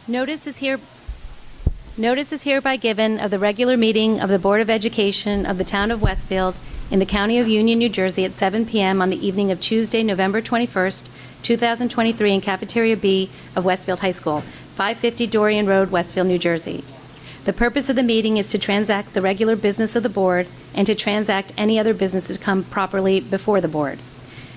Notice is hereby given of the regular meeting of the Board of Education of the Town of Westfield in the County of Union, New Jersey at 7 p.m. on the evening of Tuesday, November 21st, 2023 in Cafeteria B of Westfield High School, 550 Dorian Road, Westfield, New Jersey. The purpose of the meeting is to transact the regular business of the Board and to transact any other business to come properly before the Board.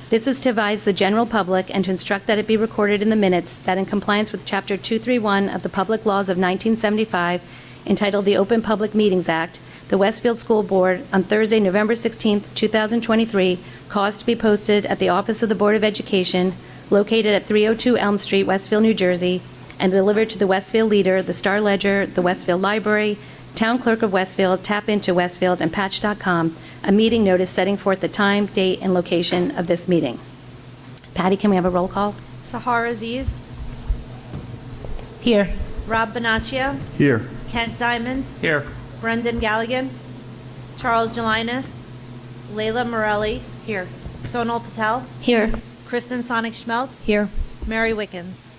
This is to advise the general public and to instruct that it be recorded in the minutes that in compliance with Chapter 231 of the Public Laws of 1975, entitled the Open Public Meetings Act, the Westfield School Board on Thursday, November 16, 2023, caused to be posted at the Office of the Board of Education, located at 302 Elm Street, Westfield, New Jersey, and delivered to the Westfield Leader, the Star Ledger, the Westfield Library, Town Clerk of Westfield, Tap Into Westfield, and Patch.com, a meeting notice setting forth the time, date, and location of this meeting. Patty, can we have a roll call? Sahar Aziz, Here. Rob Bonaccio, Here. Kent Diamond, Here. Brendan Galligan, Charles Jelinas, Layla Morelli, Here. Sonal Patel, Here. Kristen Sonic Schmeltz, Here. Mary Wickens.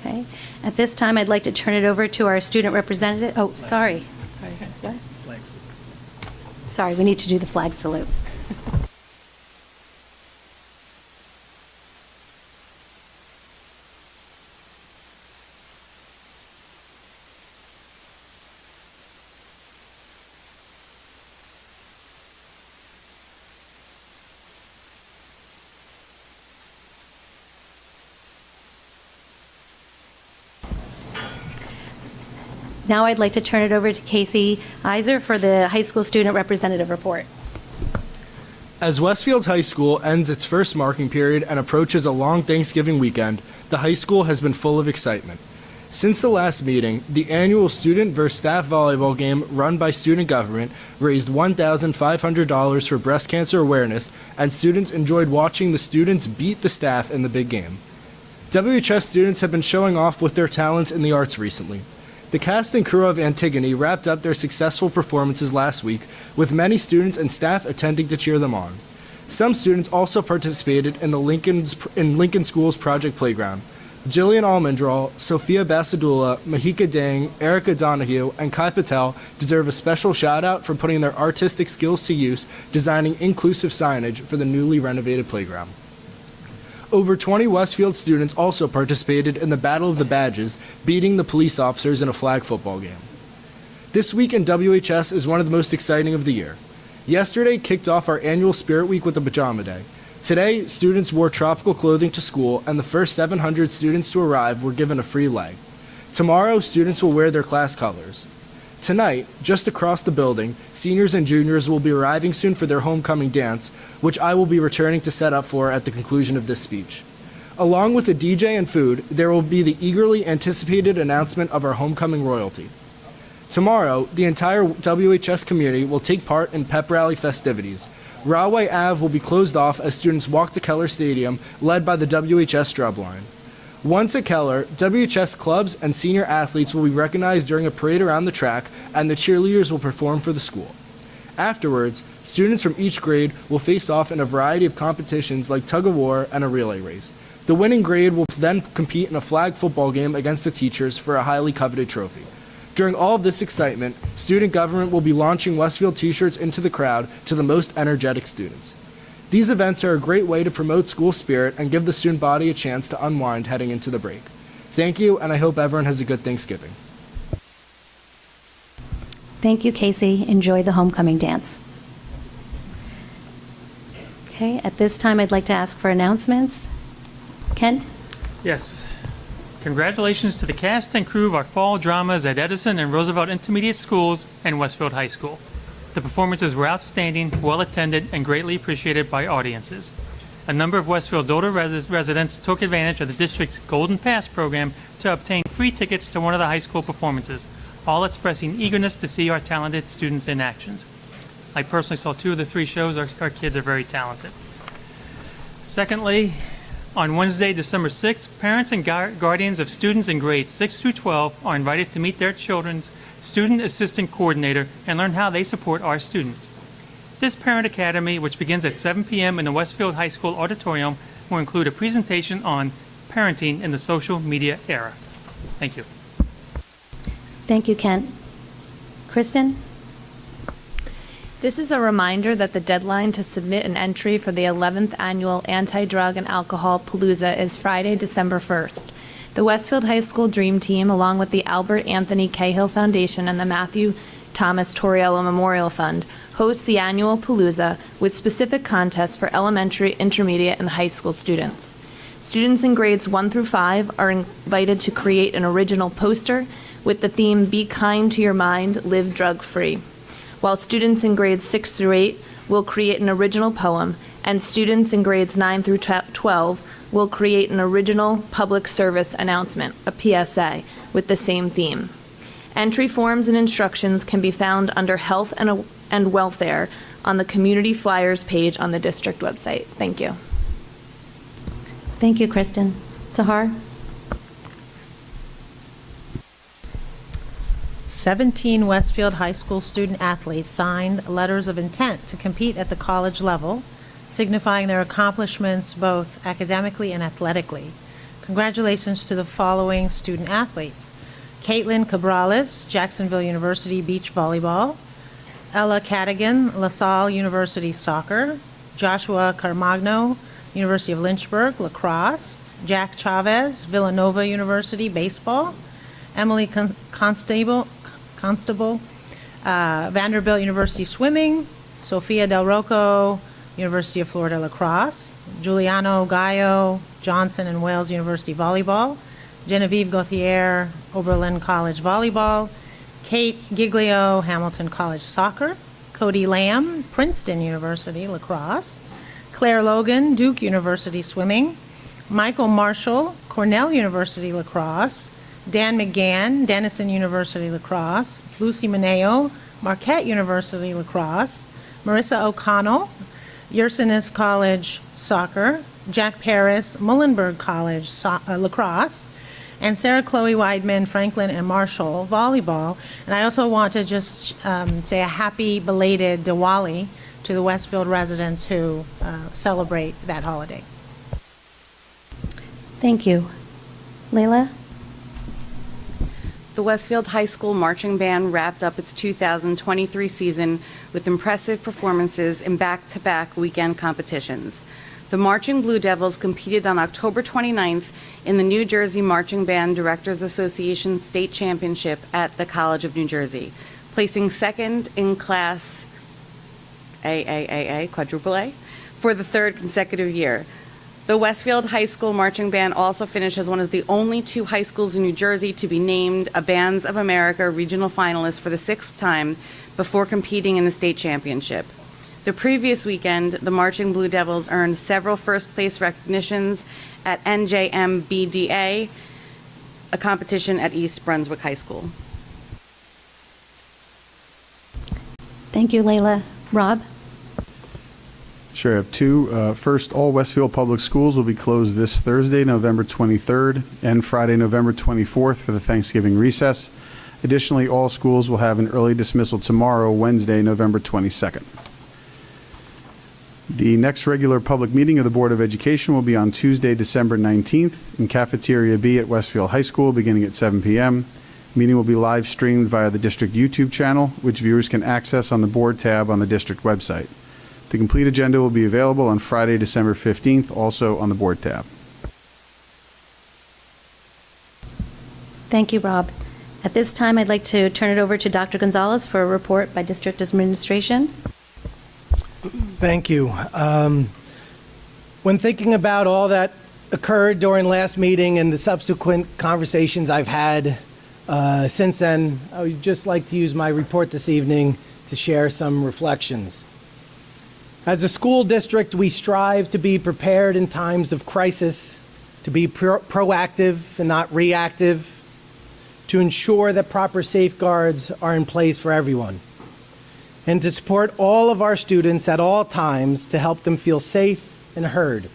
Okay. At this time, I'd like to turn it over to our student representative. Oh, sorry. What? Flag salute. Sorry, we need to do the flag salute. Now I'd like to turn it over to Casey Iser for the high school student representative report. As Westfield High School ends its first marking period and approaches a long Thanksgiving weekend, the high school has been full of excitement. Since the last meeting, the annual student versus staff volleyball game run by student government raised $1,500 for breast cancer awareness, and students enjoyed watching the students beat the staff in the big game. WHS students have been showing off with their talents in the arts recently. The cast and crew of Antigone wrapped up their successful performances last week, with many students and staff attending to cheer them on. Some students also participated in Lincoln School's Project Playground. Jillian Almondral, Sophia Basadula, Mahika Dang, Erica Donahue, and Kai Patel deserve a special shout-out for putting their artistic skills to use designing inclusive signage for the newly renovated playground. Over 20 Westfield students also participated in the Battle of the Badges, beating the police officers in a flag football game. This week in WHS is one of the most exciting of the year. Yesterday kicked off our annual Spirit Week with a pajama day. Today, students wore tropical clothing to school, and the first 700 students to arrive were given a free leg. Tomorrow, students will wear their class colors. Tonight, just across the building, seniors and juniors will be arriving soon for their homecoming dance, which I will be returning to set up for at the conclusion of this speech. Along with the DJ and food, there will be the eagerly anticipated announcement of our homecoming royalty. Tomorrow, the entire WHS community will take part in pep rally festivities. Rahway Ave will be closed off as students walk to Keller Stadium, led by the WHS Drub Line. Once at Keller, WHS clubs and senior athletes will be recognized during a parade around the track, and the cheerleaders will perform for the school. Afterwards, students from each grade will face off in a variety of competitions like tug-of-war and a relay race. The winning grade will then compete in a flag football game against the teachers for a highly coveted trophy. During all of this excitement, student government will be launching Westfield t-shirts into the crowd to the most energetic students. These events are a great way to promote school spirit and give the student body a chance to unwind heading into the break. Thank you, and I hope everyone has a good Thanksgiving. Thank you, Casey. Enjoy the homecoming dance. Okay, at this time, I'd like to ask for announcements. Kent? Yes. Congratulations to the cast and crew of our fall dramas at Edison and Roosevelt Intermediate Schools and Westfield High School. The performances were outstanding, well-attended, and greatly appreciated by audiences. A number of Westfield's older residents took advantage of the district's Golden Pass program to obtain free tickets to one of the high school performances, all expressing eagerness to see our talented students in action. I personally saw 2 of the 3 shows. Our kids are very talented. Secondly, on Wednesday, December 6th, parents and guardians of students in grades 6 through 12 are invited to meet their children's student assistant coordinator and learn how they support our students. This Parent Academy, which begins at 7 p.m. in the Westfield High School auditorium, will include a presentation on parenting in the social media era. Thank you. Thank you, Kent. Kristen? This is a reminder that the deadline to submit an entry for the 11th Annual Anti-Drug and Alcohol Palooza is Friday, December 1st. The Westfield High School Dream Team, along with the Albert Anthony Cahill Foundation and the Matthew Thomas Torriello Memorial Fund, hosts the annual Palooza with specific contests for elementary, intermediate, and high school students. Students in grades 1 through 5 are invited to create an original poster with the theme Be Kind to Your Mind, Live Drug-Free, while students in grades 6 through 8 will create an original poem, and students in grades 9 through 12 will create an original public service announcement, a PSA, with the same theme. Entry forms and instructions can be found under Health and Welfare on the Community Flyers page on the district website. Thank you. Thank you, Kristen. Sahar? 17 Westfield High School student athletes signed letters of intent to compete at the college level, signifying their accomplishments both academically and athletically. Congratulations to the following student athletes: Caitlin Cabrales, Jacksonville University Beach Volleyball; Ella Cadigan, LaSalle University Soccer; Joshua Carmagno, University of Lynchburg Lacrosse; Jack Chavez, Villanova University Baseball; Emily Constable, Vanderbilt University Swimming; Sofia Del Rocco, University of Florida Lacrosse; Giuliano Gallo, Johnson and Wales University Volleyball; Genevieve Gauthier, Oberlin College Volleyball; Kate Giglio, Hamilton College Soccer; Cody Lamb, Princeton University Lacrosse; Claire Logan, Duke University Swimming; Michael Marshall, Cornell University Lacrosse; Dan McGann, Denison University Lacrosse; Lucy Mineo, Marquette University Lacrosse; Marissa O'Connell, Yersinis College Soccer; Jack Paris, Muhlenberg College Lacrosse; and Sarah Chloe Weidman, Franklin and Marshall Volleyball. And I also want to just say a happy belated Diwali to the Westfield residents who celebrate that holiday. Thank you. Layla? The Westfield High School Marching Band wrapped up its 2023 season with impressive performances in back-to-back weekend competitions. The Marching Blue Devils competed on October 29th in the New Jersey Marching Band Directors Association State Championship at the College of New Jersey, placing second in Class AAAA, quadruple A, for the third consecutive year. The Westfield High School Marching Band also finished as one of the only 2 high schools in New Jersey to be named a Bands of America regional finalist for the 6th time before competing in the state championship. The previous weekend, the Marching Blue Devils earned several first-place recognitions at NJMBDA, a competition at East Brunswick High School. Thank you, Layla. Rob? Sure, I have 2. First, all Westfield Public Schools will be closed this Thursday, November 23rd, and Friday, November 24th for the Thanksgiving recess. Additionally, all schools will have an early dismissal tomorrow, Wednesday, November 22nd. The next regular public meeting of the Board of Education will be on Tuesday, December 19th in Cafeteria B at Westfield High School, beginning at 7 p.m. Meeting will be live streamed via the district YouTube channel, which viewers can access on the Board tab on the district website. The complete agenda will be available on Friday, December 15th, also on the Board tab. Thank you, Rob. At this time, I'd like to turn it over to Dr. Gonzalez for a report by District Administration. Thank you. When thinking about all that occurred during last meeting and the subsequent conversations I've had since then, I would just like to use my report this evening to share some reflections. As a school district, we strive to be prepared in times of crisis, to be proactive and not reactive, to ensure that proper safeguards are in place for everyone, and to support all of our students at all times to help them feel safe and heard.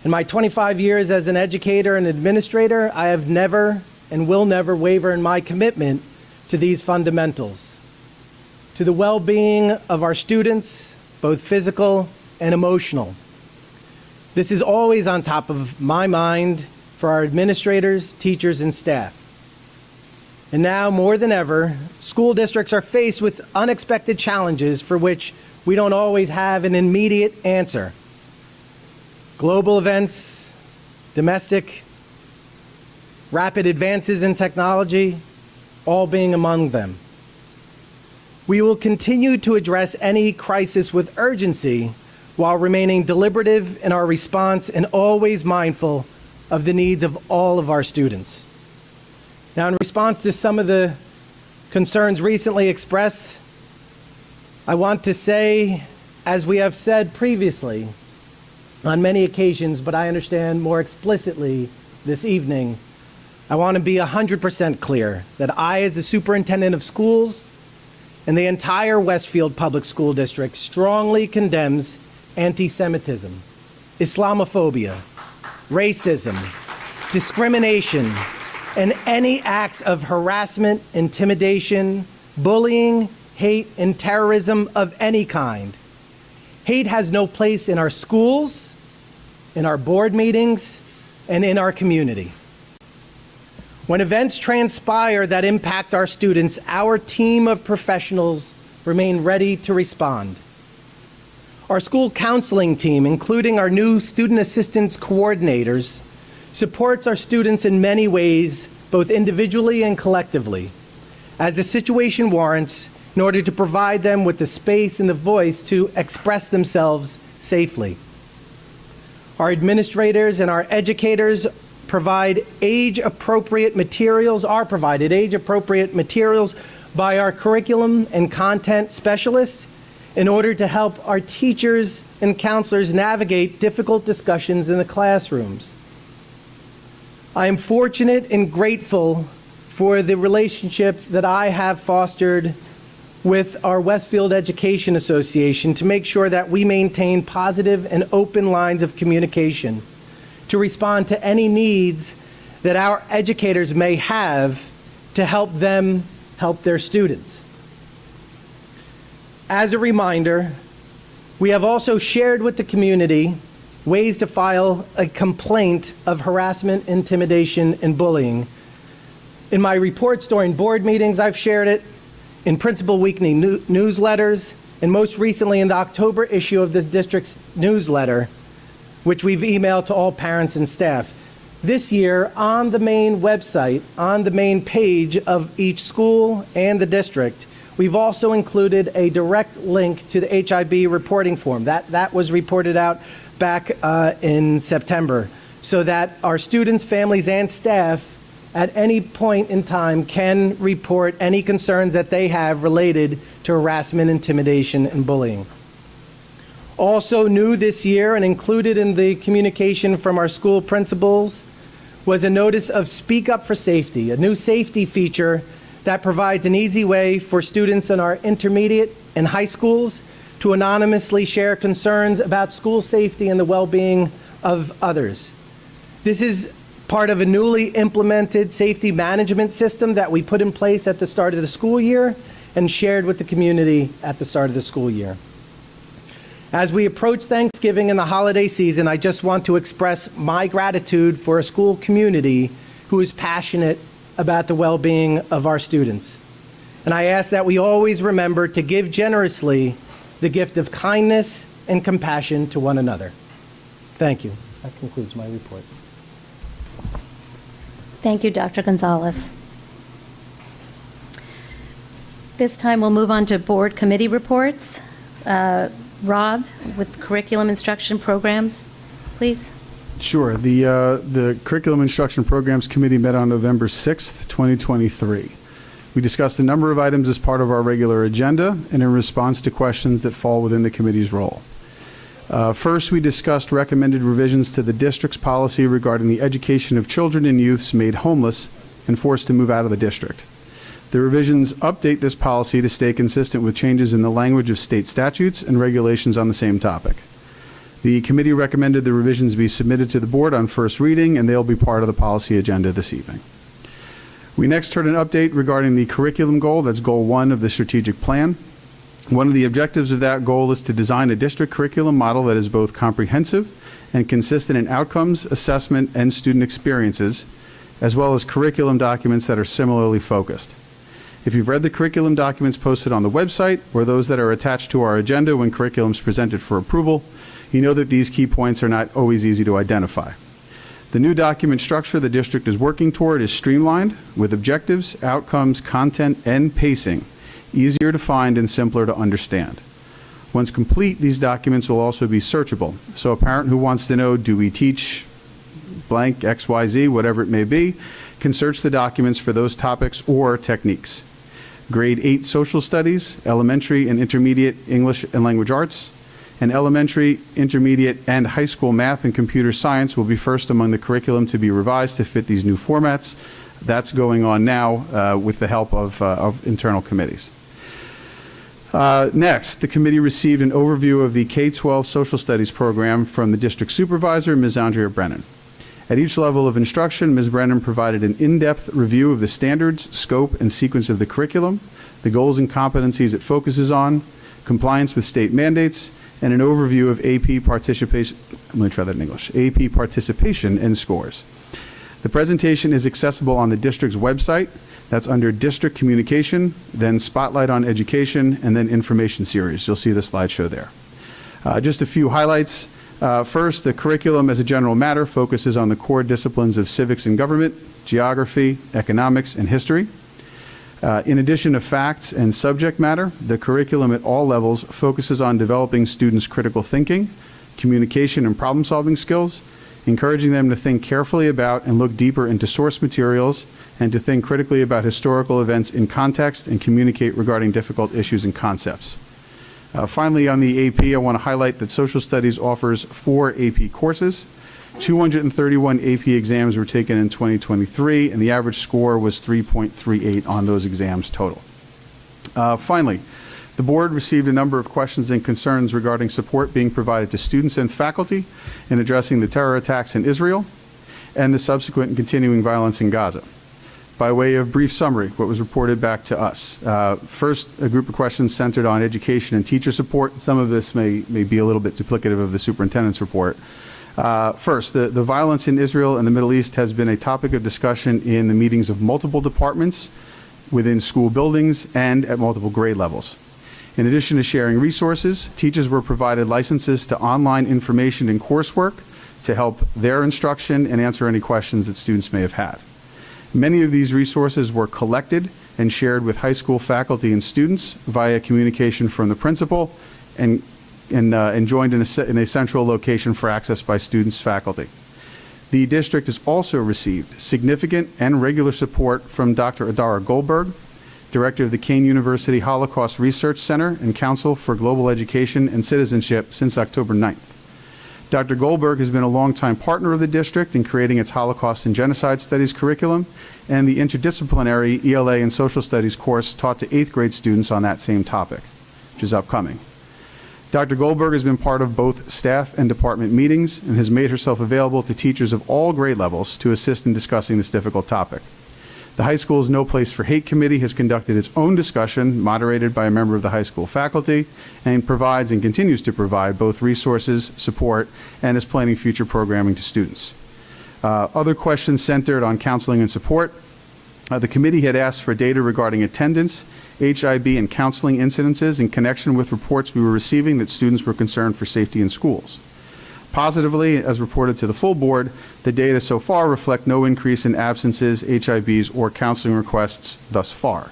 In my 25 years as an educator and administrator, I have never and will never waver in my commitment to these fundamentals. to the well-being of our students, both physical and emotional. This is always on top of my mind for our administrators, teachers, and staff. And now, more than ever, school districts are faced with unexpected challenges for which we don't always have an immediate answer. Global events, domestic, rapid advances in technology, all being among them. We will continue to address any crisis with urgency while remaining deliberative in our response and always mindful of the needs of all of our students. Now, in response to some of the concerns recently expressed, I want to say, as we have said previously on many occasions, but I understand more explicitly this evening, I want to be 100% clear that I, as the superintendent of schools, and the entire Westfield Public School District strongly condemns anti-Semitism, Islamophobia, racism, discrimination, and any acts of harassment, intimidation, bullying, hate, and terrorism of any kind. Hate has no place in our schools, in our board meetings, and in our community. When events transpire that impact our students, our team of professionals remain ready to respond. Our school counseling team, including our new student assistance coordinators, supports our students in many ways, both individually and collectively, as the situation warrants, in order to provide them with the space and the voice to express themselves safely. Our administrators and our educators provide age-appropriate materials, are provided age-appropriate materials by our curriculum and content specialists in order to help our teachers and counselors navigate difficult discussions in the classrooms. I am fortunate and grateful for the relationship that I have fostered with our Westfield Education Association to make sure that we maintain positive and open lines of communication to respond to any needs that our educators may have to help them help their students. As a reminder, we have also shared with the community ways to file a complaint of harassment, intimidation, and bullying. In my reports during board meetings, I've shared it, in principal weekly newsletters, and most recently in the October issue of the district's newsletter, which we've emailed to all parents and staff. This year, on the main website, on the main page of each school and the district, we've also included a direct link to the HIB reporting form. That was reported out back in September, so that our students, families, and staff at any point in time can report any concerns that they have related to harassment, intimidation, and bullying. Also new this year and included in the communication from our school principals was a notice of Speak Up for Safety, a new safety feature that provides an easy way for students in our intermediate and high schools to anonymously share concerns about school safety and the well-being of others. This is part of a newly implemented safety management system that we put in place at the start of the school year and shared with the community at the start of the school year. As we approach Thanksgiving and the holiday season, I just want to express my gratitude for a school community who is passionate about the well-being of our students. And I ask that we always remember to give generously the gift of kindness and compassion to one another. Thank you. That concludes my report. Thank you, Dr. Gonzalez. This time we'll move on to board committee reports. Rob, with curriculum instruction programs, please. Sure. The Curriculum Instruction Programs Committee met on November 6th, 2023. We discussed a number of items as part of our regular agenda and in response to questions that fall within the committee's role. First, we discussed recommended revisions to the district's policy regarding the education of children and youths made homeless and forced to move out of the district. The revisions update this policy to stay consistent with changes in the language of state statutes and regulations on the same topic. The committee recommended the revisions be submitted to the board on first reading, and they'll be part of the policy agenda this evening. We next heard an update regarding the curriculum goal, that's Goal 1 of the strategic plan. One of the objectives of that goal is to design a district curriculum model that is both comprehensive and consistent in outcomes, assessment, and student experiences, as well as curriculum documents that are similarly focused. If you've read the curriculum documents posted on the website or those that are attached to our agenda when curriculum is presented for approval, you know that these key points are not always easy to identify. The new document structure the district is working toward is streamlined with objectives, outcomes, content, and pacing, easier to find and simpler to understand. Once complete, these documents will also be searchable. So a parent who wants to know, do we teach blank, XYZ, whatever it may be, can search the documents for those topics or techniques. Grade 8 social studies, elementary and intermediate English and language arts, and elementary, intermediate, and high school math and computer science will be first among the curriculum to be revised to fit these new formats. That's going on now with the help of internal committees. Next, the committee received an overview of the K-12 social studies program from the district supervisor, Ms. Andrea Brennan. At each level of instruction, Ms. Brennan provided an in-depth review of the standards, scope, and sequence of the curriculum, the goals and competencies it focuses on, compliance with state mandates, and an overview of AP participation. I'm going to try that in English. AP participation and scores. The presentation is accessible on the district's website. That's under District Communication, then Spotlight on Education, and then Information Series. You'll see the slideshow there. Just a few highlights. First, the curriculum as a general matter focuses on the core disciplines of civics and government, geography, economics, and history. In addition to facts and subject matter, the curriculum at all levels focuses on developing students' critical thinking, communication and problem-solving skills, encouraging them to think carefully about and look deeper into source materials, and to think critically about historical events in context and communicate regarding difficult issues and concepts. Finally, on the AP, I want to highlight that Social Studies offers 4 AP courses. 231 AP exams were taken in 2023, and the average score was 3.38 on those exams total. Finally, the board received a number of questions and concerns regarding support being provided to students and faculty in addressing the terror attacks in Israel and the subsequent and continuing violence in Gaza. By way of brief summary, what was reported back to us. First, a group of questions centered on education and teacher support. Some of this may be a little bit duplicative of the superintendent's report. First, the violence in Israel and the Middle East has been a topic of discussion in the meetings of multiple departments within school buildings and at multiple grade levels. In addition to sharing resources, teachers were provided licenses to online information and coursework to help their instruction and answer any questions that students may have had. Many of these resources were collected and shared with high school faculty and students via communication from the principal and joined in a central location for access by students, faculty. The district has also received significant and regular support from Dr. Adara Goldberg, Director of the Kane University Holocaust Research Center and Council for Global Education and Citizenship since October 9th. Dr. Goldberg has been a longtime partner of the district in creating its Holocaust and Genocide Studies curriculum and the interdisciplinary ELA and Social Studies course taught to 8th grade students on that same topic, which is upcoming. Dr. Goldberg has been part of both staff and department meetings and has made herself available to teachers of all grade levels to assist in discussing this difficult topic. The high school's No Place for Hate committee has conducted its own discussion, moderated by a member of the high school faculty, and provides and continues to provide both resources, support, and is planning future programming to students. Other questions centered on counseling and support. The committee had asked for data regarding attendance, HIB, and counseling incidences in connection with reports we were receiving that students were concerned for safety in schools. Positively, as reported to the full board, the data so far reflect no increase in absences, HIBs, or counseling requests thus far.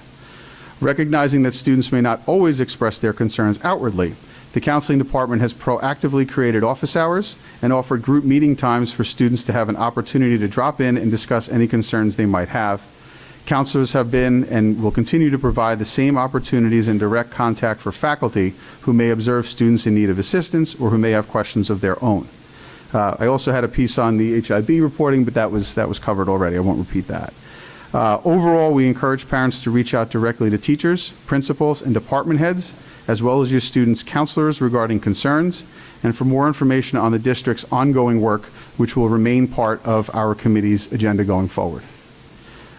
Recognizing that students may not always express their concerns outwardly, the counseling department has proactively created office hours and offered group meeting times for students to have an opportunity to drop in and discuss any concerns they might have. Counselors have been and will continue to provide the same opportunities and direct contact for faculty who may observe students in need of assistance or who may have questions of their own. I also had a piece on the HIB reporting, but that was covered already. I won't repeat that. Overall, we encourage parents to reach out directly to teachers, principals, and department heads, as well as your students' counselors regarding concerns, and for more information on the district's ongoing work, which will remain part of our committee's agenda going forward.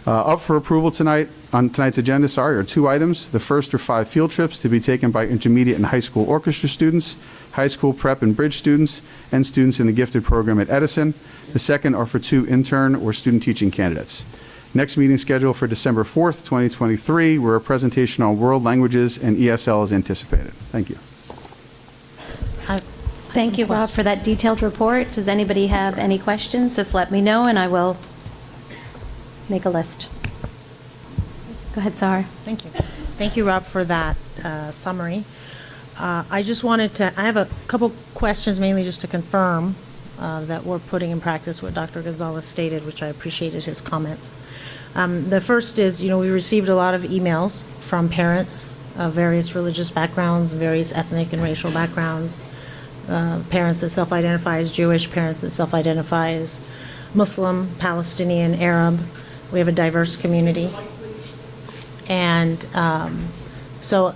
Up for approval tonight, on tonight's agenda, are 2 items. The first are 5 field trips to be taken by intermediate and high school orchestra students, high school prep and bridge students, and students in the gifted program at Edison. The second are for 2 intern or student teaching candidates. Next meeting scheduled for December 4th, 2023, where a presentation on world languages and ESL is anticipated. Thank you. Thank you, Rob, for that detailed report. Does anybody have any questions? Just let me know, and I will make a list. Go ahead, Sarah. Thank you. Thank you, Rob, for that summary. I just wanted to, I have a couple questions, mainly just to confirm that we're putting in practice what Dr. Gonzalez stated, which I appreciated his comments. The first is, we received a lot of emails from parents of various religious backgrounds, various ethnic and racial backgrounds, parents that self-identify as Jewish, parents that self-identify as Muslim, Palestinian, Arab. We have a diverse community. And so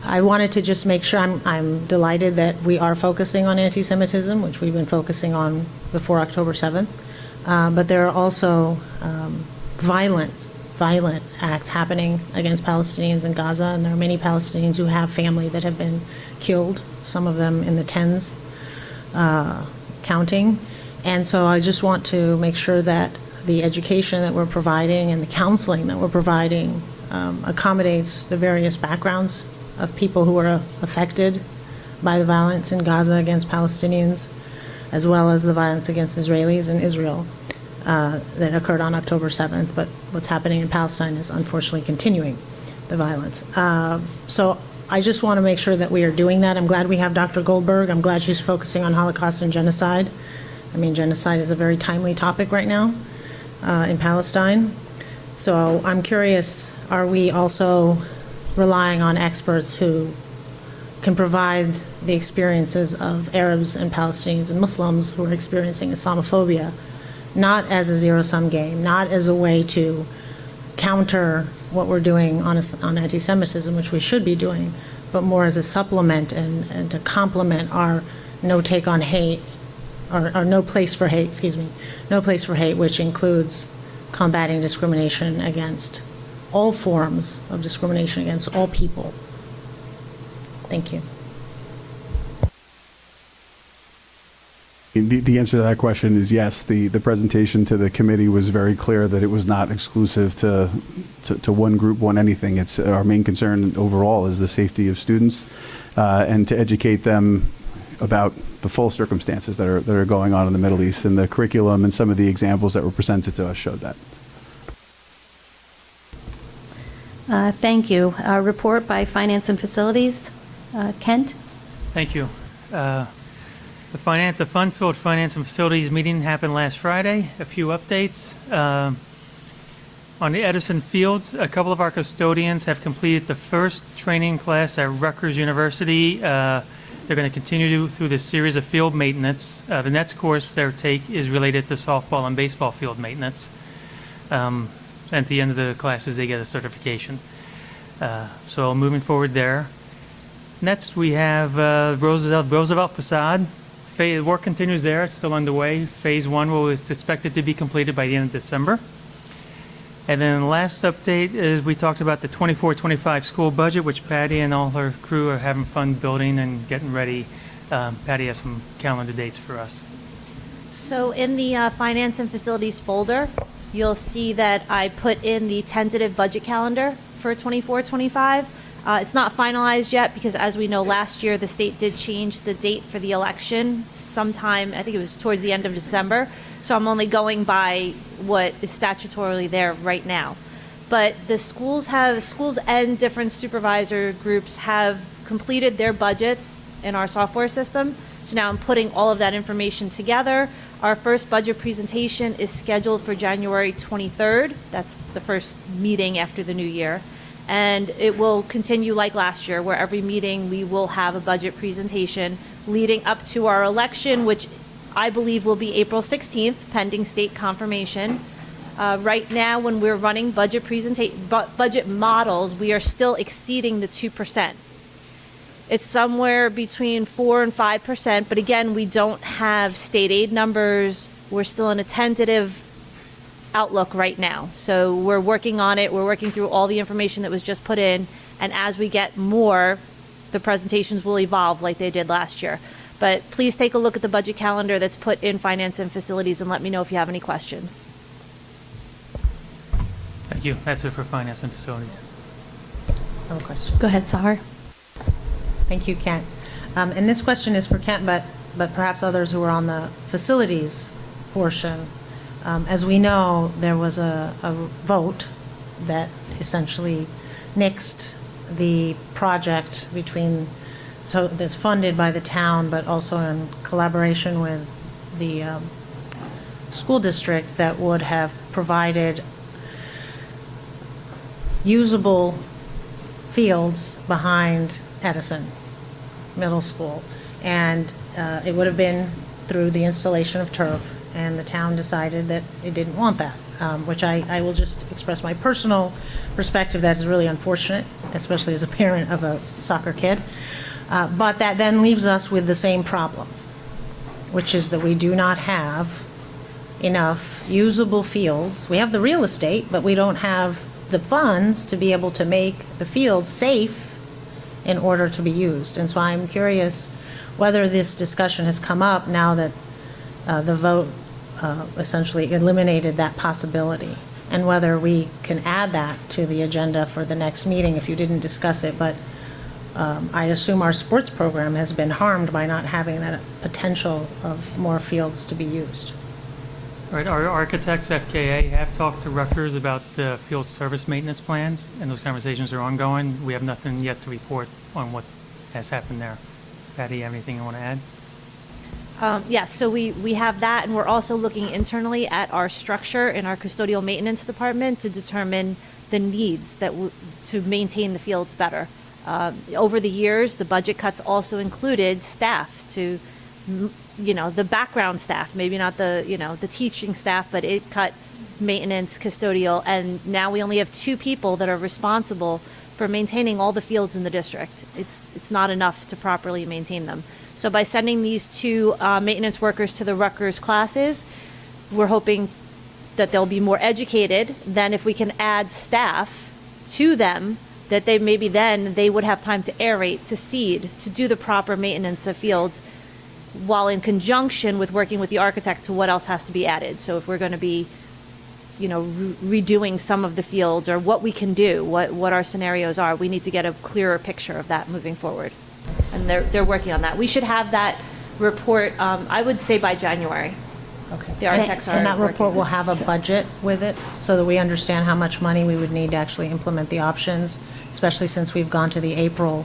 I wanted to just make sure, I'm delighted that we are focusing on anti-Semitism, which we've been focusing on before October 7th. But there are also violent acts happening against Palestinians in Gaza, and there are many Palestinians who have family that have been killed, some of them in the tens, counting. And so I just want to make sure that the education that we're providing and the counseling that we're providing accommodates the various backgrounds of people who are affected by the violence in Gaza against Palestinians, as well as the violence against Israelis in Israel that occurred on October 7th. But what's happening in Palestine is unfortunately continuing the violence. So I just want to make sure that we are doing that. I'm glad we have Dr. Goldberg. I'm glad she's focusing on Holocaust and genocide. I mean, genocide is a very timely topic right now in Palestine. So I'm curious, are we also relying on experts who can provide the experiences of Arabs and Palestinians and Muslims who are experiencing Islamophobia, not as a zero-sum game, not as a way to counter what we're doing on anti-Semitism, which we should be doing, but more as a supplement and to complement our no take on hate, or no place for hate, no place for hate, which includes combating discrimination against all forms of discrimination against all people. Thank you. The answer to that question is yes. The presentation to the committee was very clear that it was not exclusive to one group, one anything. It's our main concern overall is the safety of students and to educate them about the full circumstances that are going on in the Middle East, and the curriculum and some of the examples that were presented to us showed that. Thank you. Report by Finance and Facilities. Kent? Thank you. The Fun-Filled Finance and Facilities meeting happened last Friday. A few updates. On the Edison Fields, a couple of our custodians have completed the first training class at Rutgers University. They're going to continue through this series of field maintenance. The next course their take is related to softball and baseball field maintenance. At the end of the classes, they get a certification. So moving forward there. Next, we have Roosevelt facade. Work continues there. It's still underway. Phase 1 is expected to be completed by the end of December. And then the last update is we talked about the 24-25 school budget, which Patty and all her crew are having fun building and getting ready. Patty has some calendar dates for us. So in the Finance and Facilities folder, you'll see that I put in the tentative budget calendar for 24-25. It's not finalized yet because, as we know, last year the state did change the date for the election sometime, I think it was towards the end of December. So I'm only going by what is statutorily there right now. But the schools and different supervisor groups have completed their budgets in our software system. So now I'm putting all of that information together. Our first budget presentation is scheduled for January 23rd. That's the first meeting after the new year. And it will continue like last year, where every meeting we will have a budget presentation leading up to our election, which I believe will be April 16th, pending state confirmation. Right now, when we're running budget models, we are still exceeding the 2%. It's somewhere between 4 and 5%, but again, we don't have state aid numbers. We're still in a tentative outlook right now. So we're working on it. We're working through all the information that was just put in. And as we get more, the presentations will evolve like they did last year. But please take a look at the budget calendar that's put in Finance and Facilities and let me know if you have any questions. Thank you. That's it for Finance and Facilities. I have a question. Go ahead, Sahar. Thank you, Kent. And this question is for Kent, but perhaps others who are on the facilities portion. As we know, there was a vote that essentially nixed the project between, so that's funded by the town, but also in collaboration with the school district, that would have provided usable fields behind Edison Middle School. And it would have been through the installation of turf, and the town decided that it didn't want that, which I will just express my personal perspective. That is really unfortunate, especially as a parent of a soccer kid. But that then leaves us with the same problem, which is that we do not have enough usable fields. We have the real estate, but we don't have the funds to be able to make the fields safe in order to be used. And so I'm curious whether this discussion has come up now that the vote essentially eliminated that possibility, and whether we can add that to the agenda for the next meeting if you didn't discuss it. But I assume our sports program has been harmed by not having that potential of more fields to be used. All right, our architects, FKA, have talked to Rutgers about field service maintenance plans, and those conversations are ongoing. We have nothing yet to report on what has happened there. Patty, you have anything you want to add? Yes, so we have that, and we're also looking internally at our structure in our custodial maintenance department to determine the needs to maintain the fields better. Over the years, the budget cuts also included staff to, the background staff, maybe not the teaching staff, but it cut maintenance, custodial, and now we only have 2 people that are responsible for maintaining all the fields in the district. It's not enough to properly maintain them. So by sending these 2 maintenance workers to the Rutgers classes, we're hoping that they'll be more educated than if we can add staff to them, that they would have time to aerate, to seed, to do the proper maintenance of fields, while in conjunction with working with the architect to what else has to be added. So if we're going to be, redoing some of the fields, or what we can do, what our scenarios are, we need to get a clearer picture of that moving forward. And they're working on that. We should have that report, I would say by January. Okay. The architects are And that working report on will it. have a budget with it, so that we understand how much money we would need to actually implement the options, especially since we've gone to the April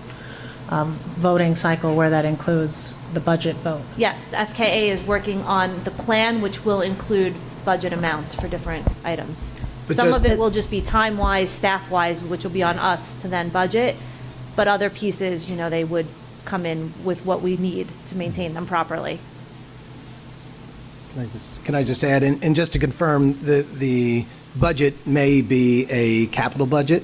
voting cycle where that includes the budget vote. Yes, the FKA is working on the plan, which will include budget amounts for different items. But Some does- of it will just be time-wise, staff-wise, which will be on us to then budget, but other pieces, they would come in with what we need to maintain them properly. Can I just add, and just to confirm, the budget may be a capital budget,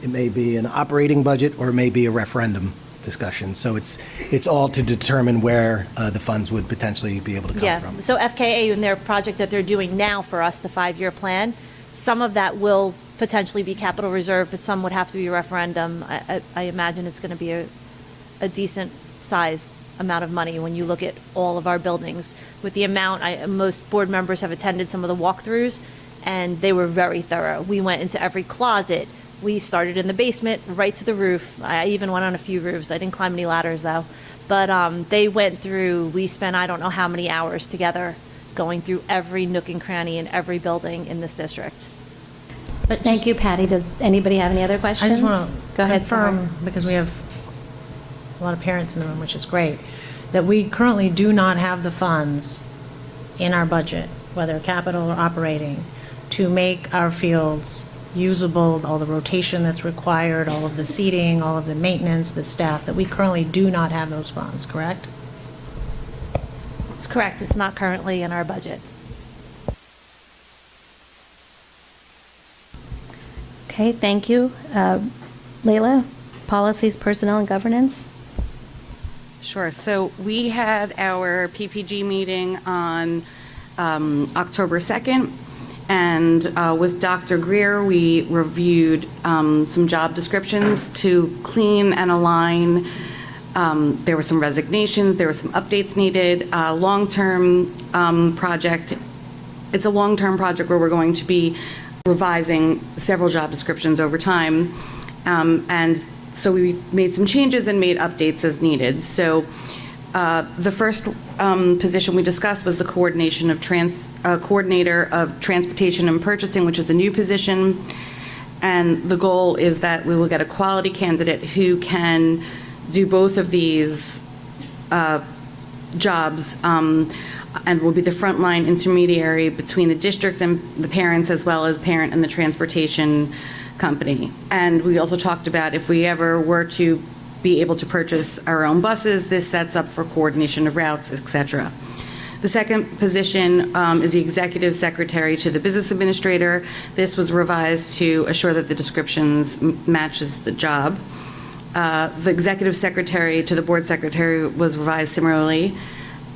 it may be an operating budget, or it may be a referendum discussion. So it's all to determine where the funds would potentially be able to come Yeah, from. so FKA in their project that they're doing now for us, the 5-year plan, some of that will potentially be capital reserve, but some would have to be referendum. I imagine it's going to be a decent size amount of money when you look at all of our buildings. With the amount, most board members have attended some of the walkthroughs, and they were very thorough. We went into every closet. We started in the basement, right to the roof. I even went on a few roofs. I didn't climb any ladders, though. But they went through, we spent I don't know how many hours together going through every nook and cranny in every building in this district. Thank you, Patty. Does anybody have any other I questions? just want Go to ahead, confirm, Sahar. because we have a lot of parents in the room, which is great, that we currently do not have the funds in our budget, whether capital or operating, to make our fields usable, all the rotation that's required, all of the seating, all of the maintenance, the staff, that we currently do not have those funds, correct? It's correct. It's not currently in our budget. Okay, thank you. Leila, policies, personnel, and governance? Sure. So we had our PPG meeting on October 2nd, And with Dr. Greer, we reviewed some job descriptions to clean and align. There were some resignations, there were some updates needed. Long-term project. It's a long-term project where we're going to be revising several job descriptions over time. And so we made some changes and made updates as needed. So the first position we discussed was the coordinator of transportation and purchasing, which is a new position. And the goal is that we will get a quality candidate who can do both of these jobs and will be the frontline intermediary between the districts and the parents, as well as parent and the transportation company. And we also talked about if we ever were to be able to purchase our own buses, this sets up for coordination of routes, et cetera. The second position is the executive secretary to the business administrator. This was revised to assure that the descriptions matches the job. The executive secretary to the board secretary was revised similarly.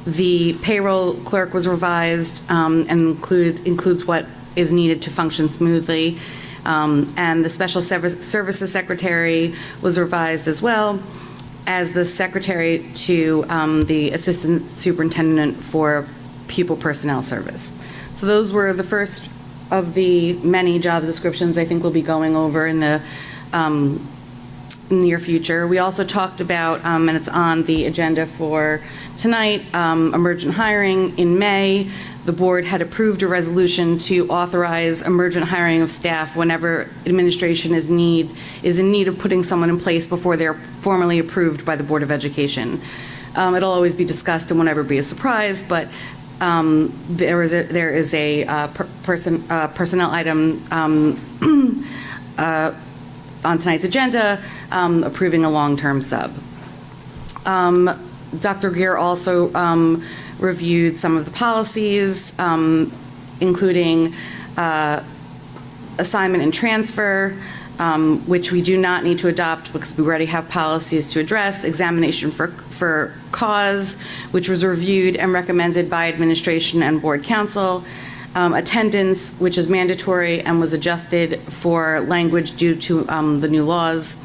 The payroll clerk was revised and includes what is needed to function smoothly. And the special services secretary was revised as well as the secretary to the assistant superintendent for pupil personnel service. So those were the first of the many job descriptions I think we'll be going over in the near future. We also talked about, and it's on the agenda for tonight, emergent hiring. In May, the board had approved a resolution to authorize emergent hiring of staff whenever administration is in need of putting someone in place before they're formally approved by the Board of Education. It'll always be discussed and won't ever be a surprise, but there is a personnel item on tonight's agenda approving a long-term sub. Dr. Gear also reviewed some of the policies, including assignment and transfer, which we do not need to adopt because we already have policies to address, examination for cause, which was reviewed and recommended by administration and board council, attendance, which is mandatory and was adjusted for language due to the new laws,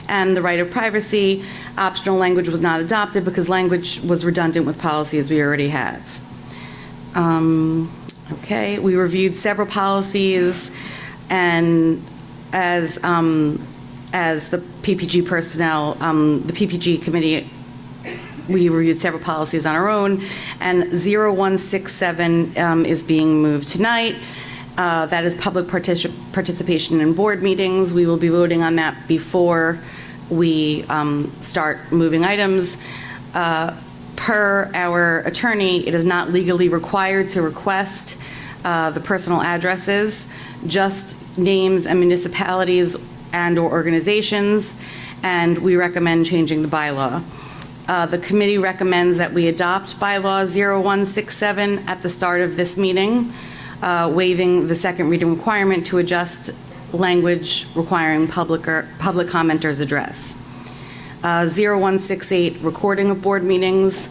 and the right of privacy. Optional language was not adopted because language was redundant with policies we already have. Okay, we reviewed several policies, and as the PPG personnel, the PPG committee, we reviewed several policies on our own, and 0167 is being moved tonight. That is public participation in board meetings. We will be voting on that before we start moving items. Per our attorney, it is not legally required to request the personal addresses, just names and municipalities and/or organizations, and we recommend changing the bylaw. The committee recommends that we adopt bylaw 0167 at the start of this meeting, waiving the second reading requirement to adjust language requiring public commenters' address. 0168, recording of board meetings.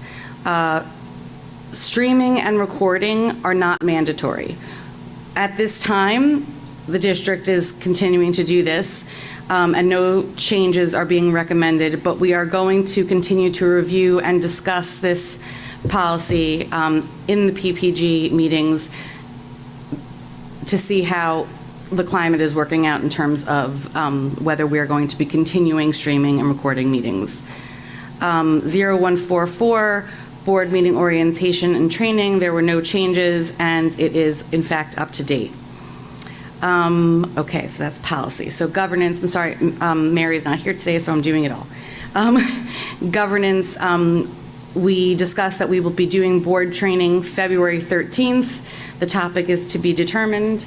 Streaming and recording are not mandatory. At this time, the district is continuing to do this, and no changes are being recommended, but we are going to continue to review and discuss this policy in the PPG meetings to see how the climate is working out in terms of whether we're going to be continuing streaming and recording meetings. 0144, board meeting orientation and training, there were no changes, and it is in fact up to date. Okay, so that's policy. So governance, I'm sorry, Mary's not here today, so I'm doing it all. Governance, we discussed that we will be doing board training February 13th. The topic is to be determined.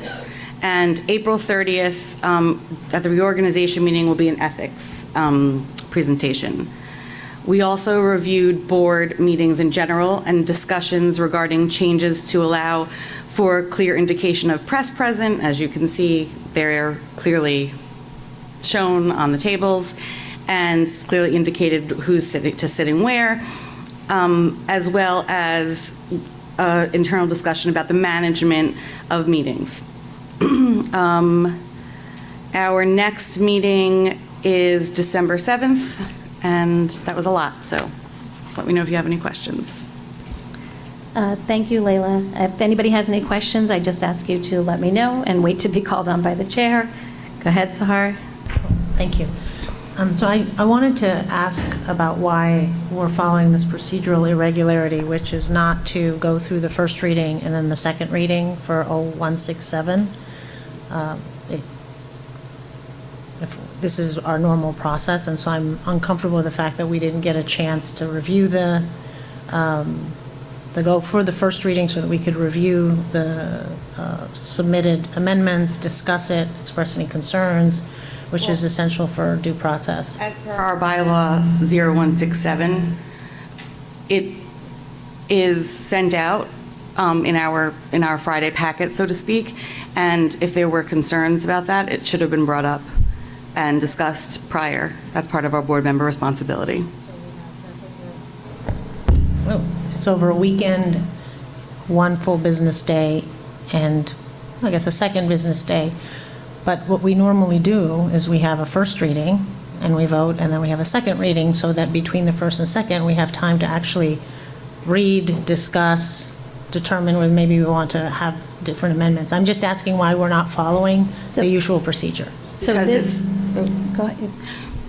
And April 30th, at the reorganization meeting, will be an ethics presentation. We also reviewed board meetings in general and discussions regarding changes to allow for clear indication of press present. As you can see, they're clearly shown on the tables, and it's clearly indicated who's sitting where, as well as internal discussion about the management of meetings. Our next meeting is December 7th, and that was a lot, so let me know if you have any questions. Thank you, Leila. If anybody has any questions, I just ask you to let me know and wait to be called on by the chair. Go ahead, Sahar. Thank you. So I wanted to ask about why we're following this procedural irregularity, which is not to go through the first reading and then the second reading for 0167. If this is our normal process, and so I'm uncomfortable with the fact that we didn't get a chance to review the go for the first reading so that we could review the submitted amendments, discuss it, express any concerns, which is essential for due process. As per our bylaw 0167, it is sent out in our Friday packet, so to speak, and if there were concerns about that, it should have been brought up and discussed prior. That's part of our board member responsibility. Oh, it's over a weekend, one full business day, and I guess a second business day. But what we normally do is we have a first reading and we vote, and then we have a second reading, so that between the first and second, we have time to actually read, discuss, determine whether maybe we want to have different amendments. I'm just asking why we're not following the usual procedure. So go ahead.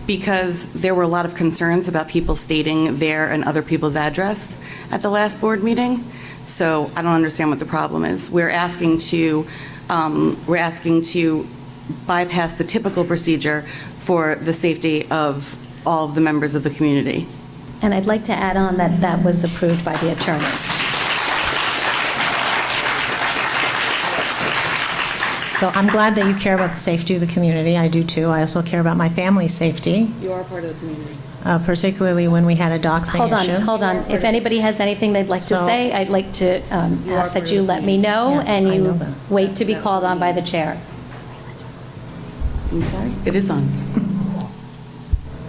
Because there were a lot of concerns about people stating their and other people's address at the last board meeting. So I don't understand what the problem is. We're asking to bypass the typical procedure for the safety of all of the members of the community. And I'd like to add on that that was approved by the attorney. So I'm glad that you care about the safety of the community. I do too. I also care about my family's safety, You are part of the community. particularly when we had a doxing issue. Hold on. If anybody has anything they'd like to So- say, I'd like to ask that you let me know, Yeah, and I know you that. wait to be called on by the chair. I'm sorry? It is on.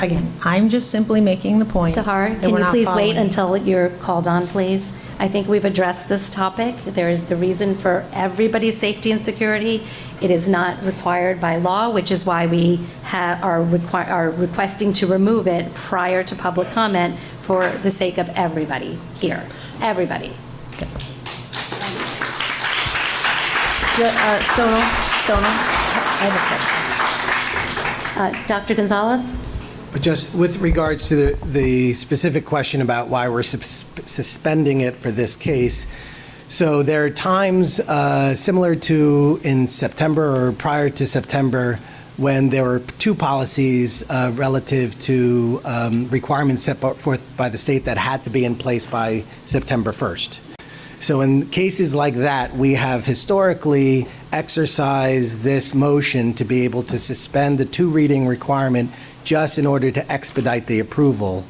Again, I'm just simply making the point. Sahar, that can we're you not please wait following. until you're called on, please? I think we've addressed this topic. There is the reason for everybody's safety and security. It is not required by law, which is why we are requesting to remove it prior to public comment for the sake of everybody here. Everybody. Sonal? I have a question. Dr. Gonzalez? But just with regards to the specific question about why we're suspending it for this case, so there are times similar to in September or prior to September when there were two policies relative to requirements set forth by the state that had to be in place by September 1st. So in cases like that, we have historically exercised this motion to be able to suspend the two reading requirement just in order to expedite the approval.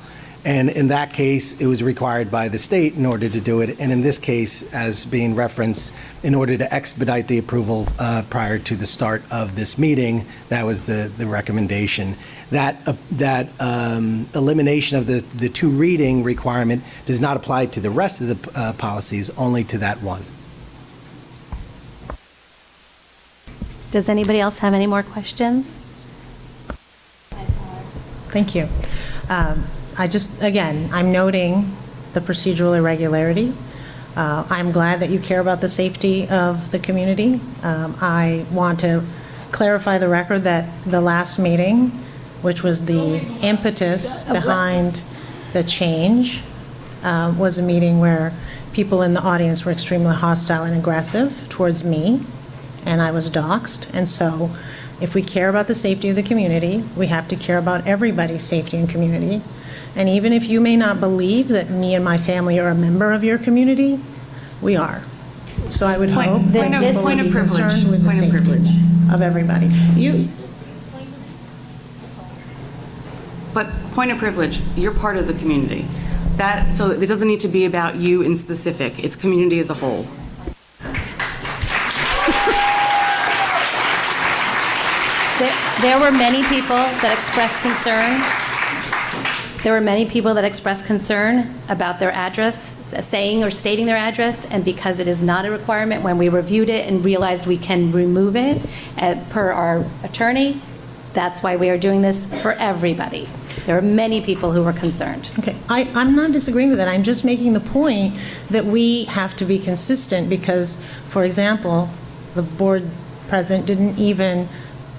And in that case, it was required by the state in order to do it. And in this case, as being referenced, in order to expedite the approval prior to the start of this meeting, that was the recommendation. That elimination of the two reading requirement does not apply to the rest of the policies, only to that one. Does anybody else have any more questions? Thank you. I'm noting the procedural irregularity. I'm glad that you care about the safety of the community. I want to clarify the record that the last meeting, which was the impetus behind the change, was a meeting where people in the audience were extremely hostile and aggressive towards me, and I was doxxed. And so if we care about the safety of the community, we have to care about everybody's safety and community. And even if you may not believe that me and my family are a member of your community, we are. So I would hope that people would be concerned with the safety of everybody. But point of privilege, you're part of the community. So it doesn't need to be about you in specific. It's community as a whole. There were many people that expressed concern. There were many people that expressed concern about their address, saying or stating their address, and because it is not a requirement, when we reviewed it and realized we can remove it, per our attorney, that's why we are doing this for everybody. There are many people who were concerned. Okay, I'm not disagreeing with that. I'm just making the point that we have to be consistent because, for example, the board president didn't even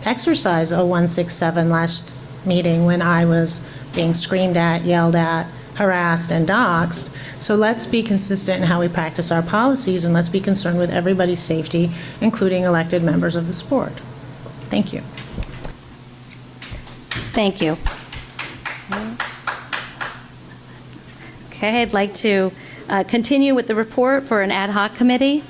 exercise 0167 last meeting when I was being screamed at, yelled at, harassed, and doxxed. So let's be consistent in how we practice our policies, and let's be concerned with everybody's safety, including elected members of this board. Thank you. Thank you. Okay, I'd like to continue with the report for an ad hoc committee.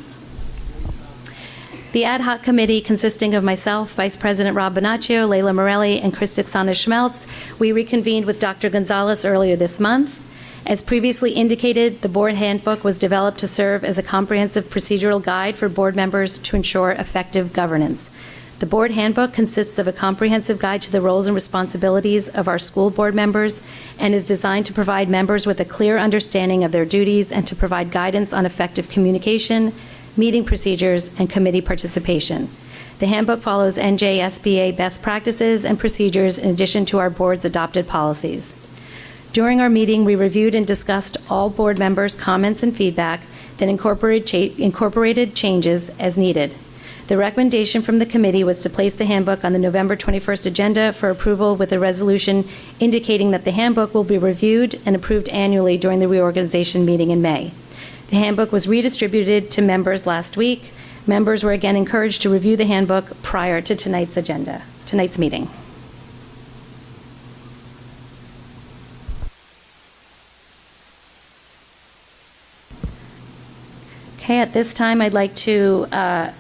The ad hoc committee, consisting of myself, Vice President Rob Bonaccio, Leila Morelli, and Christixana Schmeltz, we reconvened with Dr. Gonzalez earlier this month. As previously indicated, the board handbook was developed to serve as a comprehensive procedural guide for board members to ensure effective governance. The board handbook consists of a comprehensive guide to the roles and responsibilities of our school board members and is designed to provide members with a clear understanding of their duties and to provide guidance on effective communication, meeting procedures, and committee participation. The handbook follows NJSBA best practices and procedures in addition to our board's adopted policies. During our meeting, we reviewed and discussed all board members' comments and feedback, then incorporated changes as needed. The recommendation from the committee was to place the handbook on the November 21st agenda for approval with a resolution indicating that the handbook will be reviewed and approved annually during the reorganization meeting in May. The handbook was redistributed to members last week. Members were again encouraged to review the handbook prior to tonight's meeting. Okay, at this time, I'd like to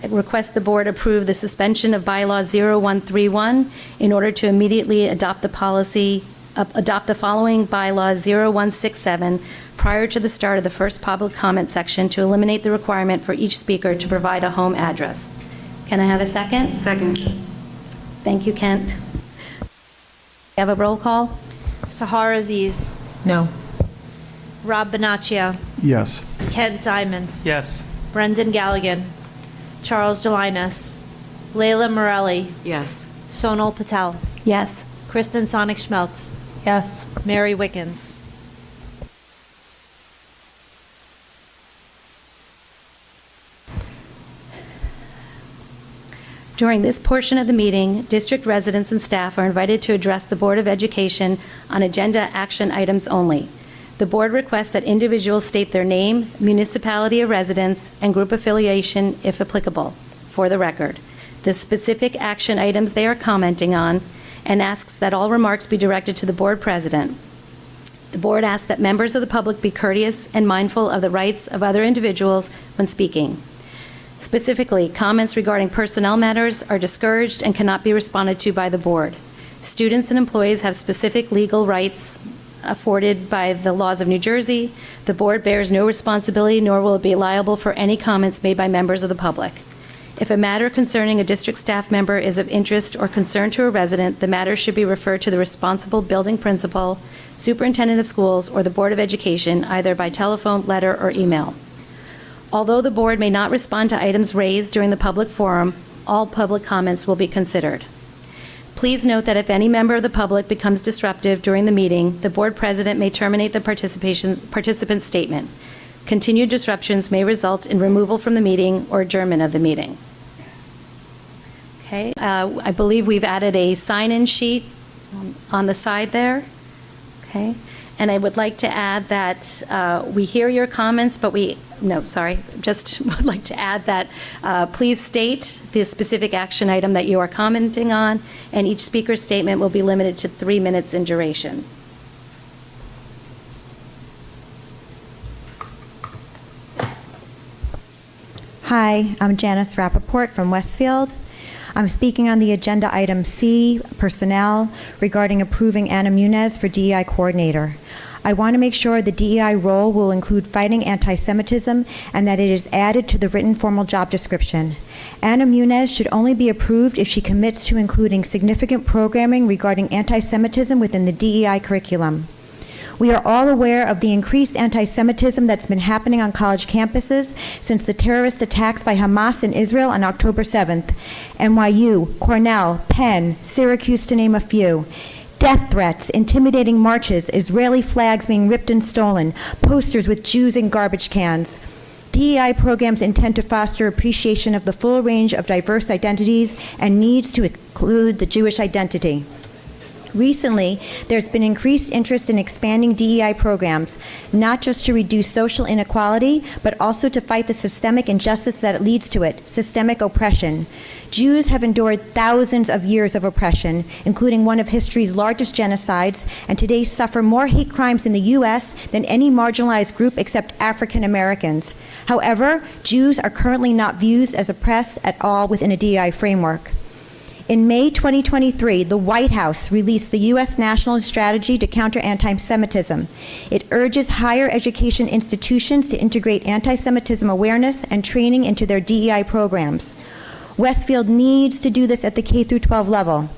request the board approve the suspension of bylaw 0131 in order to immediately adopt the following bylaw 0167 prior to the start of the first public comment section to eliminate the requirement for each speaker to provide a home address. Can I have a second? Second. Thank you, Kent. Have a roll call? Sahar Aziz, No. Rob Bonaccio, Yes. Kent Diamond, Yes. Brendan Galligan, Charles Gelinas, Leila Morelli, Yes. Sonal Patel, Yes. Kristen Sonic Schmeltz, Yes. Mary Wickens. During this portion of the meeting, district residents and staff are invited to address the Board of Education on agenda action items only. The board requests that individuals state their name, municipality of residence, and group affiliation, if applicable, for the record, the specific action items they are commenting on, and asks that all remarks be directed to the board president. The board asks that members of the public be courteous and mindful of the rights of other individuals when speaking. Specifically, comments regarding personnel matters are discouraged and cannot be responded to by the board. Students and employees have specific legal rights afforded by the laws of New Jersey. The board bears no responsibility, nor will it be liable for any comments made by members of the public. If a matter concerning a district staff member is of interest or concern to a resident, the matter should be referred to the responsible building principal, superintendent of schools, or the Board of Education, either by telephone, letter, or email. Although the board may not respond to items raised during the public forum, all public comments will be considered. Please note that if any member of the public becomes disruptive during the meeting, the board president may terminate the participant's statement. Continued disruptions may result in removal from the meeting or adjournment of the meeting. Okay, I believe we've added a sign-in sheet on the side there. Okay, and I would like to add that we hear your comments, but just would like to add that please state the specific action item that you are commenting on, and each speaker's statement will be limited to 3 minutes in duration. Hi, I'm Janice Rappaport from Westfield. I'm speaking on the agenda item C, personnel, regarding approving Anna Munez for DEI coordinator. I want to make sure the DEI role will include fighting anti-Semitism and that it is added to the written formal job description. Anna Munez should only be approved if she commits to including significant programming regarding anti-Semitism within the DEI curriculum. We are all aware of the increased anti-Semitism that's been happening on college campuses since the terrorist attacks by Hamas in Israel on October 7th. NYU, Cornell, Penn, Syracuse, to name a few. Death threats, intimidating marches, Israeli flags being ripped and stolen, posters with Jews in garbage cans. DEI programs intend to foster appreciation of the full range of diverse identities and needs to include the Jewish identity. Recently, there's been increased interest in expanding DEI programs, not just to reduce social inequality, but also to fight the systemic injustice that leads to it, systemic oppression. Jews have endured thousands of years of oppression, including one of history's largest genocides, and today suffer more hate crimes in the U.S. than any marginalized group except African Americans. However, Jews are currently not viewed as oppressed at all within a DEI framework. In May 2023, the White House released the U.S. National Strategy to Counter Anti-Semitism. It urges higher education institutions to integrate anti-Semitism awareness and training into their DEI programs. Westfield needs to do this at the K-12 level.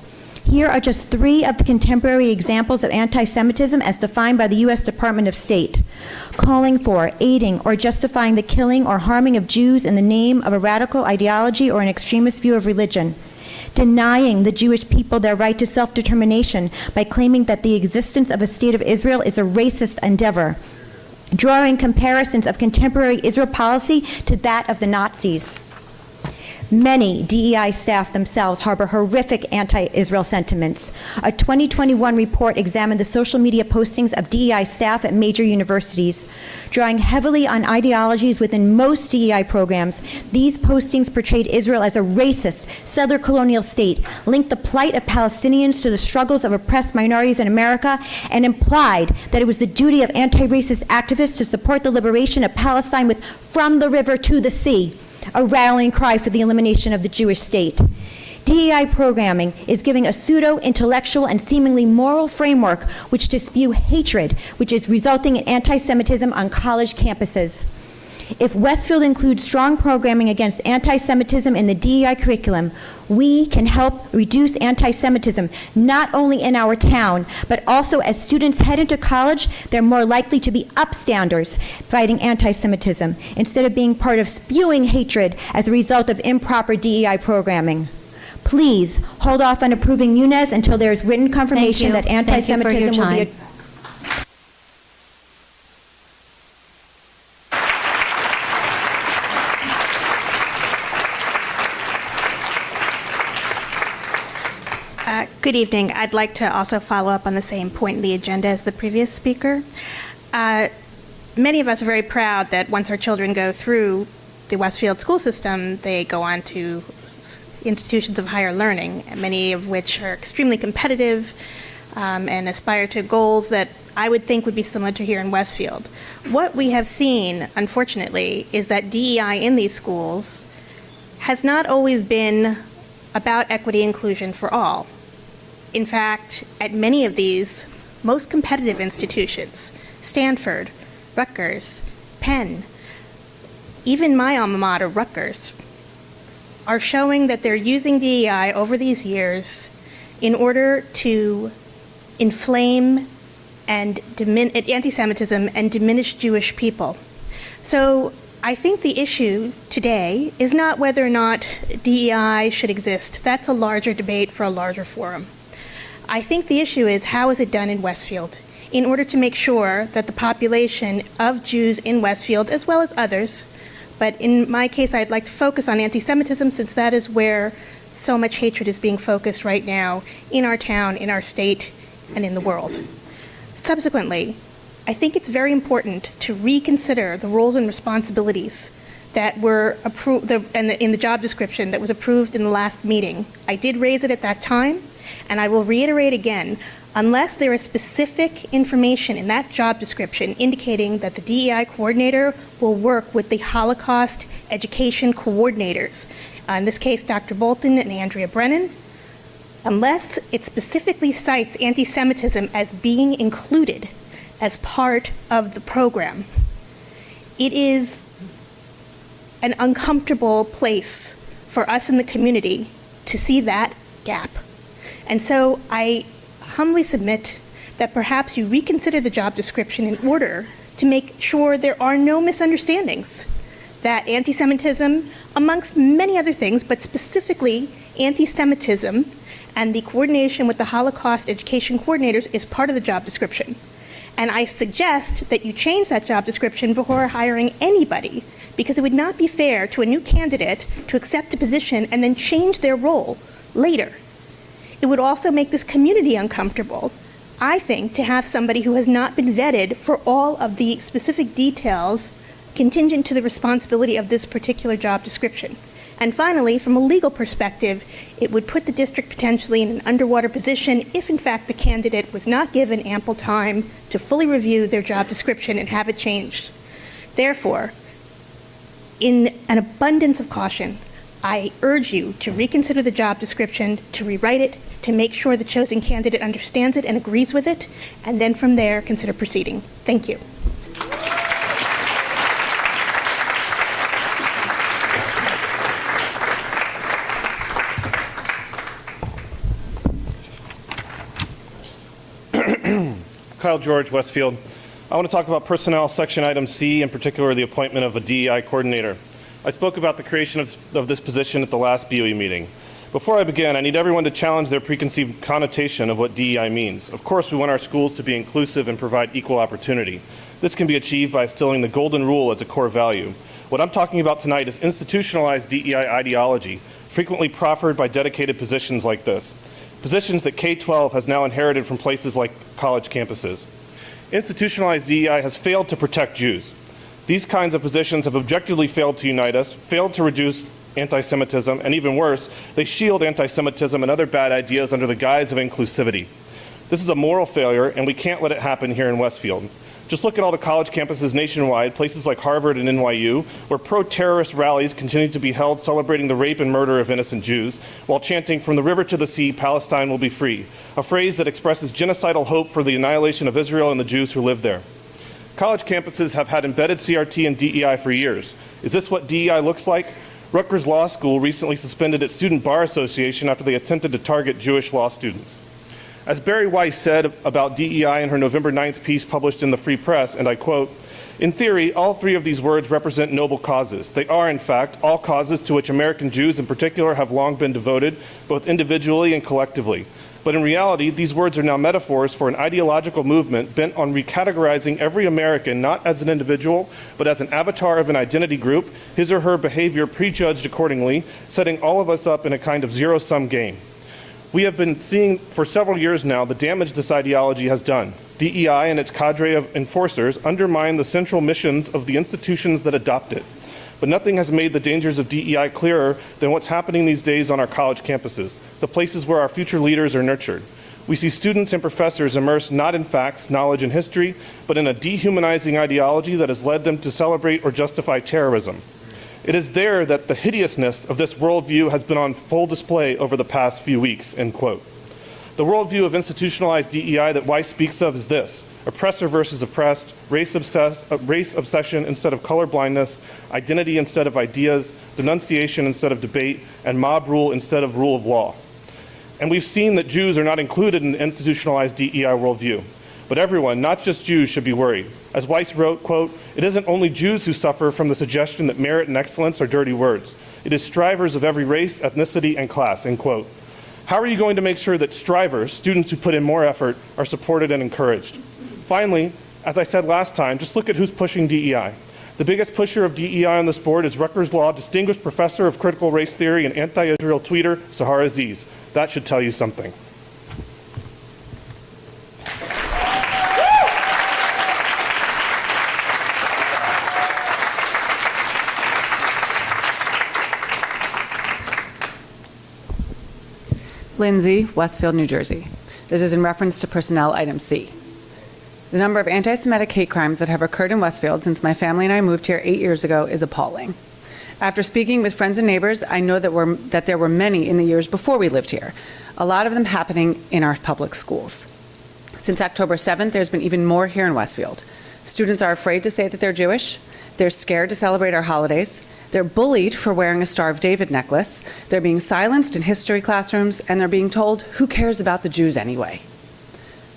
Here are just 3 of the contemporary examples of anti-Semitism as defined by the U.S. Department of State: calling for, aiding, or justifying the killing or harming of Jews in the name of a radical ideology or an extremist view of religion; denying the Jewish people their right to self-determination by claiming that the existence of a state of Israel is a racist endeavor; drawing comparisons of contemporary Israel policy to that of the Nazis. Many DEI staff themselves harbor horrific anti-Israel sentiments. A 2021 report examined the social media postings of DEI staff at major universities. Drawing heavily on ideologies within most DEI programs, these postings portrayed Israel as a racist, settler colonial state, linked the plight of Palestinians to the struggles of oppressed minorities in America, and implied that it was the duty of anti-racist activists to support the liberation of Palestine with "from the river to the sea," a rallying cry for the elimination of the Jewish state. DEI programming is giving a pseudo-intellectual and seemingly moral framework which to spew hatred, which is resulting in anti-Semitism on college campuses. If Westfield includes strong programming against anti-Semitism in the DEI curriculum, we can help reduce anti-Semitism not only in our town, but also as students head into college, they're more likely to be upstanders fighting anti-Semitism instead of being part of spewing hatred as a result of improper DEI programming. Please hold off on approving Munez until there is written confirmation that anti-Semitism will be Good evening. I'd like to also follow up on the same point in the agenda as the previous speaker. Many of us are very proud that once our children go through the Westfield school system, they go on to institutions of higher learning, many of which are extremely competitive and aspire to goals that I would think would be similar to here in Westfield. What we have seen, unfortunately, is that DEI in these schools has not always been about equity inclusion for all. In fact, at many of these most competitive institutions, Stanford, Rutgers, Penn, even my alma mater, Rutgers, are showing that they're using DEI over these years in order to inflame and anti-Semitism and diminish Jewish people. So I think the issue today is not whether or not DEI should exist. That's a larger debate for a larger forum. I think the issue is, how is it done in Westfield in order to make sure that the population of Jews in Westfield, as well as others, but in my case I'd like to focus on anti-Semitism since that is where so much hatred is being focused right now in our town, in our state, and in the world. Subsequently, I think it's very important to reconsider the roles and responsibilities that were approved in the job description that was approved in the last meeting. I did raise it at that time, and I will reiterate again, unless there is specific information in that job description indicating that the DEI coordinator will work with the Holocaust education coordinators, in this case Dr. Bolton and Andrea Brennan, unless it specifically cites anti-Semitism as being included as part of the program, it is an uncomfortable place for us in the community to see that gap. And so I humbly submit that perhaps you reconsider the job description in order to make sure there are no misunderstandings, that anti-Semitism, amongst many other things, but specifically anti-Semitism and the coordination with the Holocaust education coordinators is part of the job description. And I suggest that you change that job description before hiring anybody, because it would not be fair to a new candidate to accept a position and then change their role later. It would also make this community uncomfortable, I think, to have somebody who has not been vetted for all of the specific details contingent to the responsibility of this particular job description. And finally, from a legal perspective, it would put the district potentially in an underwater position if, in fact, the candidate was not given ample time to fully review their job description and have it changed. Therefore, in an abundance of caution, I urge you to reconsider the job description, to rewrite it, to make sure the chosen candidate understands it and agrees with it, and then from there, consider proceeding. Thank you. Kyle George, Westfield. I want to talk about personnel section item C, in particular the appointment of a DEI coordinator. I spoke about the creation of this position at the last BOE meeting. Before I begin, I need everyone to challenge their preconceived connotation of what DEI means. Of course, we want our schools to be inclusive and provide equal opportunity. This can be achieved by instilling the golden rule as a core value. What I'm talking about tonight is institutionalized DEI ideology, frequently proffered by dedicated positions like this. Positions that K-12 has now inherited from places like college campuses. Institutionalized DEI has failed to protect Jews. These kinds of positions have objectively failed to unite us, failed to reduce anti-Semitism, and even worse, they shield anti-Semitism and other bad ideas under the guise of inclusivity. This is a moral failure, and we can't let it happen here in Westfield. Just look at all the college campuses nationwide, places like Harvard and NYU, where pro-terrorist rallies continue to be held celebrating the rape and murder of innocent Jews, while chanting, "From the river to the sea, Palestine will be free," a phrase that expresses genocidal hope for the annihilation of Israel and the Jews who live there. College campuses have had embedded CRT and DEI for years. Is this what DEI looks like? Rutgers Law School recently suspended its Student Bar Association after they attempted to target Jewish law students. As Barry Weiss said about DEI in her November 9th piece published in the Free Press, and I quote, "In theory, all three of these words represent noble causes. They are, in fact, all causes to which American Jews in particular have long been devoted, both individually and collectively. But in reality, these words are now metaphors for an ideological movement bent on recategorizing every American not as an individual, but as an avatar of an identity group, his or her behavior prejudged accordingly, setting all of us up in a kind of zero-sum game. We have been seeing for several years now the damage this ideology has done. DEI and its cadre of enforcers undermine the central missions of the institutions that adopt it. But nothing has made the dangers of DEI clearer than what's happening these days on our college campuses, the places where our future leaders are nurtured. We see students and professors immersed not in facts, knowledge, and history, but in a dehumanizing ideology that has led them to celebrate or justify terrorism. It is there that the hideousness of this worldview has been on full display over the past few weeks," end quote. The worldview of institutionalized DEI that Weiss speaks of is this: oppressor versus oppressed, race obsession instead of colorblindness, identity instead of ideas, denunciation instead of debate, and mob rule instead of rule of law. And we've seen that Jews are not included in the institutionalized DEI worldview. But everyone, not just Jews, should be worried. As Weiss wrote, quote, "It isn't only Jews who suffer from the suggestion that merit and excellence are dirty words. It is strivers of every race, ethnicity, and class," end quote. How are you going to make sure that strivers, students who put in more effort, are supported and encouraged? Finally, as I said last time, just look at who's pushing DEI. The biggest pusher of DEI on this board is Rutgers Law Distinguished Professor of Critical Race Theory and anti-Israel tweeter Sahar Aziz. That should tell you something. Lindsay, Westfield, New Jersey. This is in reference to personnel item C. The number of anti-Semitic hate crimes that have occurred in Westfield since my family and I moved here 8 years ago is appalling. After speaking with friends and neighbors, I know that there were many in the years before we lived here, a lot of them happening in our public schools. Since October 7th, there's been even more here in Westfield. Students are afraid to say that they're Jewish. They're scared to celebrate our holidays. They're bullied for wearing a Star of David necklace. They're being silenced in history classrooms, and they're being told, who cares about the Jews anyway?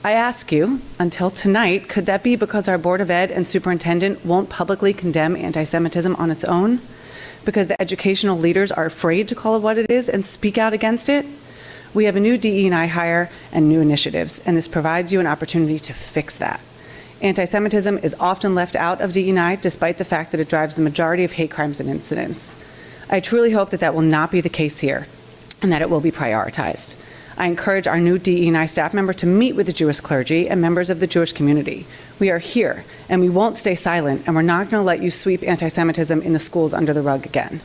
I ask you, until tonight, could that be because our Board of Ed and superintendent won't publicly condemn anti-Semitism on its own? Because the educational leaders are afraid to call it what it is and speak out against it? We have a new DE&I hire and new initiatives, and this provides you an opportunity to fix that. Anti-Semitism is often left out of DE&I despite the fact that it drives the majority of hate crimes and incidents. I truly hope that that will not be the case here and that it will be prioritized. I encourage our new DE&I staff member to meet with the Jewish clergy and members of the Jewish community. We are here, and we won't stay silent, and we're not going to let you sweep anti-Semitism in the schools under the rug again.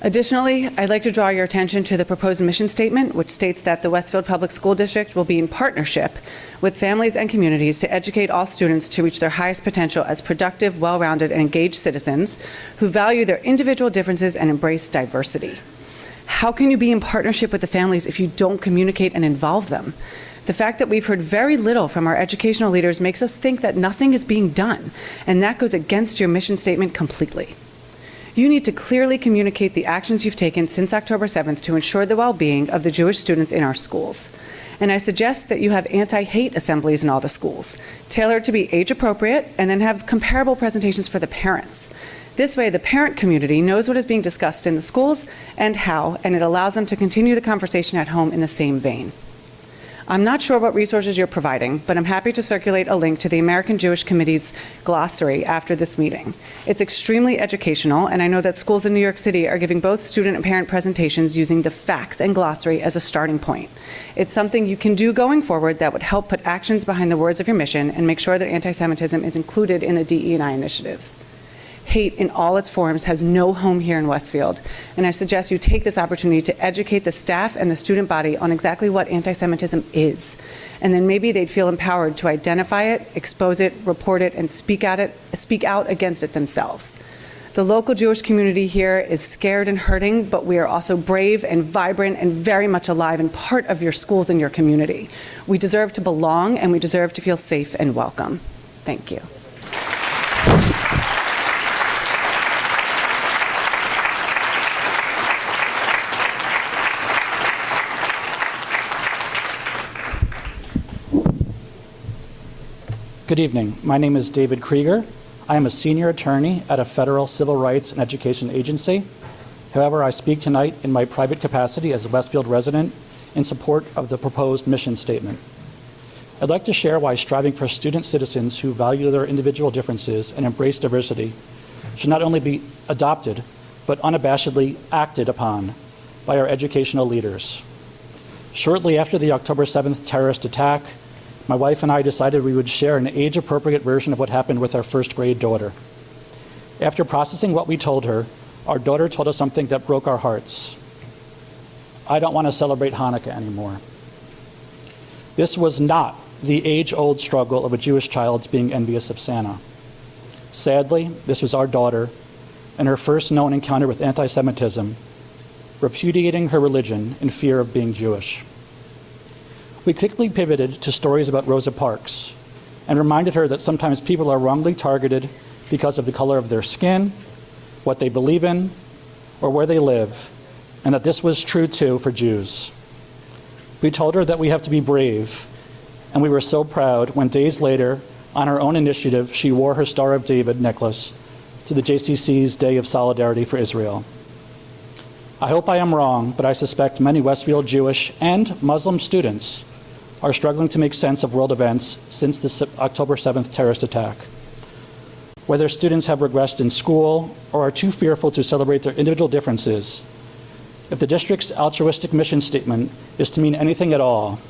Additionally, I'd like to draw your attention to the proposed mission statement, which states that the Westfield Public School District will be in partnership with families and communities to educate all students to reach their highest potential as productive, well-rounded, and engaged citizens who value their individual differences and embrace diversity. How can you be in partnership with the families if you don't communicate and involve them? The fact that we've heard very little from our educational leaders makes us think that nothing is being done, and that goes against your mission statement completely. You need to clearly communicate the actions you've taken since October 7th to ensure the well-being of the Jewish students in our schools. And I suggest that you have anti-hate assemblies in all the schools, tailored to be age-appropriate, and then have comparable presentations for the parents. This way, the parent community knows what is being discussed in the schools and how, and it allows them to continue the conversation at home in the same vein. I'm not sure what resources you're providing, but I'm happy to circulate a link to the American Jewish Committee's glossary after this meeting. It's extremely educational, and I know that schools in New York City are giving both student and parent presentations using the facts and glossary as a starting point. It's something you can do going forward that would help put actions behind the words of your mission and make sure that anti-Semitism is included in the DE&I initiatives. Hate in all its forms has no home here in Westfield, and I suggest you take this opportunity to educate the staff and the student body on exactly what anti-Semitism is, and then maybe they'd feel empowered to identify it, expose it, report it, and speak out against it themselves. The local Jewish community here is scared and hurting, but we are also brave and vibrant and very much alive and part of your schools and your community. We deserve to belong, and we deserve to feel safe and welcome. Thank you. Good evening. My name is David Krieger. I am a senior attorney at a federal civil rights and education agency. However, I speak tonight in my private capacity as a Westfield resident in support of the proposed mission statement. I'd like to share why striving for student citizens who value their individual differences and embrace diversity should not only be adopted, but unabashedly acted upon by our educational leaders. Shortly after the October 7th terrorist attack, my wife and I decided we would share an age-appropriate version of what happened with our first-grade daughter. After processing what we told her, our daughter told us something that broke our hearts. I don't want to celebrate Hanukkah anymore. This was not the age-old struggle of a Jewish child being envious of Santa. Sadly, this was our daughter, and her first known encounter with anti-Semitism, repudiating her religion in fear of being Jewish. We quickly pivoted to stories about Rosa Parks and reminded her that sometimes people are wrongly targeted because of the color of their skin, what they believe in, or where they live, and that this was true too for Jews. We told her that we have to be brave, and we were so proud when days later, on her own initiative, she wore her Star of David necklace to the JCC's Day of Solidarity for Israel. I hope I am wrong, but I suspect many Westfield Jewish and Muslim students are struggling to make sense of world events since the October 7th terrorist attack. Whether students have regressed in school or are too fearful to celebrate their individual differences, if the district's altruistic mission statement is to mean anything at all,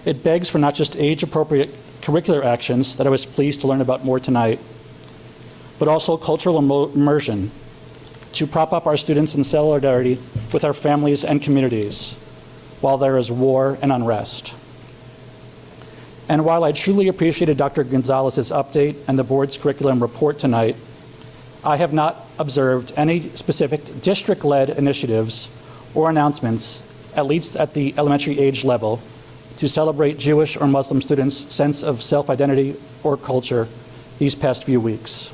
it begs for not just age-appropriate curricular actions that I was pleased to learn about more tonight, but also cultural immersion to prop up our students in solidarity with our families and communities while there is war and unrest. And while I truly appreciated Dr. Gonzalez's update and the board's curriculum report tonight, I have not observed any specific district-led initiatives or announcements, at least at the elementary age level, to celebrate Jewish or Muslim students' sense of self-identity or culture these past few weeks.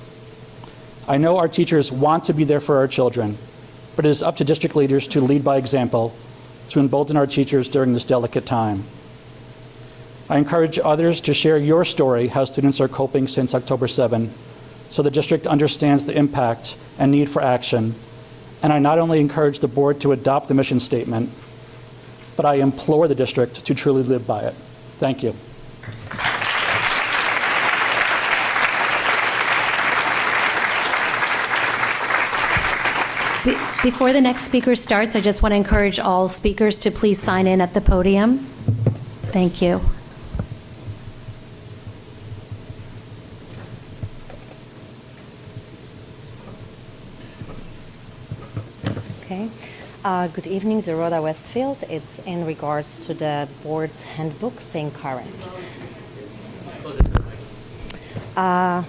I know our teachers want to be there for our children, but it is up to district leaders to lead by example to embolden our teachers during this delicate time. I encourage others to share your story how students are coping since October 7, so the district understands the impact and need for action. And I not only encourage the board to adopt the mission statement, but I implore the district to truly live by it. Thank you. Before the next speaker starts, I just want to encourage all speakers to please sign in at the podium. Thank you. Okay. Good evening, Dorota Westfield. It's in regards to the board's handbook, staying current. I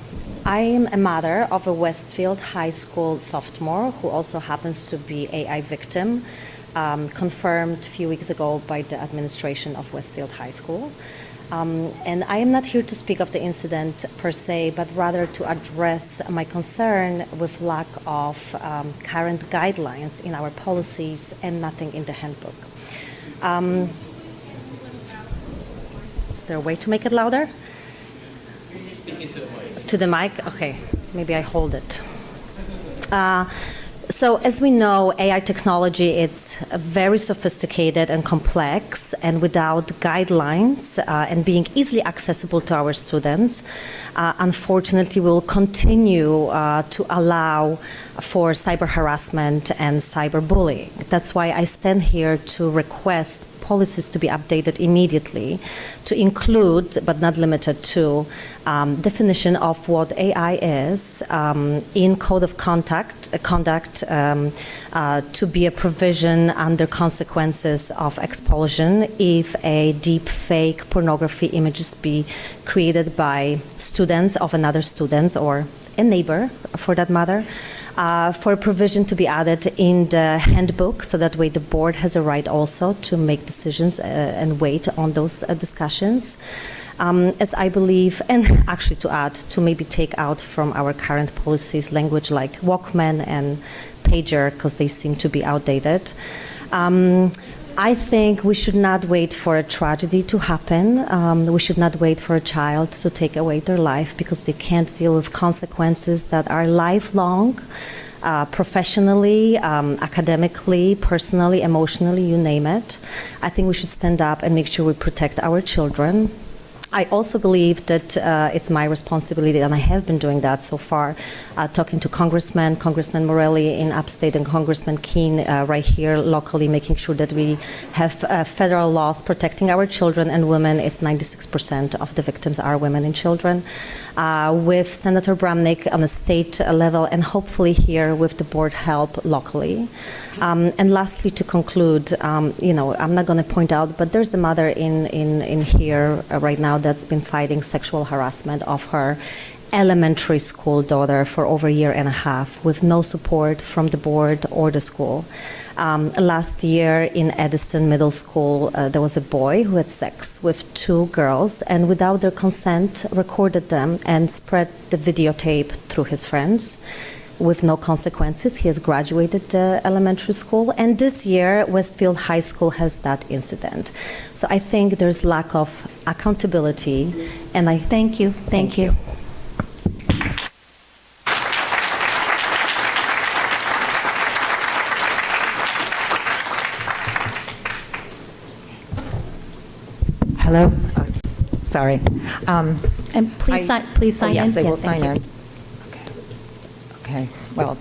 am a mother of a Westfield High School sophomore who also happens to be AI victim, confirmed a few weeks ago by the administration of Westfield High School. And I am not here to speak of the incident per se, but rather to address my concern with lack of current guidelines in our policies and nothing in the handbook. Is there a way to make it louder? To the mic? Okay, maybe I hold it. So as we know, AI technology, it's very sophisticated and complex, and without guidelines and being easily accessible to our students, unfortunately will continue to allow for cyber harassment and cyberbullying. That's why I stand here to request policies to be updated immediately to include, but not limited to, definition of what AI is in code of conduct to be a provision under consequences of expulsion if a deep fake pornography images be created by students of another student or a neighbor for that matter, for a provision to be added in the handbook so that way the board has a right also to make decisions and wait on those discussions. As I believe, and actually to add, to maybe take out from our current policies language like Walkman and pager because they seem to be outdated. I think we should not wait for a tragedy to happen. We should not wait for a child to take away their life because they can't deal with consequences that are lifelong, professionally, academically, personally, emotionally, you name it. I think we should stand up and make sure we protect our children. I also believe that it's my responsibility, and I have been doing that so far, talking to Congressman Morelli in upstate and Congressman Keene right here locally, making sure that we have federal laws protecting our children and women. It's 96% of the victims are women and children. With Senator Bramnick on a state level, and hopefully here with the board help locally. And lastly, to conclude, I'm not going to point out, but there's a mother in here right now that's been fighting sexual harassment of her elementary school daughter for over a year and a half with no support from the board or the school. Last year in Edison Middle School, there was a boy who had sex with two girls and without their consent recorded them and spread the videotape through his friends. With no consequences. He has graduated the elementary school, and this year Westfield High School has that incident. So I think there's lack of accountability, and I thank you. Thank you. Hello. Sorry. And please sign in. Yes, I will sign in. Okay, well,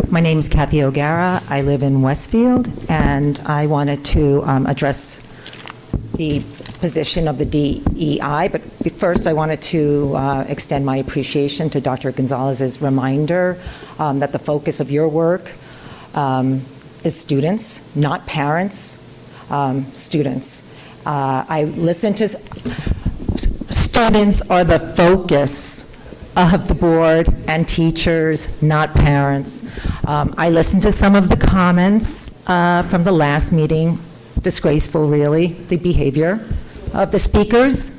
my name is Kathy O'Gara. I live in Westfield, and I wanted to address the position of the DEI, but first I wanted to extend my appreciation to Dr. Gonzalez's reminder that the focus of your work is students, not parents, students. I listen to students are the focus of the board and teachers, not parents. I listened to some of the comments from the last meeting, disgraceful really, the behavior of the speakers,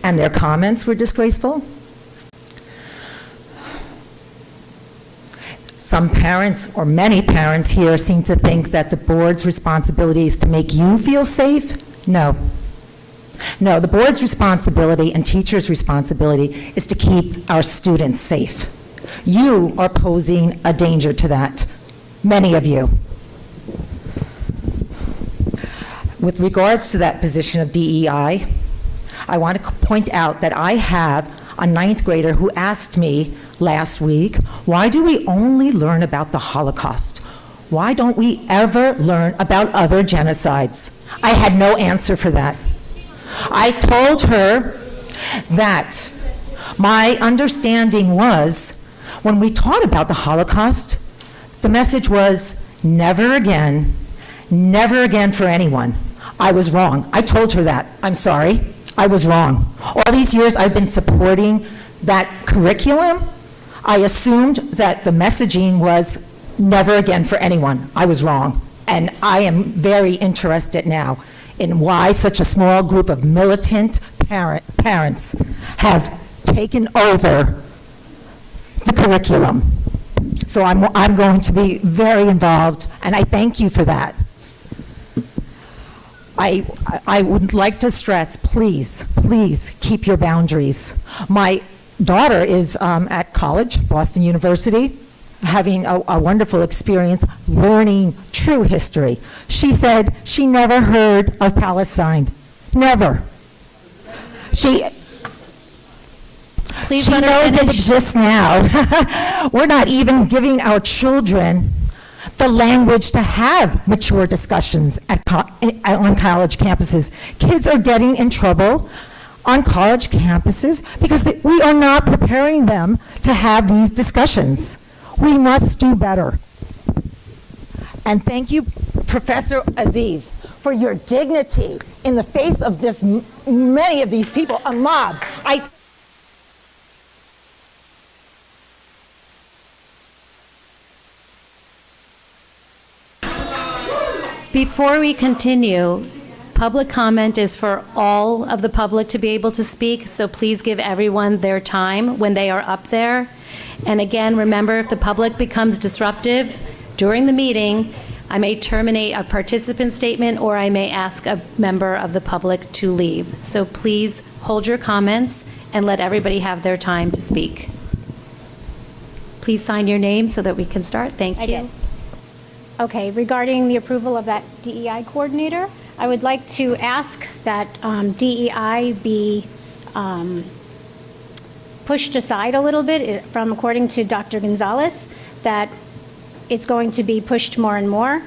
and their comments were disgraceful. Some parents, or many parents here, seem to think that the board's responsibility is to make you feel safe No. No, the board's responsibility and teachers' responsibility is to keep our students safe. You are posing a danger to that, many of you. With regards to that position of DEI, I want to point out that I have a ninth grader who asked me last week, why do we only learn about the Holocaust? Why don't we ever learn about other genocides? I had no answer for that. I told her that my understanding was, when we taught about the Holocaust, the message was, never again for anyone. I was wrong. I told her that. I'm sorry. I was wrong. All these years I've been supporting that curriculum. I assumed that the messaging was never again for anyone. I was wrong. And I am very interested now in why such a small group of militant parents have taken over the curriculum. So I'm going to be very involved, and I thank you for that. I would like to stress, please keep your boundaries. My daughter is at college, Boston University, having a wonderful experience learning true history. She said she never heard of Palestine. Never. She Please let her knows it finish. exists now. We're not even giving our children the language to have mature discussions on college campuses. Kids are getting in trouble on college campuses because we are not preparing them to have these discussions. We must do better. And thank you, Professor Aziz, for your dignity in the face of this, many of these people, a mob. Before we continue, public comment is for all of the public to be able to speak, so please give everyone their time when they are up there. And again, remember, if the public becomes disruptive during the meeting, I may terminate a participant statement or I may ask a member of the public to leave. So please hold your comments and let everybody have their time to speak. Please sign your name so that we can start. Thank you. I did. Okay, regarding the approval of that DEI coordinator, I would like to ask that DEI be pushed aside a little bit from, according to Dr. Gonzalez, that it's going to be pushed more and more.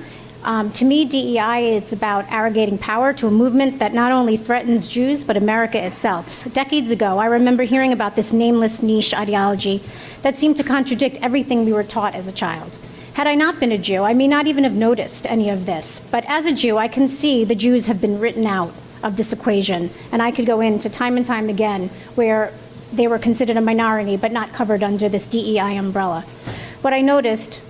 To me, DEI is about arrogating power to a movement that not only threatens Jews, but America itself. Decades ago, I remember hearing about this nameless niche ideology that seemed to contradict everything we were taught as a child. Had I not been a Jew, I may not even have noticed any of this. But as a Jew, I can see the Jews have been written out of this equation. And I could go into time and time again where they were considered a minority but not covered under this DEI umbrella. What I noticed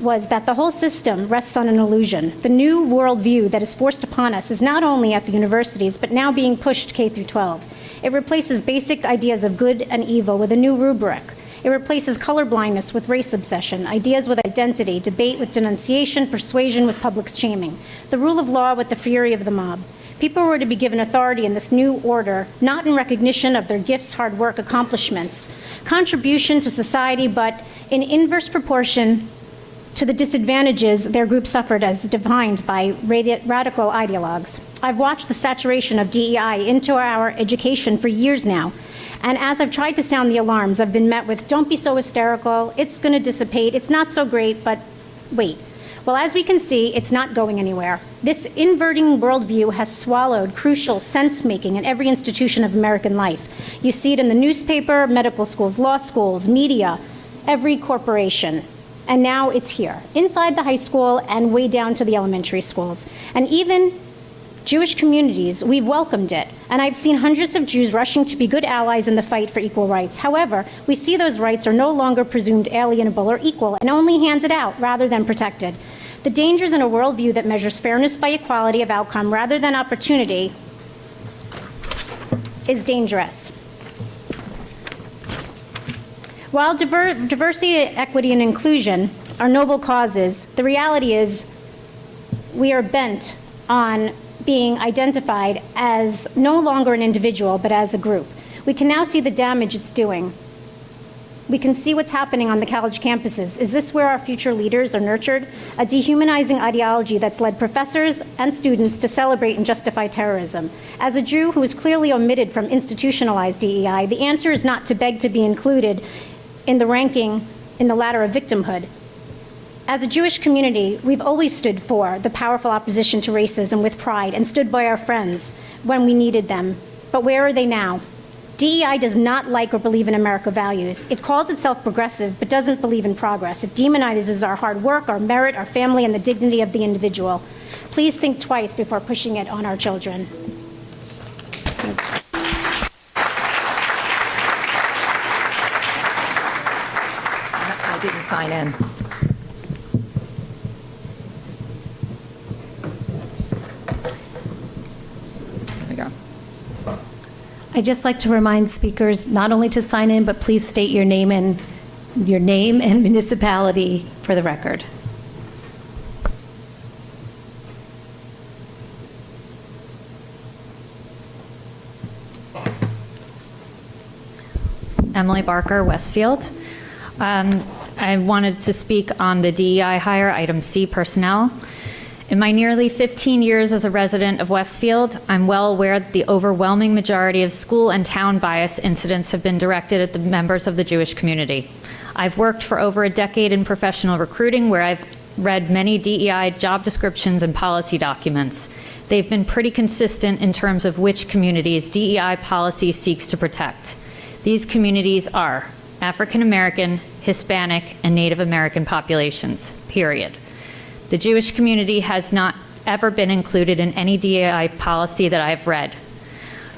was that the whole system rests on an illusion. The new worldview that is forced upon us is not only at the universities, but now being pushed K through 12. It replaces basic ideas of good and evil with a new rubric. It replaces colorblindness with race obsession, ideas with identity, debate with denunciation, persuasion with public shaming, the rule of law with the fury of the mob. People were to be given authority in this new order, not in recognition of their gifts, hard work, accomplishments, contribution to society, but in inverse proportion to the disadvantages their group suffered as defined by radical ideologues. I've watched the saturation of DEI into our education for years now. And as I've tried to sound the alarms, I've been met with, don't be so hysterical, it's going to dissipate, it's not so great, but wait. Well, as we can see, it's not going anywhere. This inverting worldview has swallowed crucial sense-making in every institution of American life. You see it in the newspaper, medical schools, law schools, media, every corporation. And now it's here, inside the high school and way down to the elementary schools. And even Jewish communities, we've welcomed it. And I've seen hundreds of Jews rushing to be good allies in the fight for equal rights. However, we see those rights are no longer presumed alienable or equal and only handed out rather than protected. The dangers in a worldview that measures fairness by equality of outcome rather than opportunity is dangerous. While diversity, equity, and inclusion are noble causes, the reality is we are bent on being identified as no longer an individual, but as a group. We can now see the damage it's doing. We can see what's happening on the college campuses. Is this where our future leaders are nurtured? A dehumanizing ideology that's led professors and students to celebrate and justify terrorism. As a Jew who is clearly omitted from institutionalized DEI, the answer is not to beg to be included in the ranking in the ladder of victimhood. As a Jewish community, we've always stood for the powerful opposition to racism with pride and stood by our friends when we needed them. But where are they now? DEI does not like or believe in America values. It calls itself progressive, but doesn't believe in progress. It demonizes our hard work, our merit, our family, and the dignity of the individual. Please think twice before pushing it on our children. I didn't sign in. There we go. I'd just like to remind speakers not only to sign in, but please state your name and municipality for the record. Emily Barker, Westfield. I wanted to speak on the DEI hire, item C, personnel. In my nearly 15 years as a resident of Westfield, I'm well aware that the overwhelming majority of school and town bias incidents have been directed at the members of the Jewish community. I've worked for over a decade in professional recruiting, where I've read many DEI job descriptions and policy documents. They've been pretty consistent in terms of which communities DEI policy seeks to protect. These communities are African American, Hispanic, and Native American populations, period. The Jewish community has not ever been included in any DEI policy that I've read.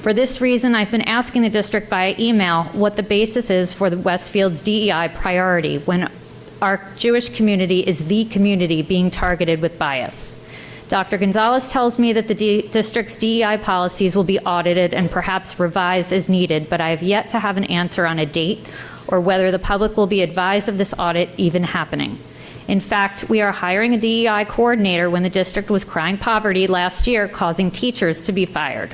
For this reason, I've been asking the district via email what the basis is for the Westfield's DEI priority when our Jewish community is the community being targeted with bias. Dr. Gonzalez tells me that the district's DEI policies will be audited and perhaps revised as needed, but I have yet to have an answer on a date or whether the public will be advised of this audit even happening. In fact, we are hiring a DEI coordinator when the district was crying poverty last year, causing teachers to be fired.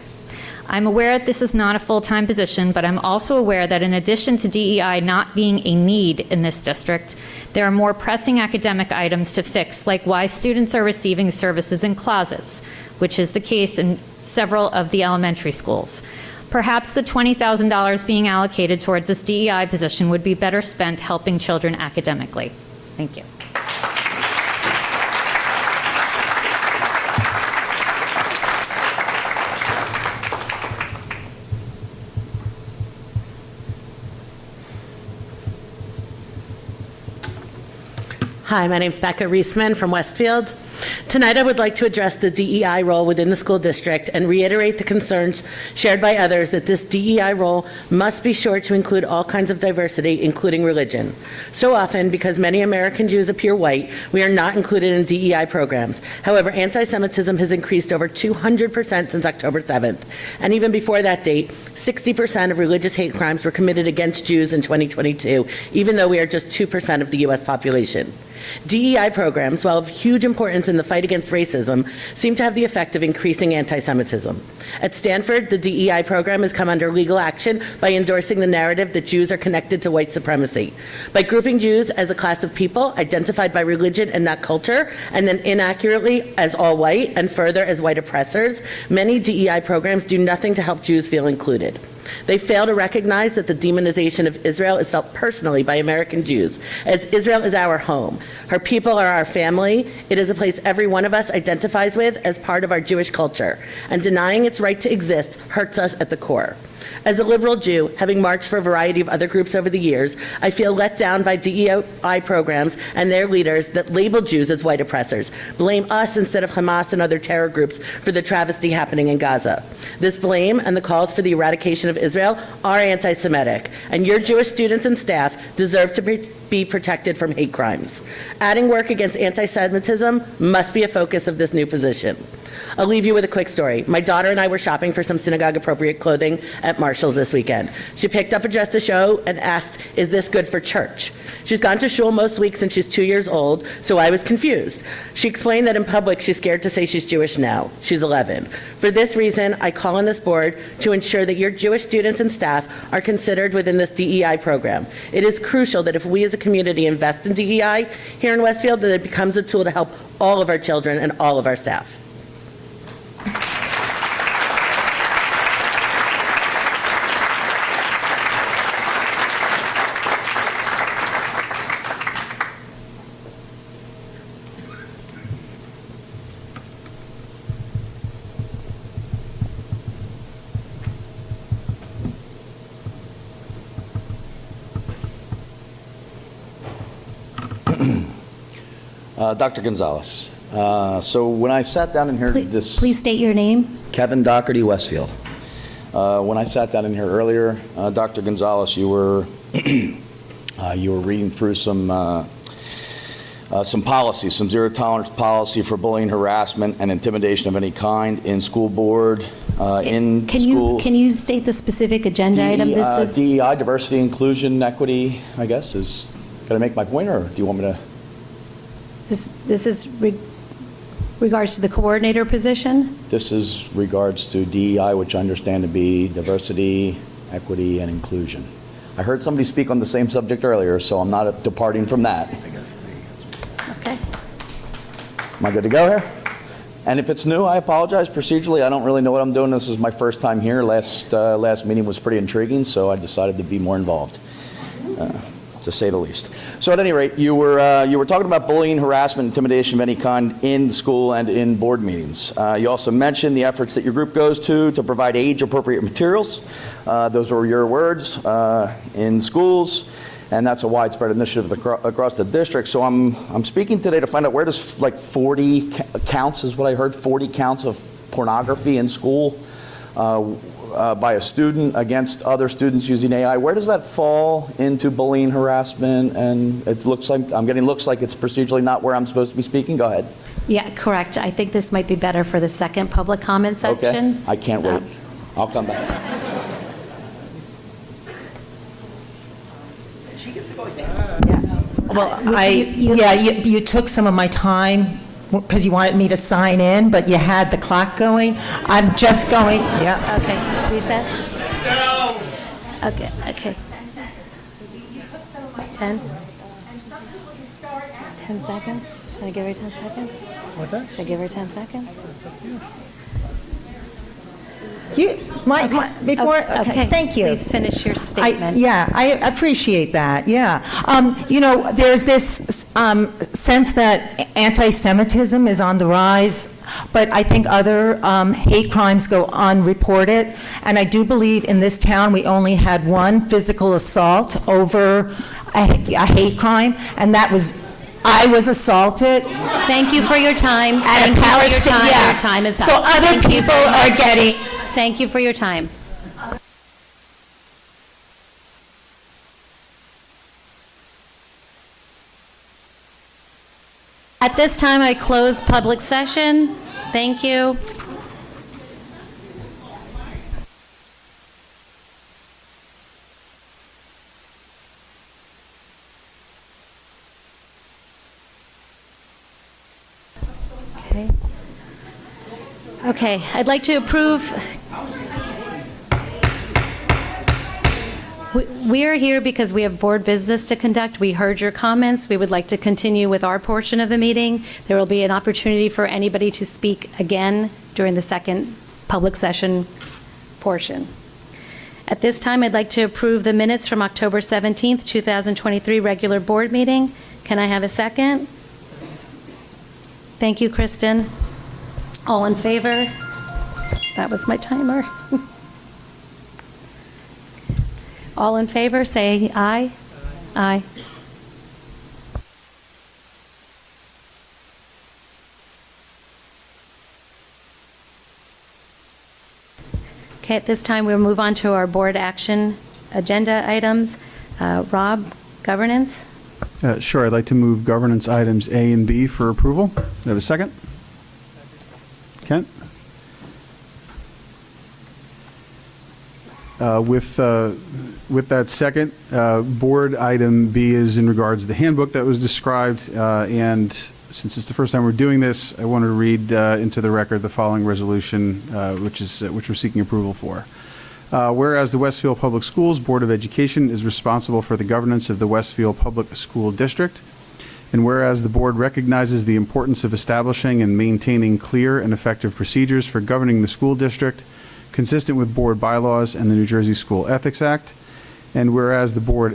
I'm aware that this is not a full-time position, but I'm also aware that in addition to DEI not being a need in this district, there are more pressing academic items to fix, like why students are receiving services in closets, which is the case in several of the elementary schools. Perhaps the $20,000 being allocated towards this DEI position would be better spent helping children academically. Thank you. Hi, my name is Becca Reisman from Westfield. Tonight I would like to address the DEI role within the school district and reiterate the concerns shared by others that this DEI role must be sure to include all kinds of diversity, including religion. So often, because many American Jews appear white, we are not included in DEI programs. However, anti-Semitism has increased over 200% since October 7th. And even before that date, 60% of religious hate crimes were committed against Jews in 2022, even though we are just 2% of the U.S. population. DEI programs, while of huge importance in the fight against racism, seem to have the effect of increasing anti-Semitism. At Stanford, the DEI program has come under legal action by endorsing the narrative that Jews are connected to white supremacy. By grouping Jews as a class of people identified by religion and not culture, and then inaccurately as all white, and further as white oppressors, many DEI programs do nothing to help Jews feel included. They fail to recognize that the demonization of Israel is felt personally by American Jews, as Israel is our home. Her people are our family. It is a place every one of us identifies with as part of our Jewish culture, and denying its right to exist hurts us at the core. As a liberal Jew, having marched for a variety of other groups over the years, I feel let down by DEI programs and their leaders that label Jews as white oppressors, blame us instead of Hamas and other terror groups for the travesty happening in Gaza. This blame and the calls for the eradication of Israel are anti-Semitic, and your Jewish students and staff deserve to be protected from hate crimes. Adding work against anti-Semitism must be a focus of this new position. I'll leave you with a quick story. My daughter and I were shopping for some synagogue-appropriate clothing at Marshall's this weekend. She picked up a dress to show and asked, "Is this good for church?" She's gone to shul most weeks and she's 2 years old, so I was confused. She explained that in public she's scared to say she's Jewish now. She's 11. For this reason, I call on this board to ensure that your Jewish students and staff are considered within this DEI program. It is crucial that if we as a community invest in DEI here in Westfield, that it becomes a tool to help all of our children and all of our staff. Dr. Gonzalez. So when I sat down in here Please state your name. Kevin Doherty, Westfield. When I sat down in here earlier, Dr. Gonzalez, you were you were reading through some policies, some zero tolerance policy for bullying, harassment, and intimidation of any kind in school board, in school. Can you state the specific agenda item this is? DEI, diversity, inclusion, equity, I guess, is going to make my point, or do you want me to? This is regards to the coordinator position? This is regards to DEI, which I understand to be diversity, equity, and inclusion. I heard somebody speak on the same subject earlier, so I'm not departing from that. Okay. Am I good to go here? And if it's new, I apologize. Procedurally, I don't really know what I'm doing. This is my first time here. Last meeting was pretty intriguing, so I decided to be more involved, to say the least. So at any rate, you were talking about bullying, harassment, intimidation of any kind in school and in board meetings. You also mentioned the efforts that your group goes to provide age-appropriate materials. Those were your words, in schools, and that's a widespread initiative across the district. So I'm speaking today to find out where does 40 counts is what I heard, 40 counts of pornography in school by a student against other students using AI. Where does that fall into bullying, harassment? And it looks like I'm getting looks like it's procedurally not where I'm supposed to be speaking. Go ahead. Yeah, correct. I think this might be better for the second public comment section. Okay, I can't wait. I'll come back. Well, you took some of my time because you wanted me to sign in, but you had the clock going. I'm just going, yeah. Okay, recess? Okay, okay. 10? 10 seconds? Should I give her 10 seconds? What's that? Should I give her 10 seconds? It's up to you. Okay, thank you. Please finish your statement. I appreciate that, yeah. There's this sense that anti-Semitism is on the rise, but I think other hate crimes go unreported. And I do believe in this town, we only had one physical assault over a hate crime, and that was, I was assaulted. Thank you for your time. At Thank a you for your Palestinian, time. yeah. Your time is up. So other Thank you people very are much. getting. Thank you for your time. At this time, I close public session. Thank you. Okay. Okay, I'd like to approve. We are here because we have board business to conduct. We heard your comments. We would like to continue with our portion of the meeting. There will be an opportunity for anybody to speak again during the second public session portion. At this time, I'd like to approve the minutes from October 17th, 2023 regular board meeting. Can I have a second? Thank you, Kristen. All in favor? That was my timer. All in favor, say aye. Aye. Okay, at this time, we'll move on to our board action agenda items. Rob, governance? Sure, I'd like to move governance items A and B for approval. Do I have a second? Kent? With that second, board item B is in regards to the handbook that was described, and since it's the first time we're doing this, I wanted to read into the record the following resolution, which we're seeking approval for. Whereas the Westfield Public Schools Board of Education is responsible for the governance of the Westfield Public School District, and whereas the board recognizes the importance of establishing and maintaining clear and effective procedures for governing the school district, consistent with board bylaws and the New Jersey School Ethics Act, and whereas the Board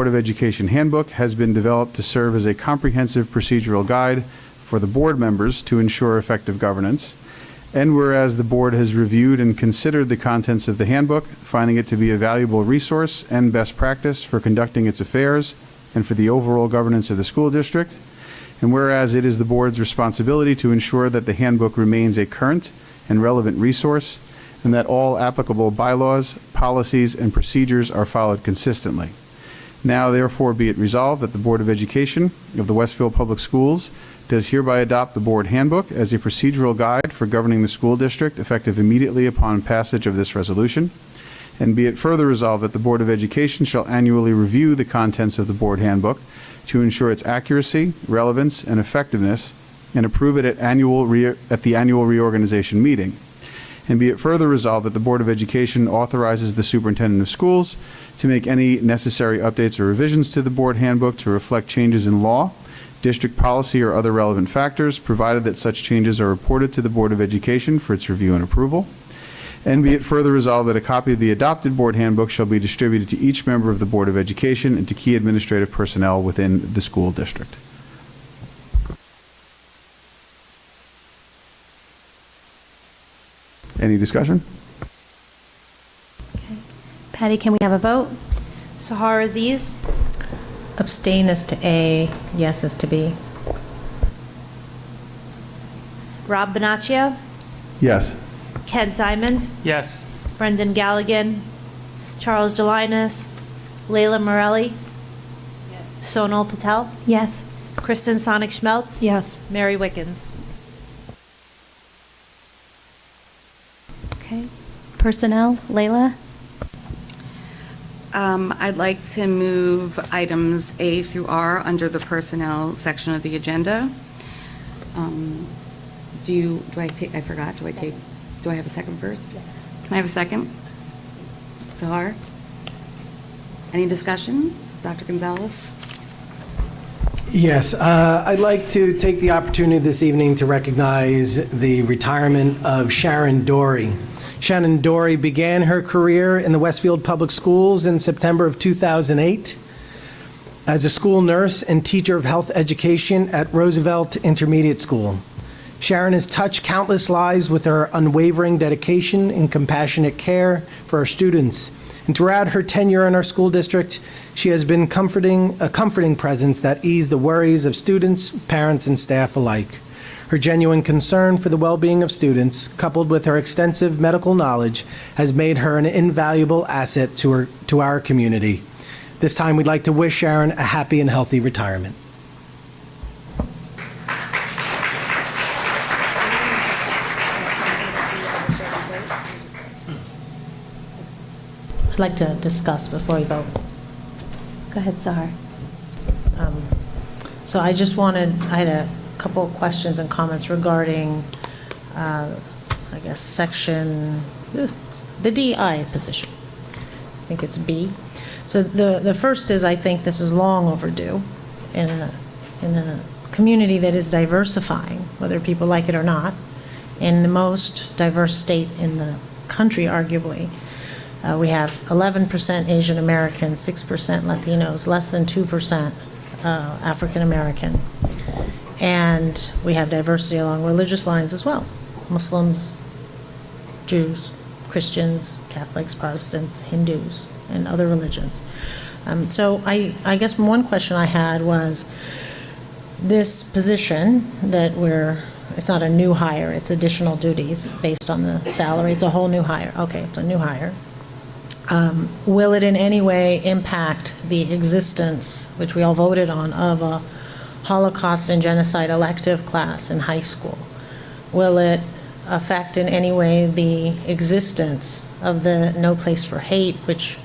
of Education Handbook has been developed to serve as a comprehensive procedural guide for the board members to ensure effective governance, and whereas the board has reviewed and considered the contents of the handbook, finding it to be a valuable resource and best practice for conducting its affairs and for the overall governance of the school district, and whereas it is the board's responsibility to ensure that the handbook remains a current and relevant resource, and that all applicable bylaws, policies, and procedures are followed consistently. Now, therefore, be it resolved that the Board of Education of the Westfield Public Schools does hereby adopt the Board Handbook as a procedural guide for governing the school district effective immediately upon passage of this resolution. And be it further resolved that the Board of Education shall annually review the contents of the Board Handbook to ensure its accuracy, relevance, and effectiveness, and approve it at the annual reorganization meeting. And be it further resolved that the Board of Education authorizes the superintendent of schools to make any necessary updates or revisions to the board handbook to reflect changes in law, district policy, or other relevant factors, provided that such changes are reported to the Board of Education for its review and approval. And be it further resolved that a copy of the adopted board handbook shall be distributed to each member of the Board of Education and to key administrative personnel within the school district. Any discussion? Patty, can we have a vote? Sahar Aziz, Abstain as to A, yes as to B. Rob Bonaccio, Yes. Kent Diamond, Yes. Brendan Galligan, Charles Gelinas, Layla Morelli, Sonal Patel, Yes. Kristen Sonic-Schmeltz, Yes. Mary Wickens. Okay. Personnel, Layla? I'd like to move items A through R under the personnel section of the agenda. Do I have a second first? Can I have a second? Sahar? Any discussion? Dr. Gonzalez? Yes, I'd like to take the opportunity this evening to recognize the retirement of Sharon Dory. Shannon Dory began her career in the Westfield Public Schools in September of 2008 as a school nurse and teacher of health education at Roosevelt Intermediate School. Sharon has touched countless lives with her unwavering dedication and compassionate care for our students. And throughout her tenure in our school district, she has been a comforting presence that eased the worries of students, parents, and staff alike. Her genuine concern for the well-being of students, coupled with her extensive medical knowledge, has made her an invaluable asset to our community. This time, we'd like to wish Sharon a happy and healthy retirement. I'd like to discuss before we vote. Go ahead, Sahar. So I had a couple of questions and comments regarding, section, the DI position. I think it's B. So the first is, I think this is long overdue in a community that is diversifying, whether people like it or not, in the most diverse state in the country, arguably. We have 11% Asian American, 6% Latinos, less than 2% African American. And we have diversity along religious lines as well. Muslims, Jews, Christians, Catholics, Protestants, Hindus, and other religions. So I guess one question I had was, this position that it's not a new hire, it's additional duties based on the salary, it's a whole new hire. Okay, it's a new hire. Will it in any way impact the existence, which we all voted on, of a Holocaust and genocide elective class in high school? Will it affect in any way the existence of the No Place for Hate, which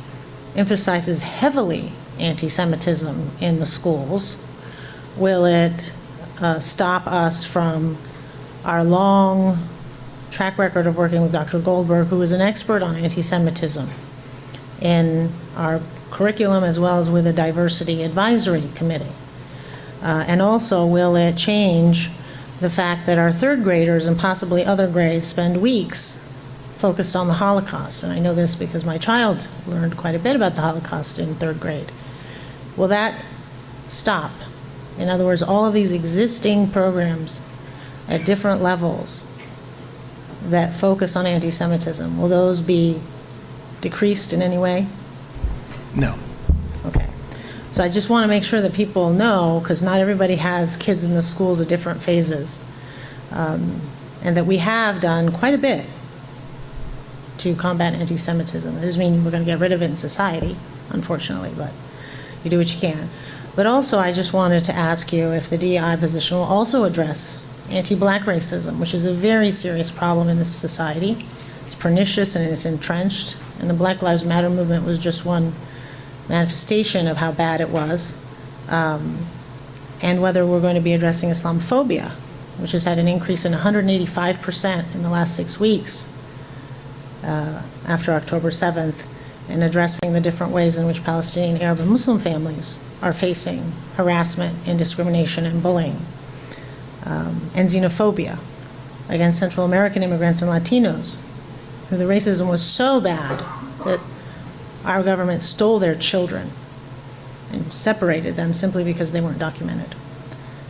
emphasizes heavily anti-Semitism in the schools? Will it stop us from our long track record of working with Dr. Goldberg, who is an expert on anti-Semitism, in our curriculum as well as with the Diversity Advisory Committee? And also, will it change the fact that our third graders and possibly other grades spend weeks focused on the Holocaust? And I know this because my child learned quite a bit about the Holocaust in third grade. Will that stop? In other words, all of these existing programs at different levels that focus on anti-Semitism, will those be decreased in any way? No. Okay. So I just want to make sure that people know, because not everybody has kids in the schools at different phases, and that we have done quite a bit to combat anti-Semitism. It doesn't mean we're going to get rid of it in society, unfortunately, but you do what you can. But also, I just wanted to ask you if the DEI position will also address anti-Black racism, which is a very serious problem in this society. It's pernicious and it's entrenched, and the Black Lives Matter movement was just one manifestation of how bad it was, and whether we're going to be addressing Islamophobia, which has had an increase in 185% in the last 6 weeks after October 7th, and addressing the different ways in which Palestinian, Arab, and Muslim families are facing harassment and discrimination and bullying, and xenophobia against Central American immigrants and Latinos, who the racism was so bad that our government stole their children and separated them simply because they weren't documented,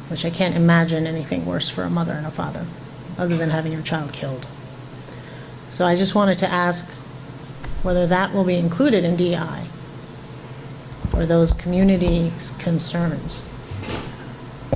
which I can't imagine anything worse for a mother and a father, other than having your child killed. So I just wanted to ask whether that will be included in DEI, or those community concerns.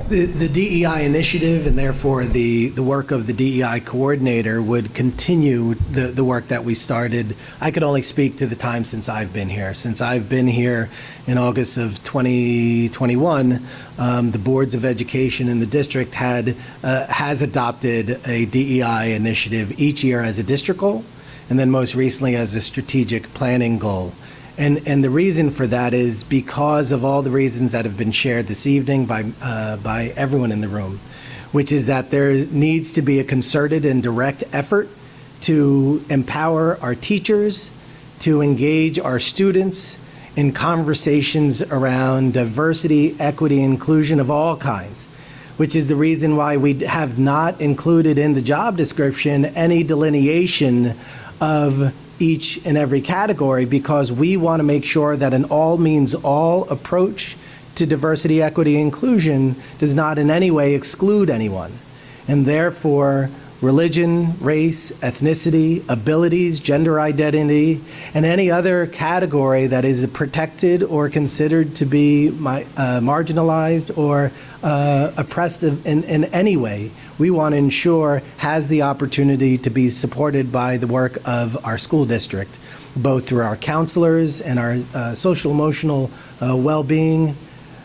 The DEI initiative, and therefore the work of the DEI coordinator, would continue the work that we started. I could only speak to the time since I've been here. Since I've been here in August of 2021, the boards of education in the district has adopted a DEI initiative each year as a district goal, and then most recently as a strategic planning goal. And the reason for that is because of all the reasons that have been shared this evening by everyone in the room, which is that there needs to be a concerted and direct effort to empower our teachers, to engage our students in conversations around diversity, equity, inclusion of all kinds, which is the reason why we have not included in the job description any delineation of each and every category, because we want to make sure that an all means all approach to diversity, equity, inclusion does not in any way exclude anyone. And therefore, religion, race, ethnicity, abilities, gender identity, and any other category that is protected or considered to be marginalized or oppressed in any way, we want to ensure has the opportunity to be supported by the work of our school district, both through our counselors and our social emotional well-being,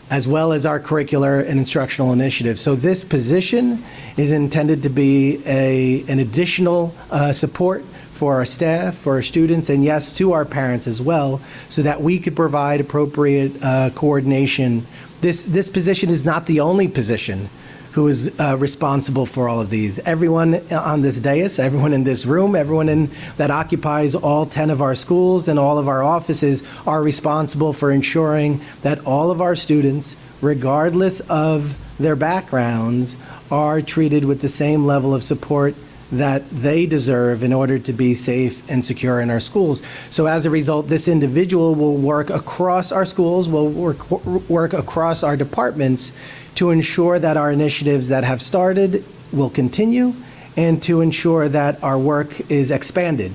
as well as our curricular and instructional initiatives. So this position is intended to be an additional support for our staff, for our students, and yes, to our parents as well, so that we could provide appropriate coordination. This position is not the only position who is responsible for all of these. Everyone on this dais, everyone in this room, everyone that occupies all 10 of our schools and all of our offices are responsible for ensuring that all of our students, regardless of their backgrounds, are treated with the same level of support that they deserve in order to be safe and secure in our schools. So as a result, this individual will work across our schools, will work across our departments to ensure that our initiatives that have started will continue, and to ensure that our work is expanded.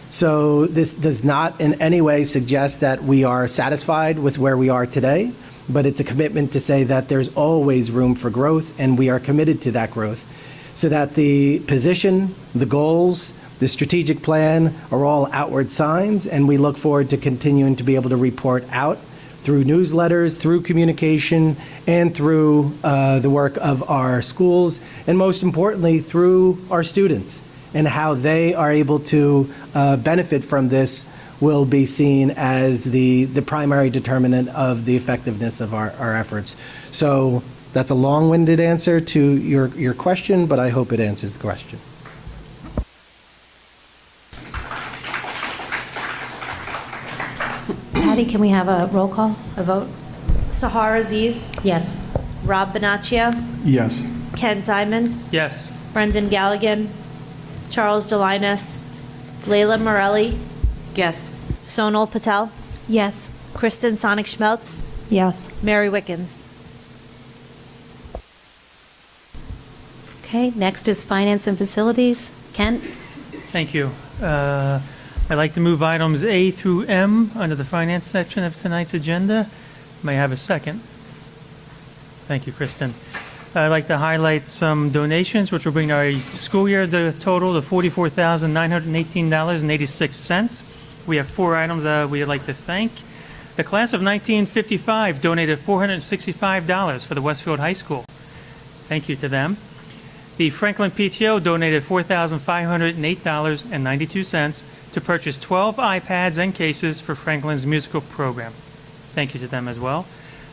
So this does not in any way suggest that we are satisfied with where we are today, but it's a commitment to say that there's always room for growth, and we are committed to that growth, so that the position, the goals, the strategic plan are all outward signs, and we look forward to continuing to be able to report out through newsletters, through communication, and through the work of our schools, and most importantly, through our students. and how they are able to benefit from this will be seen as the primary determinant of the effectiveness of our efforts. So that's a long-winded answer to your question, but I hope it answers the question. Patty, can we have a roll call, a vote? Sahar Aziz, Yes. Rob Bonaccio, Yes. Ken Diamond, Yes. Brendan Galligan, Charles Delinas, Layla Morelli, Yes. Sonal Patel, Yes. Kristen Sonic Schmeltz, Yes. Mary Wickens. Okay, next is Finance and Facilities. Kent? Thank you. I'd like to move items A through M under the finance section of tonight's agenda. May I have a second? Thank you, Kristen. I'd like to highlight some donations, which will bring our school year to total to $44,918.86. We have 4 items we'd like to thank. The class of 1955 donated $465 for the Westfield High School. Thank you to them. The Franklin PTO donated $4,508.92 to purchase 12 iPads and cases for Franklin's musical program. Thank you to them as well.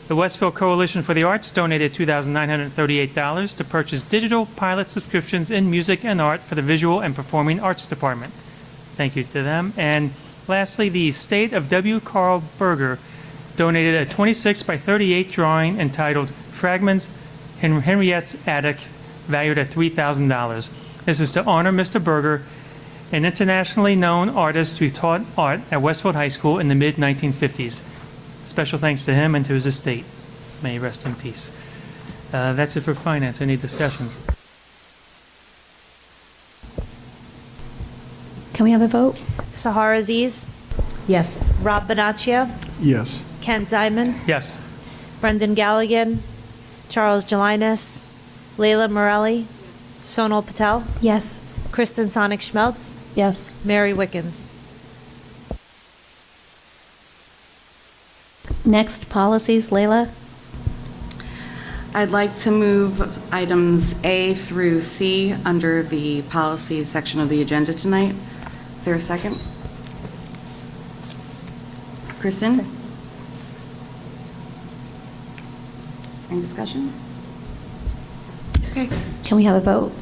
The Westfield Coalition for the Arts donated $2,938 to purchase digital pilot subscriptions in music and art for the Visual and Performing Arts Department. Thank you to them. And lastly, the Estate of W. Carl Berger donated a 26 by 38 drawing entitled Fragments in Henriette's Attic, valued at $3,000. This is to honor Mr. Berger, an internationally known artist who taught art at Westfield High School in the mid-1950s. Special thanks to him and to his estate. May he rest in peace. That's it for finance. Any discussions? Can we have a vote? Sahar Aziz, Yes. Rob Bonaccio, Yes. Ken Diamond, Yes. Brendan Galligan, Charles Delinas, Layla Morelli, Sonal Patel, Yes. Kristen Sonic Schmeltz, Yes. Mary Wickens. Next, policies. Layla? I'd like to move items A through C under the policies section of the agenda tonight. Is there a second? Kristen? Any discussion? Okay. Can we have a vote?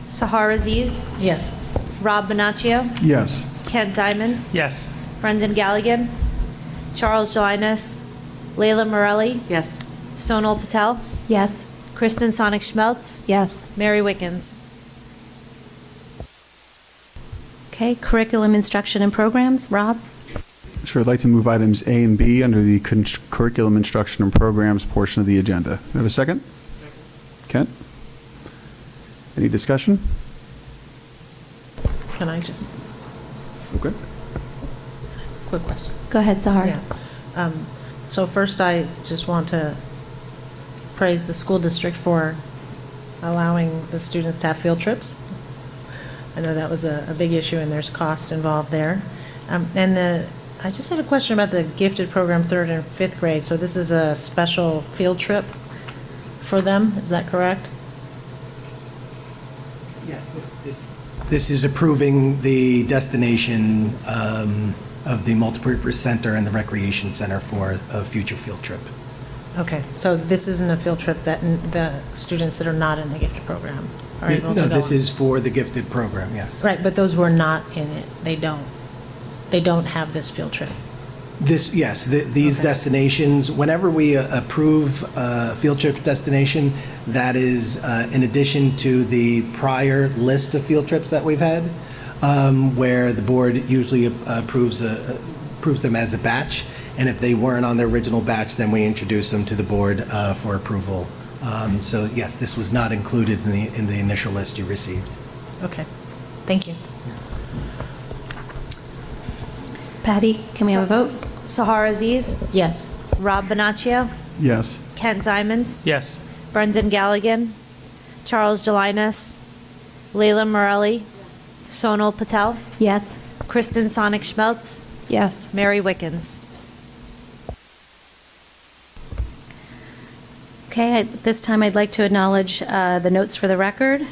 Sahar Aziz, Yes. Rob Bonaccio, Yes. Ken Diamond, Yes. Brendan Galligan, Charles Delinas, Layla Morelli, Yes. Sonal Patel, Yes. Kristen Sonic Schmeltz, Yes. Mary Wickens. Okay, curriculum, instruction, and programs. Rob? Sure, I'd like to move items A and B under the curriculum, instruction, and programs portion of the agenda. Do I have a second? Kent? Any discussion? Can I just, Okay. quick question? Go ahead, Sahar. Yeah. So first, I just want to praise the school district for allowing the students to have field trips. I know that was a big issue, and there's cost involved there. I just had a question about the gifted program, 3rd and 5th grade. So this is a special field trip for them, is that correct? Yes, this is approving the destination of the multipurpose center and the recreation center for a future field trip. Okay, so this isn't a field trip that the students that are not in the gifted program are able to go No, this on? is for the gifted program, yes. Right, but those who are not in it, they don't have this field trip. These destinations, whenever we approve a field trip destination, that is in addition to the prior list of field trips that we've had, where the board usually approves them as a batch, and if they weren't on their original batch, then we introduce them to the board for approval. So yes, this was not included in the initial list you received. Okay, thank you. Patty, can we have a vote? Sahar Aziz, Yes. Rob Bonaccio, Yes. Ken Diamond, Yes. Brendan Galligan, Charles Delinas, Layla Morelli, Sonal Patel, Yes. Kristen Sonic Schmeltz, Yes. Mary Wickens. Okay, at this time, I'd like to acknowledge the notes for the record.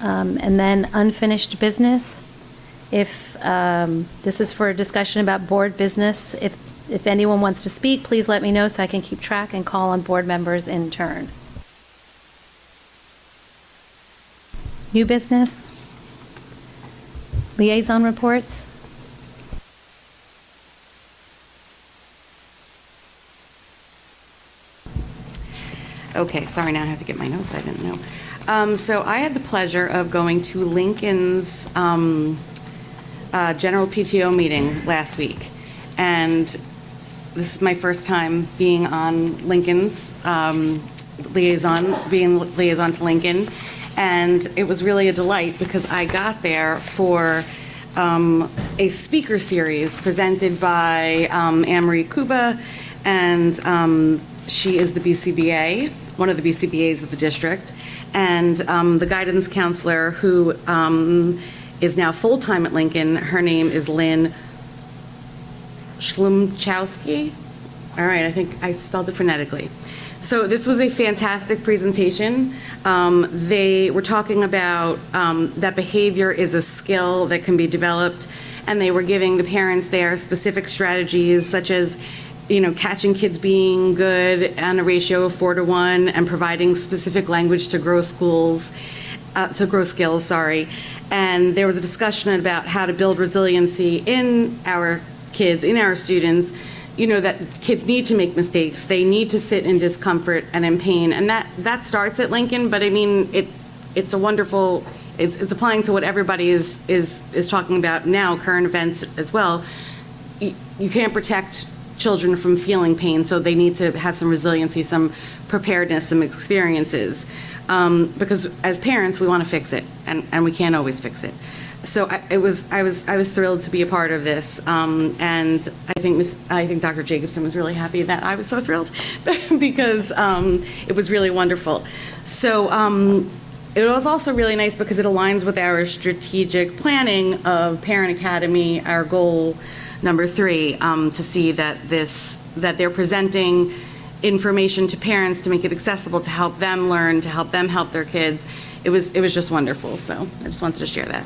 And then unfinished business. If this is for a discussion about board business, if anyone wants to speak, please let me know so I can keep track and call on board members in turn. New business. Liaison reports. Okay, sorry, now I have to get my notes, I didn't know. So I had the pleasure of going to Lincoln's general PTO meeting last week. And this is my first time being on Lincoln's liaison to Lincoln. And it was really a delight because I got there for a speaker series presented by Anne-Marie Kuba, and she is the BCBA, one of the BCBAs of the district, and the guidance counselor who is now full-time at Lincoln. Her name is Lynn Schlumchowski. All right, I think I spelled it phonetically. So this was a fantastic presentation. They were talking about that behavior is a skill that can be developed, and they were giving the parents there specific strategies such as, catching kids being good on a ratio of 4 to 1 and providing specific language to grow skills, And there was a discussion about how to build resiliency in our kids, in our students, that kids need to make mistakes. They need to sit in discomfort and in pain. And that starts at Lincoln, but I mean, it's a wonderful, it's applying to what everybody is talking about now, current events as well. You can't protect children from feeling pain, so they need to have some resiliency, some preparedness, some experiences. Because as parents, we want to fix it, and we can't always fix it. So I was thrilled to be a part of this, and I think Dr. Jacobson was really happy that I was so thrilled because it was really wonderful. So it was also really nice because it aligns with our strategic planning of Parent Academy, our goal number 3, to see that they're presenting information to parents to make it accessible, to help them learn, to help them help their kids. It was just wonderful. So I just wanted to share that.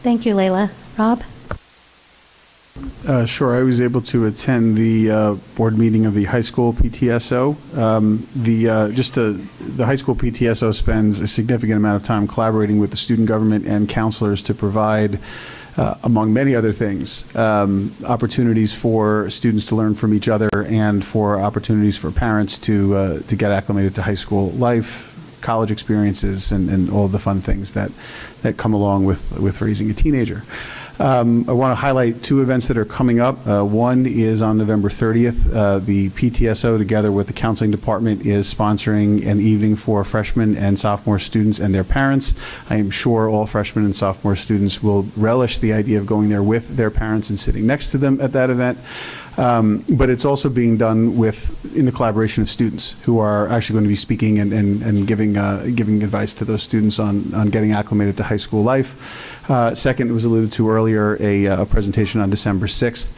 Thank you, Layla. Rob? Sure. I was able to attend the board meeting of the high school PTSO. The high school PTSO spends a significant amount of time collaborating with the student government and counselors to provide, among many other things, opportunities for students to learn from each other and for opportunities for parents to get acclimated to high school life, college experiences, and all the fun things that come along with raising a teenager. I want to highlight 2 events that are coming up. One is on November 30th. The PTSO, together with the counseling department, is sponsoring an evening for freshmen and sophomore students and their parents. I am sure all freshmen and sophomore students will relish the idea of going there with their parents and sitting next to them at that event. But it's also being done in the collaboration of students who are actually going to be speaking and giving advice to those students on getting acclimated to high school life. Second, it was alluded to earlier, a presentation on December 6th,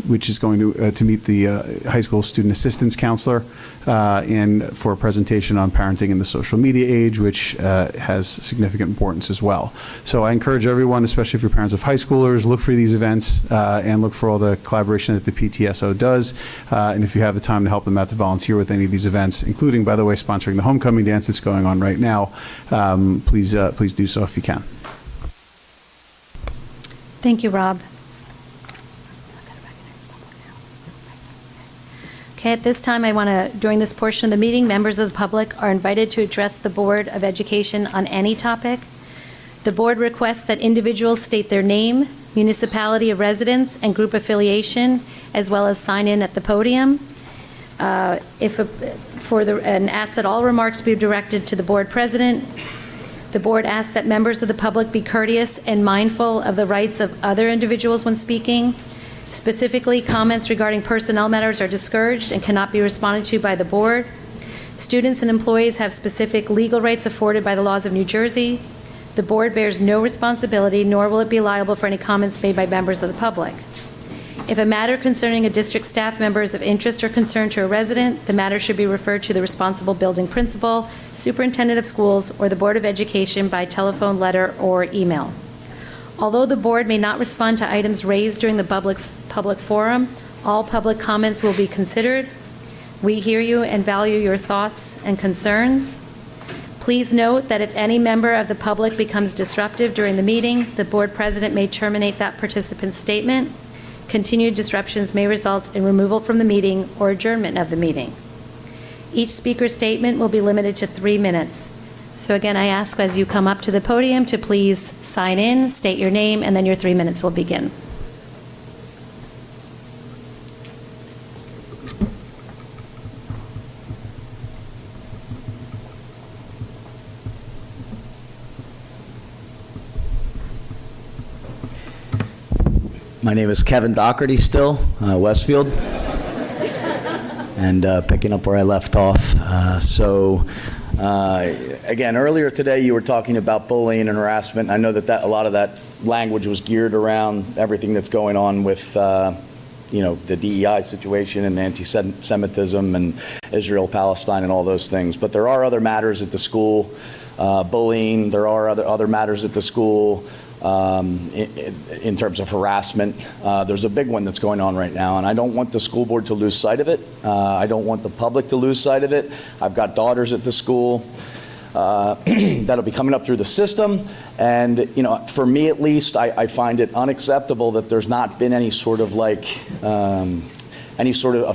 which is going to meet the high school student assistance counselor and for a presentation on parenting in the social media age, which has significant importance as well. So I encourage everyone, especially if you're parents of high schoolers, look for these events and look for all the collaboration that the PTSO does. And if you have the time to help them out to volunteer with any of these events, including, by the way, sponsoring the homecoming dance that's going on right now, please do so if you can. Thank you, Rob. Okay, at this time, I want to, during this portion of the meeting, members of the public are invited to address the Board of Education on any topic. The board requests that individuals state their name, municipality of residence, and group affiliation, as well as sign in at the podium. And ask that all remarks be directed to the board president. The board asks that members of the public be courteous and mindful of the rights of other individuals when speaking. Specifically, comments regarding personnel matters are discouraged and cannot be responded to by the board. Students and employees have specific legal rights afforded by the laws of New Jersey. The board bears no responsibility, nor will it be liable for any comments made by members of the public. If a matter concerning a district staff member is of interest or concern to a resident, the matter should be referred to the responsible building principal, superintendent of schools, or the Board of Education by telephone, letter, or email. Although the board may not respond to items raised during the public forum, all public comments will be considered. We hear you and value your thoughts and concerns. Please note that if any member of the public becomes disruptive during the meeting, the board president may terminate that participant's statement. Continued disruptions may result in removal from the meeting or adjournment of the meeting. Each speaker's statement will be limited to 3 minutes. So again, I ask as you come up to the podium to please sign in, state your name, and then your 3 minutes will begin. My name is Kevin Doherty still, Westfield, and picking up where I left off. Again, earlier today you were talking about bullying and harassment. I know that a lot of that language was geared around everything that's going on with the DEI situation and anti-Semitism and Israel-Palestine and all those things. But there are other matters at the school, bullying. There are other matters at the school. In terms of harassment. There's a big one that's going on right now, and I don't want the school board to lose sight of it. I don't want the public to lose sight of it. I've got daughters at the school that'll be coming up through the system, and for me at least, I find it unacceptable that there's not been any sort of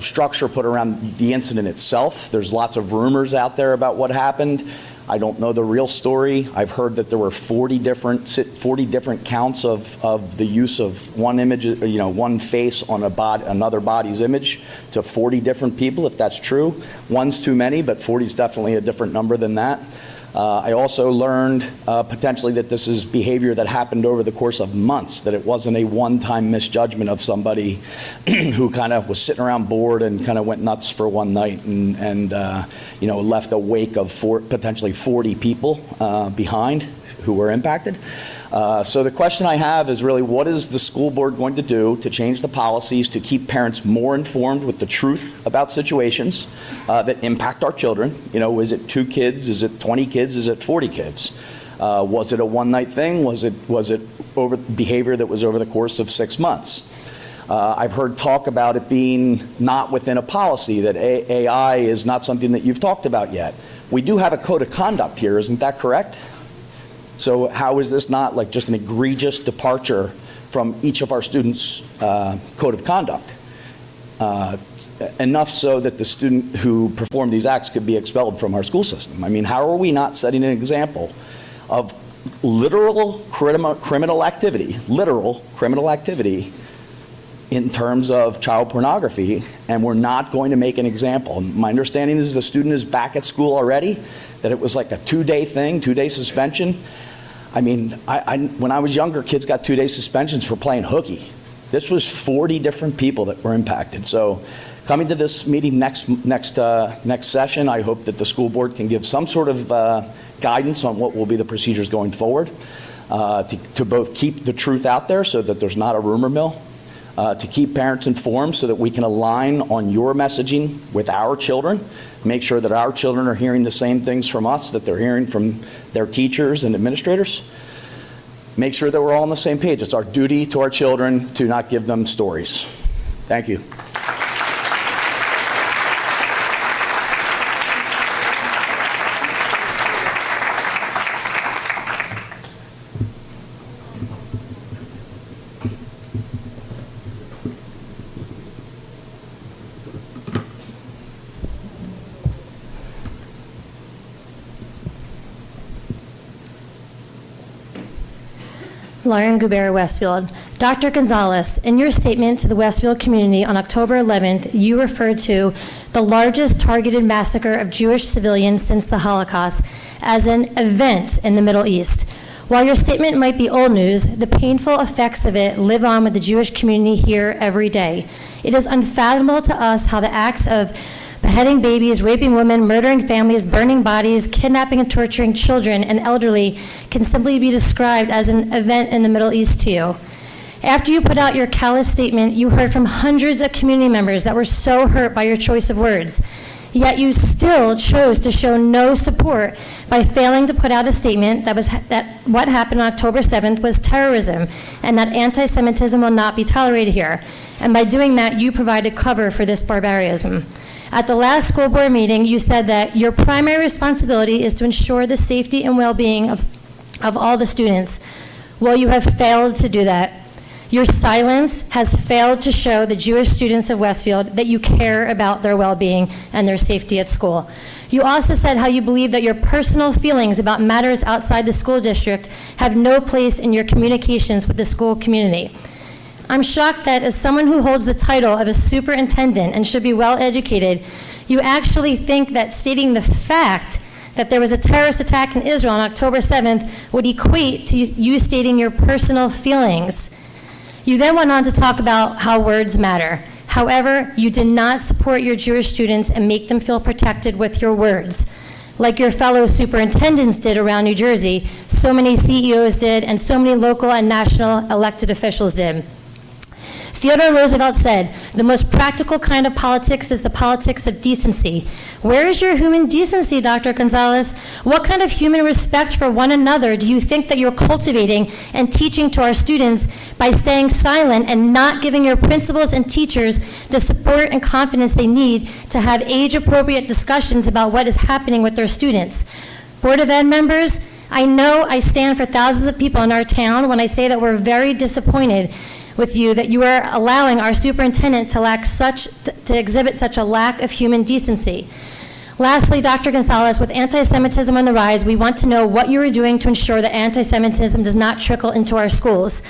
structure put around the incident itself. There's lots of rumors out there about what happened. I don't know the real story. I've heard that there were 40 different counts of the use of one image, one face on another body's image to 40 different people, if that's true. One's too many, but 40 is definitely a different number than that. I also learned potentially that this is behavior that happened over the course of months, that it wasn't a one-time misjudgment of somebody who kind of was sitting around bored and kind of went nuts for one night and left a wake of potentially 40 people behind who were impacted. So the question I have is really, what is the school board going to do to change the policies to keep parents more informed with the truth about situations that impact our children? Is it 2 kids? Is it 20 kids? Is it 40 kids? Was it a one-night thing? Was it over behavior that was over the course of 6 months? I've heard talk about it being not within a policy, that AI is not something that you've talked about yet. We do have a code of conduct here, isn't that correct? So how is this not like just an egregious departure from each of our students' code of conduct? Enough so that the student who performed these acts could be expelled from our school system. I mean, how are we not setting an example of literal criminal activity in terms of child pornography, and we're not going to make an example? My understanding is the student is back at school already, that it was like a 2-day thing, 2-day suspension. I mean, when I was younger, kids got 2-day suspensions for playing hooky. This was 40 different people that were impacted. So coming to this meeting next session, I hope that the school board can give some sort of guidance on what will be the procedures going forward to both keep the truth out there so that there's not a rumor mill, to keep parents informed so that we can align on your messaging with our children, make sure that our children are hearing the same things from us that they're hearing from their teachers and administrators. Make sure that we're all on the same page. It's our duty to our children to not give them stories. Thank you. Lauren Gubera, Westfield. Dr. Gonzalez, in your statement to the Westfield community on October 11th, you referred to the largest targeted massacre of Jewish civilians since the Holocaust as an event in the Middle East. While your statement might be old news, the painful effects of it live on with the Jewish community here every day. It is unfathomable to us how the acts of beheading babies, raping women, murdering families, burning bodies, kidnapping and torturing children and elderly can simply be described as an event in the Middle East to you. After you put out your callous statement, you heard from hundreds of community members that were so hurt by your choice of words. Yet you still chose to show no support by failing to put out a statement that what happened on October 7th was terrorism and that anti-Semitism will not be tolerated here. And by doing that, you provided cover for this barbarism. At the last school board meeting, you said that your primary responsibility is to ensure the safety and well-being of all the students. Well, you have failed to do that. Your silence has failed to show the Jewish students of Westfield that you care about their well-being and their safety at school. You also said how you believe that your personal feelings about matters outside the school district have no place in your communications with the school community. I'm shocked that as someone who holds the title of a superintendent and should be well-educated, you actually think that stating the fact that there was a terrorist attack in Israel on October 7th would equate to you stating your personal feelings. You then went on to talk about how words matter. However, you did not support your Jewish students and make them feel protected with your words. Like your fellow superintendents did around New Jersey, so many CEOs did, and so many local and national elected officials did. Theodore Roosevelt said, "The most practical kind of politics is the politics of decency." Where is your human decency, Dr. Gonzalez? What kind of human respect for one another do you think that you're cultivating and teaching to our students by staying silent and not giving your principals and teachers the support and confidence they need to have age-appropriate discussions about what is happening with their students? Board of Ed members, I know I stand for thousands of people in our town when I say that we're very disappointed with you that you are allowing our superintendent to exhibit such a lack of human decency. Lastly, Dr. Gonzalez, with anti-Semitism on the rise, we want to know what you are doing to ensure that anti-Semitism does not trickle into our schools.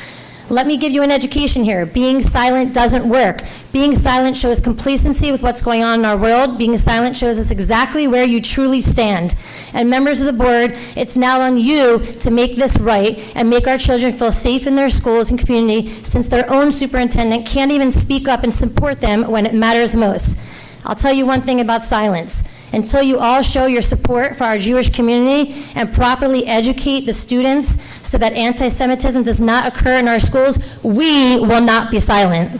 Let me give you an education here. Being silent doesn't work. Being silent shows complacency with what's going on in our world. Being silent shows us exactly where you truly stand. And members of the board, it's now on you to make this right and make our children feel safe in their schools and community, since their own superintendent can't even speak up and support them when it matters most. I'll tell you one thing about silence. Until you all show your support for our Jewish community and properly educate the students so that anti-Semitism does not occur in our schools, we will not be silent.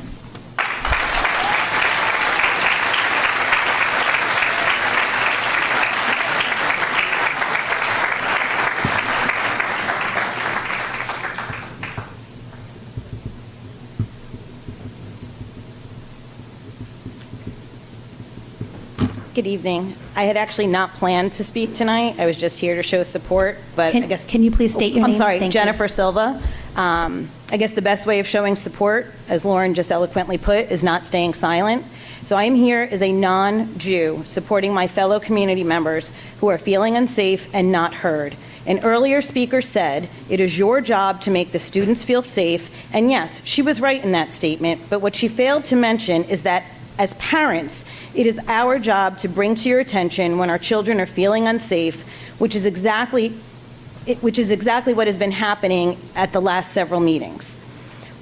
Good evening. I had actually not planned to speak tonight. I was just here to show support, but I guess... Can you please state your I'm name? sorry, Thank you. Jennifer Silva. I guess the best way of showing support, as Lauren just eloquently put, is not staying silent. So I am here as a non-Jew, supporting my fellow community members who are feeling unsafe and not heard. An earlier speaker said, "It is your job to make the students feel safe," and yes, she was right in that statement, but what she failed to mention is that as parents, it is our job to bring to your attention when our children are feeling unsafe, which is exactly what has been happening at the last several meetings.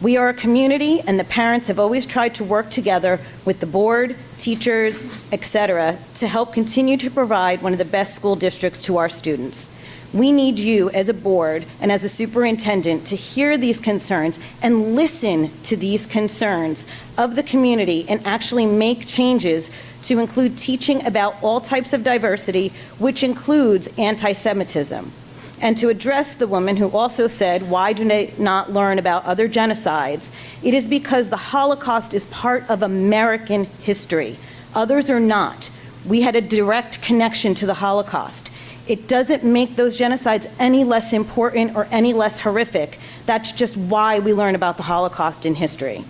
We are a community, and the parents have always tried to work together with the board, teachers, etc., to help continue to provide one of the best school districts to our students. We need you as a board and as a superintendent to hear these concerns and listen to these concerns of the community and actually make changes to include teaching about all types of diversity, which includes anti-Semitism. And to address the woman who also said, "Why do they not learn about other genocides?" It is because the Holocaust is part of American history. Others are not. We had a direct connection to the Holocaust. It doesn't make those genocides any less important or any less horrific. That's just why we learn about the Holocaust in history.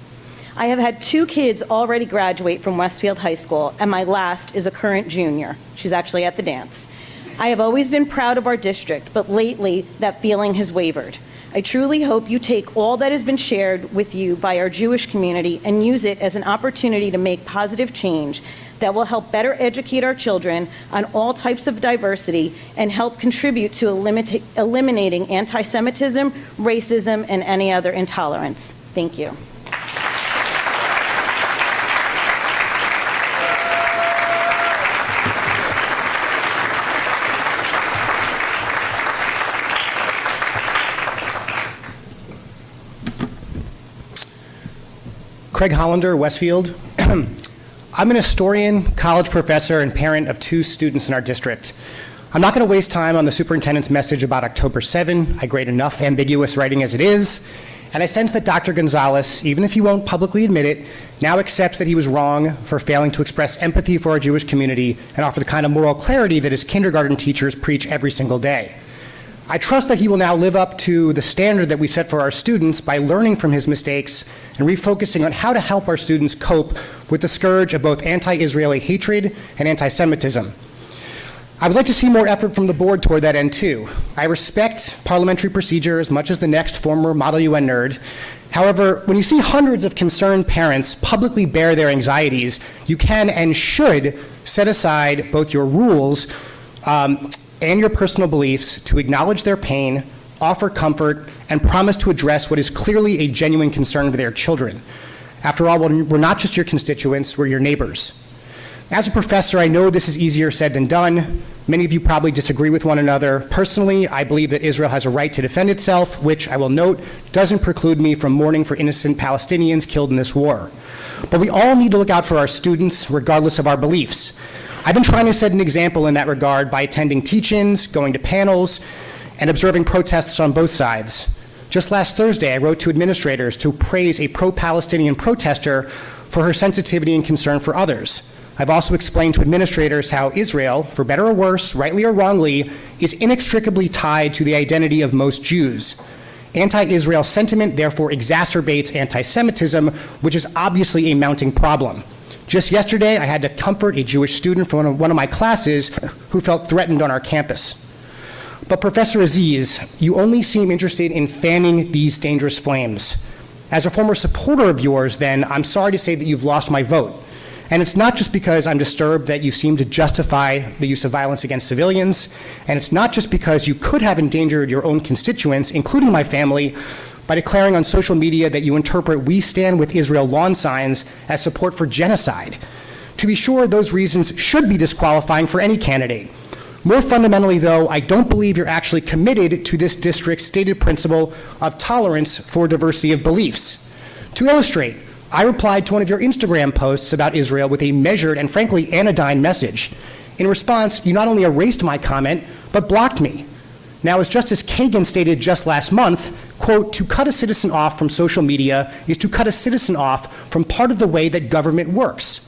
I have had 2 kids already graduate from Westfield High School, and my last is a current junior. She's actually at the dance. I have always been proud of our district, but lately that feeling has wavered. I truly hope you take all that has been shared with you by our Jewish community and use it as an opportunity to make positive change that will help better educate our children on all types of diversity and help contribute to eliminating anti-Semitism, racism, and any other intolerance. Thank you. Craig Hollander, Westfield. I'm an historian, college professor, and parent of 2 students in our district. I'm not going to waste time on the superintendent's message about October 7. I grade enough ambiguous writing as it is, and I sense that Dr. Gonzalez, even if he won't publicly admit it, now accepts that he was wrong for failing to express empathy for our Jewish community and offer the kind of moral clarity that his kindergarten teachers preach every single day. I trust that he will now live up to the standard that we set for our students by learning from his mistakes and refocusing on how to help our students cope with the scourge of both anti-Israeli hatred and anti-Semitism. I would like to see more effort from the board toward that end too. I respect parliamentary procedure as much as the next former Model UN nerd. However, when you see hundreds of concerned parents publicly bear their anxieties, you can and should set aside both your rules and your personal beliefs to acknowledge their pain, offer comfort, and promise to address what is clearly a genuine concern for their children. After all, we're not just your constituents, we're your neighbors. As a professor, I know this is easier said than done. Many of you probably disagree with one another. Personally, I believe that Israel has a right to defend itself, which I will note doesn't preclude me from mourning for innocent Palestinians killed in this war. But we all need to look out for our students, regardless of our beliefs. I've been trying to set an example in that regard by attending teach-ins, going to panels, and observing protests on both sides. Just last Thursday, I wrote to administrators to praise a pro-Palestinian protester for her sensitivity and concern for others. I've also explained to administrators how Israel, for better or worse, rightly or wrongly, is inextricably tied to the identity of most Jews. Anti-Israel sentiment therefore exacerbates anti-Semitism, which is obviously a mounting problem. Just yesterday, I had to comfort a Jewish student from one of my classes who felt threatened on our campus. But Professor Aziz, you only seem interested in fanning these dangerous flames. As a former supporter of yours, then, I'm sorry to say that you've lost my vote. And it's not just because I'm disturbed that you seem to justify the use of violence against civilians, and it's not just because you could have endangered your own constituents, including my family, by declaring on social media that you interpret "We Stand with Israel" lawn signs as support for genocide. To be sure, those reasons should be disqualifying for any candidate. More fundamentally, though, I don't believe you're actually committed to this district's stated principle of tolerance for diversity of beliefs. To illustrate, I replied to one of your Instagram posts about Israel with a measured and frankly anodyne message. In response, you not only erased my comment, but blocked me. Now, as Justice Kagan stated just last month, quote, "To cut a citizen off from social media is to cut a citizen off from part of the way that government works."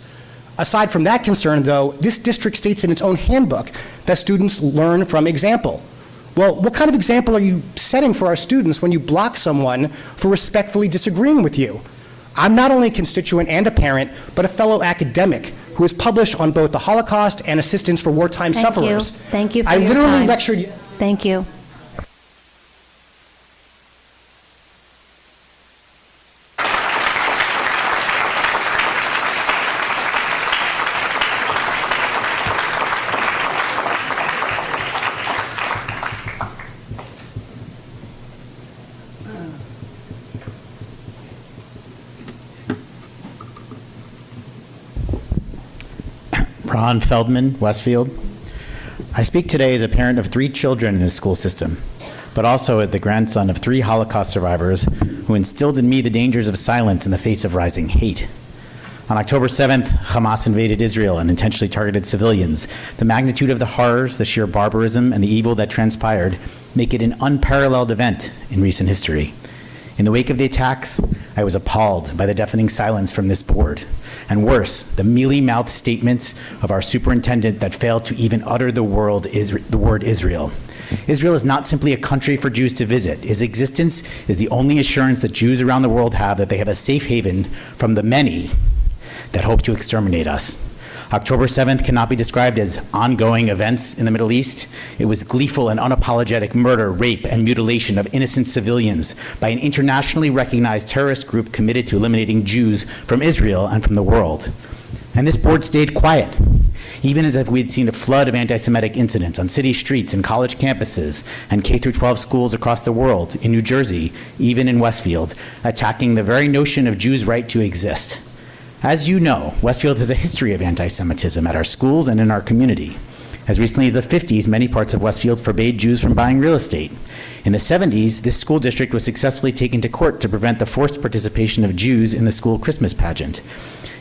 Aside from that concern, though, this district states in its own handbook that students learn from example. Well, what kind of example are you setting for our students when you block someone for respectfully disagreeing with you? I'm not only a constituent and a parent, but a fellow academic who has published on both the Holocaust and assistance for wartime sufferers. Thank you for I your literally time. lectured. Thank you. Ron Feldman, Westfield. I speak today as a parent of 3 children in this school system, but also as the grandson of 3 Holocaust survivors who instilled in me the dangers of silence in the face of rising hate. On October 7th, Hamas invaded Israel and intentionally targeted civilians. The magnitude of the horrors, the sheer barbarism, and the evil that transpired make it an unparalleled event in recent history. In the wake of the attacks, I was appalled by the deafening silence from this board, and worse, the mealy-mouthed statements of our superintendent that failed to even utter the word Israel. Israel is not simply a country for Jews to visit. Its existence is the only assurance that Jews around the world have that they have a safe haven from the many that hope to exterminate us. October 7th cannot be described as ongoing events in the Middle East. It was gleeful and unapologetic murder, rape, and mutilation of innocent civilians by an internationally recognized terrorist group committed to eliminating Jews from Israel and from the world. And this board stayed quiet, even as if we had seen a flood of anti-Semitic incidents on city streets and college campuses and K-12 schools across the world, in New Jersey, even in Westfield, attacking the very notion of Jews' right to exist. As you know, Westfield has a history of anti-Semitism at our schools and in our community. As recently as the 50s, many parts of Westfield forbade Jews from buying real estate. In the 70s, this school district was successfully taken to court to prevent the forced participation of Jews in the school Christmas pageant.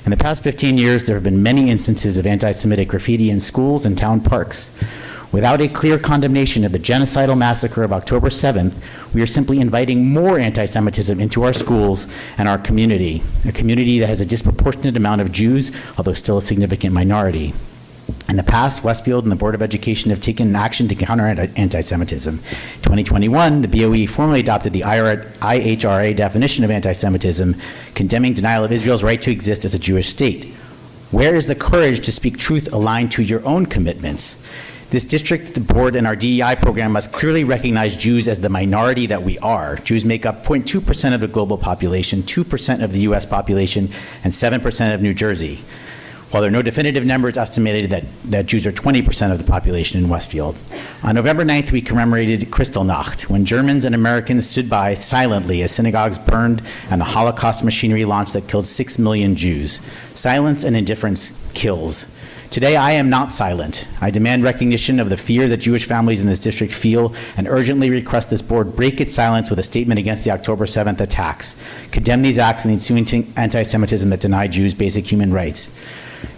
In the past 15 years, there have been many instances of anti-Semitic graffiti in schools and town parks. Without a clear condemnation of the genocidal massacre of October 7th, we are simply inviting more anti-Semitism into our schools and our community, a community that has a disproportionate amount of Jews, although still a significant minority. In the past, Westfield and the Board of Education have taken action to counter anti-Semitism. In 2021, the BOE formally adopted the IHRA definition of anti-Semitism, condemning denial of Israel's right to exist as a Jewish state. Where is the courage to speak truth aligned to your own commitments? This district, the board, and our DEI program must clearly recognize Jews as the minority that we are. Jews make up 0.2% of the global population, 2% of the U.S. population, and 7% of New Jersey. While there are no definitive numbers estimated that Jews are 20% of the population in Westfield. On November 9th, we commemorated Kristallnacht, when Germans and Americans stood by silently as synagogues burned and the Holocaust machinery launched that killed 6 million Jews. Silence and indifference kills. Today, I am not silent. I demand recognition of the fear that Jewish families in this district feel and urgently request this board break its silence with a statement against the October 7th attacks. Condemn these acts and the ensuing anti-Semitism that deny Jews basic human rights.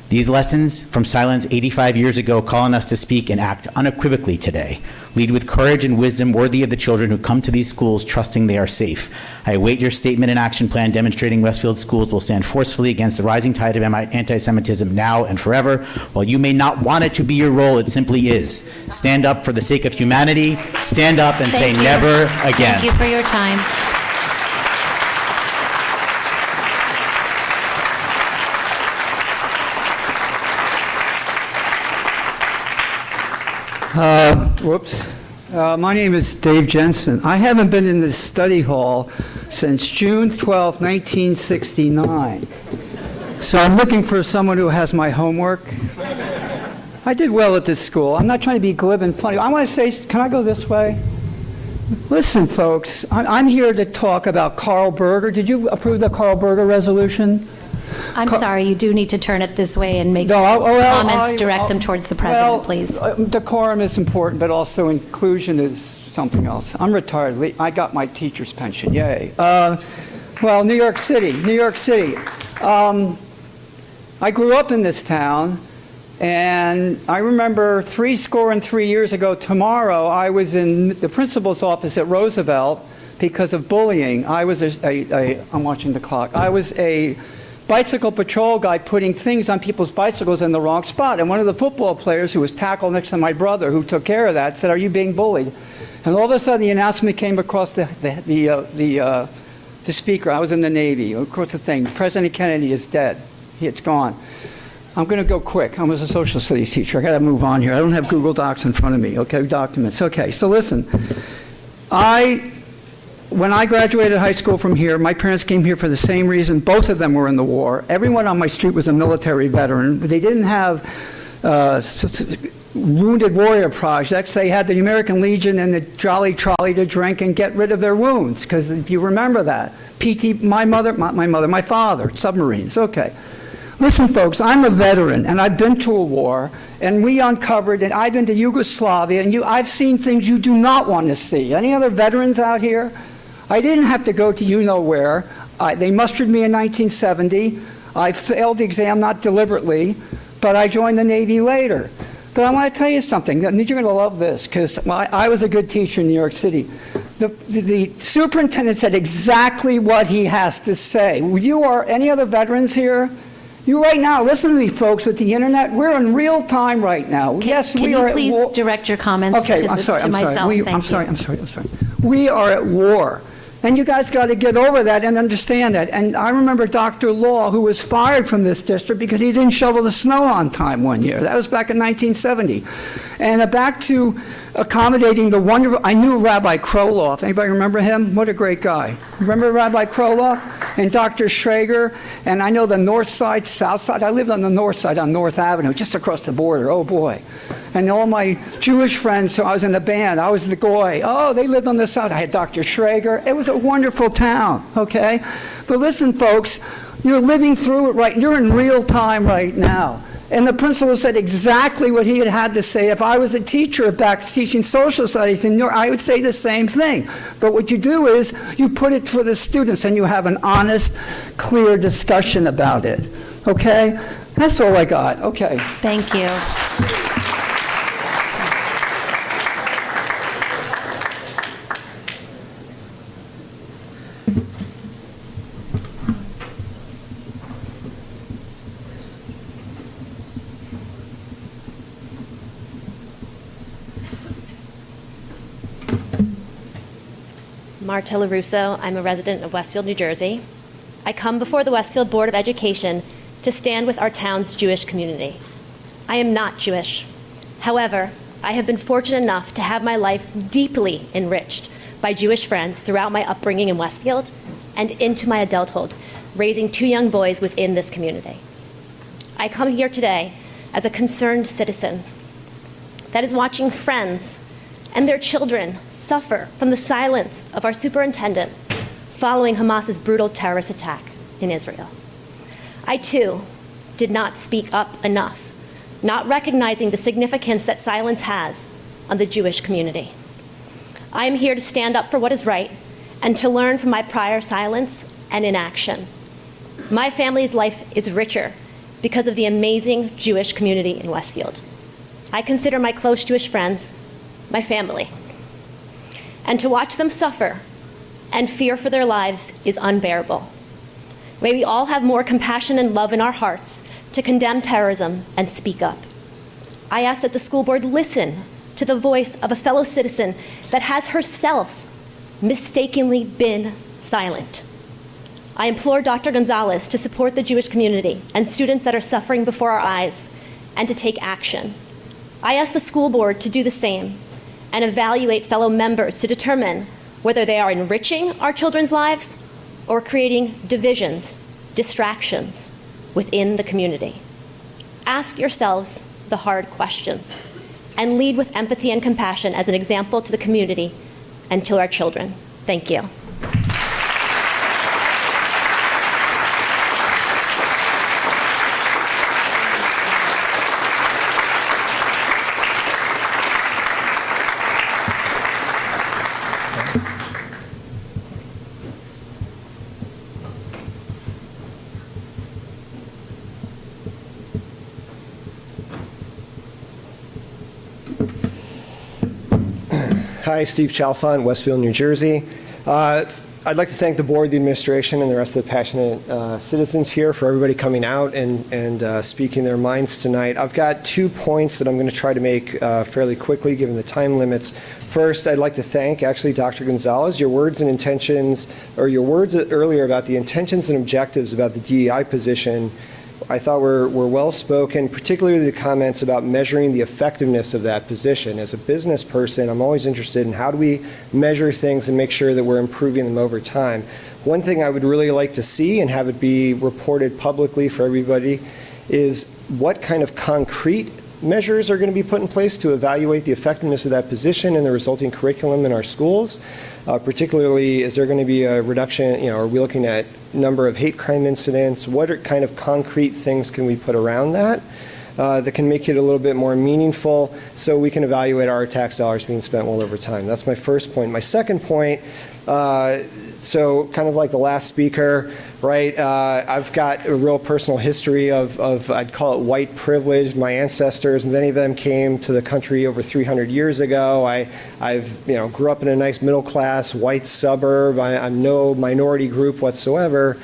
These lessons from silence 85 years ago call on us to speak and act unequivocally today. Lead with courage and wisdom worthy of the children who come to these schools trusting they are safe. I await your statement and action plan demonstrating Westfield schools will stand forcefully against the rising tide of anti-Semitism now and forever. While you may not want it to be your role, it simply is. Stand up for the sake of humanity. Stand up and say never again. Thank you for your time. My name is Dave Jensen. I haven't been in this study hall since June 12, 1969. So I'm looking for someone who has my homework. I did well at this school. I'm not trying to be glib and funny. I want to say, can I go this way? Listen, folks, I'm here to talk about Carl Berger. Did you approve the Carl Berger resolution? I'm sorry, you do need to turn it this way and make comments, direct them towards the president, please. Decorum is important, but also inclusion is something else. I'm retired. I got my teacher's pension. Yay. Well, New York City. I grew up in this town, and I remember 3 years ago tomorrow, I was in the principal's office at Roosevelt because of bullying. I'm watching the clock. I was a bicycle patrol guy putting things on people's bicycles in the wrong spot. And one of the football players who was tackled next to my brother, who took care of that, said, "Are you being bullied?" And all of a sudden, the announcement came across the speaker. I was in the Navy. Of course, the thing, President Kennedy is dead. It's gone. I'm going to go quick. I was a social studies teacher. I got to move on here. I don't have Google Docs in front of me. Okay, documents. Okay, so listen. When I graduated high school from here, my parents came here for the same reason. Both of them were in the war. Everyone on my street was a military veteran. They didn't have wounded warrior projects. They had the American Legion and the Jolly Trolley to drink and get rid of their wounds, because if you remember that. My father, submarines. Okay. Listen, folks, I'm a veteran, and I've been to a war, and we uncovered, and I've been to Yugoslavia, and I've seen things you do not want to see. Any other veterans out here? I didn't have to go to you-know-where. They mustered me in 1970. I failed the exam, not deliberately, but I joined the Navy later. But I want to tell you something. You're going to love this, because I was a good teacher in New York City. The superintendent said exactly what he has to say. Any other veterans here? You right now, listen to me, folks, with the internet, we're in real time right now. Yes, we are at war. Can you please direct your comments to myself? I'm sorry. We are at war. And you guys got to get over that and understand that. And I remember Dr. Law, who was fired from this district because he didn't shovel the snow on time one year. That was back in 1970. And back to accommodating the wonderful, I knew Rabbi Kroloff. Anybody remember him? What a great guy. Remember Rabbi Kroloff? And Dr. Schrager? And I know the north side, south side. I lived on the north side on North Avenue, just across the border. Oh, boy. And all my Jewish friends, so I was in the band, I was the goy. Oh, they lived on the south. I had Dr. Schrager. It was a wonderful town, okay? But listen, folks, you're living through it right. You're in real time right now. And the principal said exactly what he had had to say. If I was a teacher back teaching social studies, and I would say the same thing. But what you do is you put it for the students and you have an honest, clear discussion about it. Okay? That's all I got. Okay. Thank you. Marta LaRusso. I'm a resident of Westfield, New Jersey. I come before the Westfield Board of Education to stand with our town's Jewish community. I am not Jewish. However, I have been fortunate enough to have my life deeply enriched by Jewish friends throughout my upbringing in Westfield and into my adulthood, raising 2 young boys within this community. I come here today as a concerned citizen that is watching friends and their children suffer from the silence of our superintendent following Hamas's brutal terrorist attack in Israel. I, too, did not speak up enough, not recognizing the significance that silence has on the Jewish community. I am here to stand up for what is right and to learn from my prior silence and inaction. My family's life is richer because of the amazing Jewish community in Westfield. I consider my close Jewish friends my family. And to watch them suffer and fear for their lives is unbearable. May we all have more compassion and love in our hearts to condemn terrorism and speak up. I ask that the school board listen to the voice of a fellow citizen that has herself mistakenly been silent. I implore Dr. Gonzalez to support the Jewish community and students that are suffering before our eyes and to take action. I ask the school board to do the same and evaluate fellow members to determine whether they are enriching our children's lives or creating divisions, distractions within the community. Ask yourselves the hard questions and lead with empathy and compassion as an example to the community and to our children. Thank you. Hi, Steve Chalfant, Westfield, New Jersey. I'd like to thank the board, the administration, and the rest of the passionate citizens here for everybody coming out and speaking their minds tonight. I've got 2 points that I'm going to try to make fairly quickly, given the time limits. First, I'd like to thank, actually, Dr. Gonzalez. Your words and intentions, or your words earlier about the intentions and objectives about the DEI position, I thought were well spoken, particularly the comments about measuring the effectiveness of that position. As a business person, I'm always interested in how do we measure things and make sure that we're improving them over time. One thing I would really like to see and have it be reported publicly for everybody is what kind of concrete measures are going to be put in place to evaluate the effectiveness of that position and the resulting curriculum in our schools. Particularly, is there going to be a reduction, are we looking at number of hate crime incidents? What kind of concrete things can we put around that that can make it a little bit more meaningful so we can evaluate our tax dollars being spent well over time? That's my first point. My second point, so kind of like the last speaker, right? I've got a real personal history of I'd call it white privilege. My ancestors, many of them came to the country over 300 years ago. I've grew up in a nice middle class white suburb. I'm no minority group whatsoever.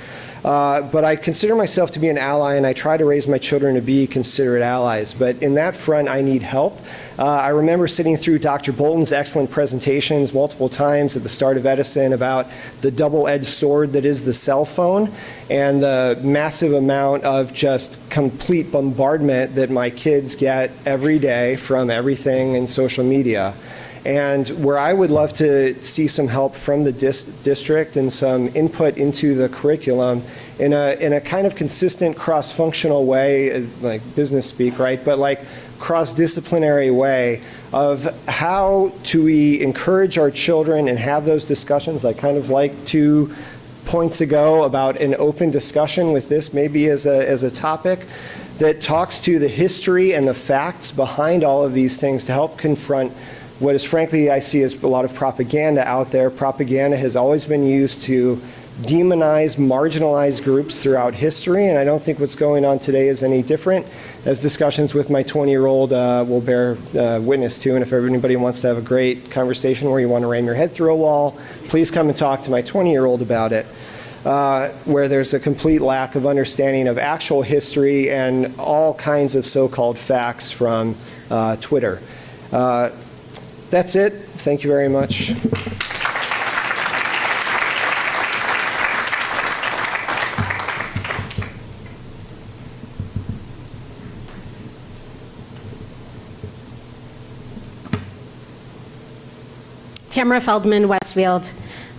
But I consider myself to be an ally, and I try to raise my children to be considerate allies. But in that front, I need help. I remember sitting through Dr. Bolton's excellent presentations multiple times at the start of Edison about the double-edged sword that is the cell phone and the massive amount of just complete bombardment that my kids get every day from everything in social media. And where I would love to see some help from the district and some input into the curriculum in a kind of consistent cross-functional way, like business speak, right? But like cross-disciplinary way of how do we encourage our children and have those discussions. I kind of like 2 points ago about an open discussion with this maybe as a topic. that talks to the history and the facts behind all of these things to help confront what is, frankly, I see as a lot of propaganda out there. Propaganda has always been used to demonize marginalized groups throughout history, and I don't think what's going on today is any different, as discussions with my 20-year-old will bear witness to. And if anybody wants to have a great conversation where you want to ram your head through a wall, please come and talk to my 20-year-old about it, where there's a complete lack of understanding of actual history and all kinds of so-called facts from Twitter. That's it. Thank you very much. Tamara Feldman, Westfield.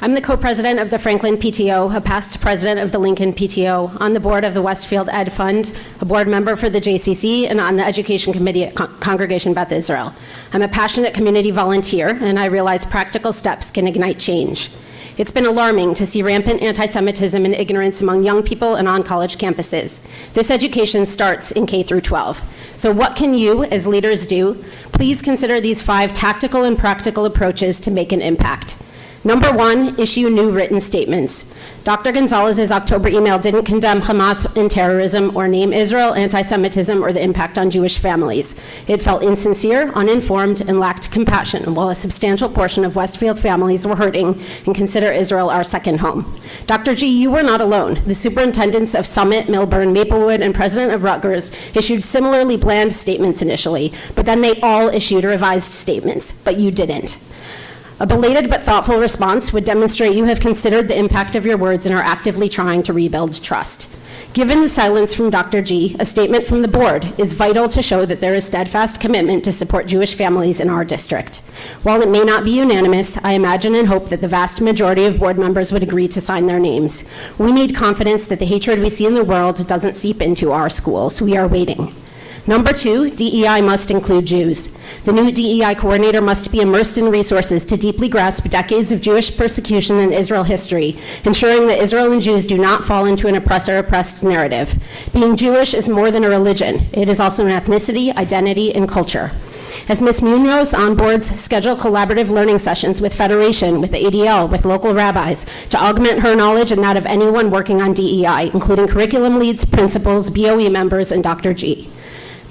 I'm the co-president of the Franklin PTO, a past president of the Lincoln PTO, on the board of the Westfield Ed Fund, a board member for the JCC, and on the Education Committee at Congregation Beth Israel. I'm a passionate community volunteer, and I realize practical steps can ignite change. It's been alarming to see rampant anti-Semitism and ignorance among young people and on college campuses. This education starts in K through 12. So what can you, as leaders, do? Please consider these 5 tactical and practical approaches to make an impact. Number 1, issue new written statements. Dr. Gonzalez's October email didn't condemn Hamas and terrorism or name Israel, anti-Semitism, or the impact on Jewish families. It felt insincere, uninformed, and lacked compassion, while a substantial portion of Westfield families were hurting and consider Israel our second home. Dr. G, you were not alone. The superintendents of Summit, Milburn, Maplewood, and president of Rutgers issued similarly bland statements initially, but then they all issued revised statements, but you didn't. A belated but thoughtful response would demonstrate you have considered the impact of your words and are actively trying to rebuild trust. Given the silence from Dr. G, a statement from the board is vital to show that there is steadfast commitment to support Jewish families in our district. While it may not be unanimous, I imagine and hope that the vast majority of board members would agree to sign their names. We need confidence that the hatred we see in the world doesn't seep into our schools. We are waiting. Number 2, DEI must include Jews. The new DEI coordinator must be immersed in resources to deeply grasp decades of Jewish persecution in Israel history, ensuring that Israel and Jews do not fall into an oppressor-oppressed narrative. Being Jewish is more than a religion. It is also an ethnicity, identity, and culture. As Ms. Munoz on boards schedule collaborative learning sessions with Federation, with the ADL, with local rabbis, to augment her knowledge and that of anyone working on DEI, including curriculum leads, principals, BOE members, and Dr. G.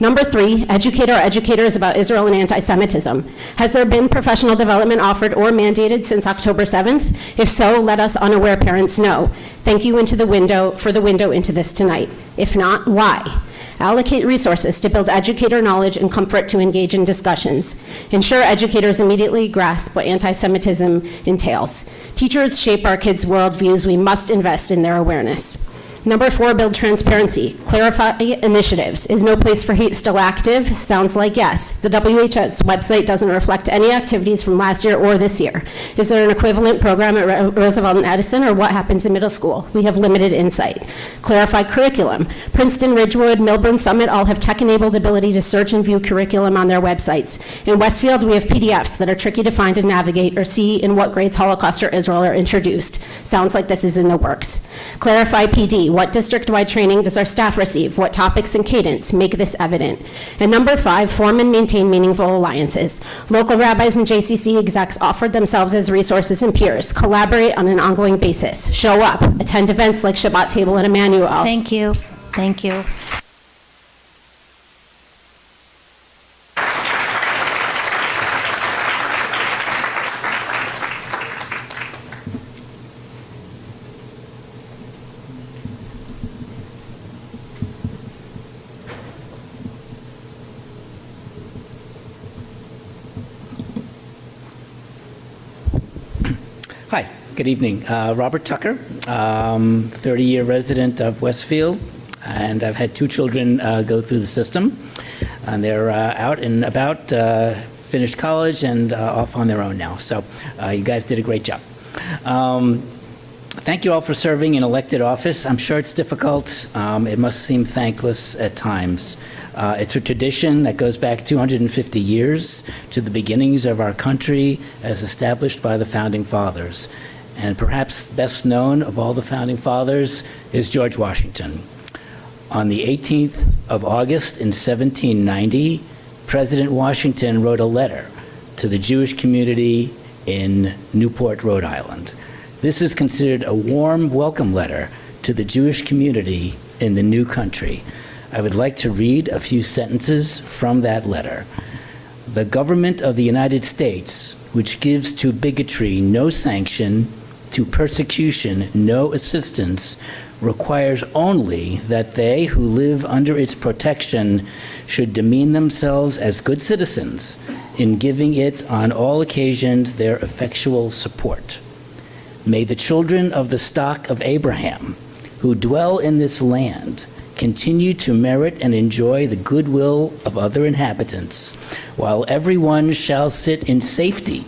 Number 3, educate our educators about Israel and anti-Semitism. Has there been professional development offered or mandated since October 7th? If so, let us unaware parents know. Thank you for the window into this tonight. If not, why? Allocate resources to build educator knowledge and comfort to engage in discussions. Ensure educators immediately grasp what anti-Semitism entails. Teachers shape our kids' worldviews. We must invest in their awareness. Number 4, build transparency. Clarify initiatives. Is no place for hate still active? Sounds like yes. The WHS website doesn't reflect any activities from last year or this year. Is there an equivalent program at Roosevelt and Edison, or what happens in middle school? We have limited insight. Clarify curriculum. Princeton, Ridgewood, Milburn, Summit all have tech-enabled ability to search and view curriculum on their websites. In Westfield, we have PDFs that are tricky to find and navigate or see in what grades Holocaust or Israel are introduced. Sounds like this is in the works. Clarify PD. What district-wide training does our staff receive? What topics and cadence make this evident? And number 5, form and maintain meaningful alliances. Local rabbis and JCC execs offered themselves as resources and peers. Collaborate on an ongoing basis. Show up. Attend events like Shabbat Table at Emmanuel. Thank you. Thank you. Hi, good evening. Robert Tucker, 30-year resident of Westfield, and I've had 2 children go through the system, and they're out and about, finished college and off on their own now. So you guys did a great job. Thank you all for serving in elected office. I'm sure it's difficult. It must seem thankless at times. It's a tradition that goes back 250 years to the beginnings of our country as established by the Founding Fathers. And perhaps best known of all the Founding Fathers is George Washington. On the 18th of August in 1790, President Washington wrote a letter to the Jewish community in Newport, Rhode Island. This is considered a warm welcome letter to the Jewish community in the new country. I would like to read a few sentences from that letter. The government of the United States, which gives to bigotry no sanction, to persecution no assistance, requires only that they who live under its protection should demean themselves as good citizens in giving it on all occasions their effectual support. May the children of the stock of Abraham, who dwell in this land, continue to merit and enjoy the goodwill of other inhabitants, while everyone shall sit in safety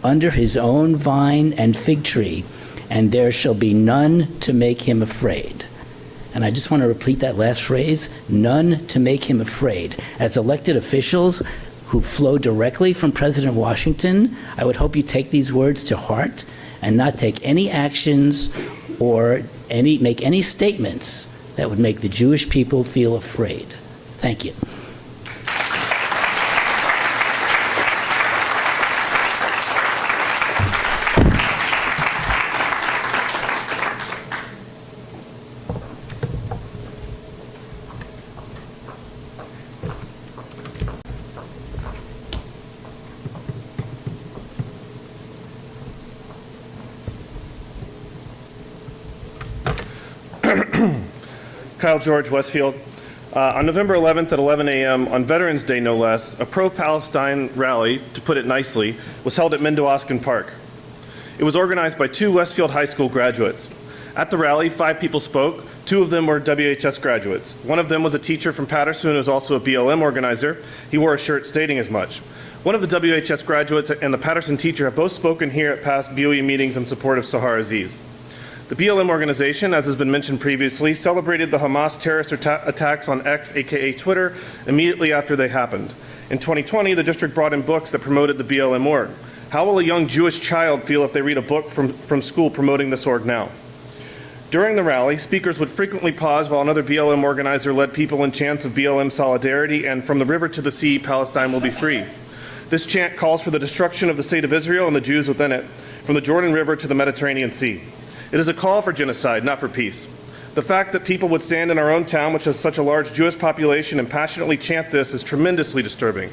under his own vine and fig tree, and there shall be none to make him afraid. And I just want to repeat that last phrase, none to make him afraid. As elected officials who flow directly from President Washington, I would hope you take these words to heart and not take any actions or make any statements that would make the Jewish people feel afraid. Thank you. Kyle George, Westfield. On November 11th at 11 a.m., on Veterans Day no less, a pro-Palestine rally, to put it nicely, was held at Mendowaskin Park. It was organized by 2 Westfield High School graduates. At the rally, 5 people spoke. 2 of them were WHS graduates. One of them was a teacher from Patterson who was also a BLM organizer. He wore a shirt stating as much. One of the WHS graduates and the Patterson teacher have both spoken here at past BOE meetings in support of Sahar Aziz. The BLM organization, as has been mentioned previously, celebrated the Hamas terrorist attacks on X, aka Twitter, immediately after they happened. In 2020, the district brought in books that promoted the BLM org. How will a young Jewish child feel if they read a book from school promoting this org now? During the rally, speakers would frequently pause while another BLM organizer led people in chants of BLM solidarity and "From the river to the sea, Palestine will be free." This chant calls for the destruction of the state of Israel and the Jews within it, from the Jordan River to the Mediterranean Sea. It is a call for genocide, not for peace. The fact that people would stand in our own town, which has such a large Jewish population, and passionately chant this is tremendously disturbing.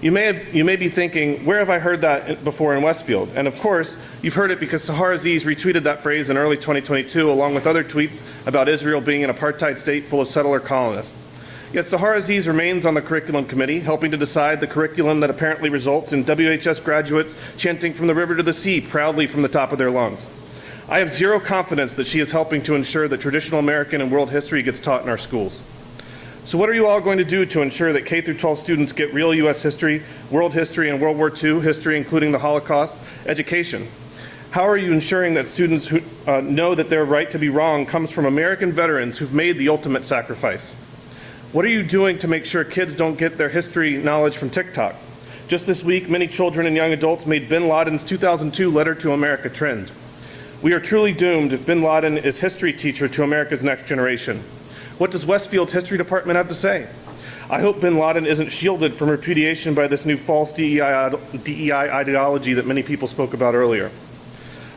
You may be thinking, where have I heard that before in Westfield? And of course, you've heard it because Sahar Aziz retweeted that phrase in early 2022, along with other tweets about Israel being an apartheid state full of settler colonists. Yet Sahar Aziz remains on the curriculum committee, helping to decide the curriculum that apparently results in WHS graduates chanting "From the river to the sea" proudly from the top of their lungs. I have zero confidence that she is helping to ensure that traditional American and world history gets taught in our schools. So what are you all going to do to ensure that K through 12 students get real U.S. history, world history, and World War II history, including the Holocaust, education? How are you ensuring that students who know that their right to be wrong comes from American veterans who've made the ultimate sacrifice? What are you doing to make sure kids don't get their history knowledge from TikTok? Just this week, many children and young adults made bin Laden's 2002 Letter to America trend. We are truly doomed if bin Laden is history teacher to America's next generation. What does Westfield's history department have to say? I hope bin Laden isn't shielded from repudiation by this new false DEI ideology that many people spoke about earlier.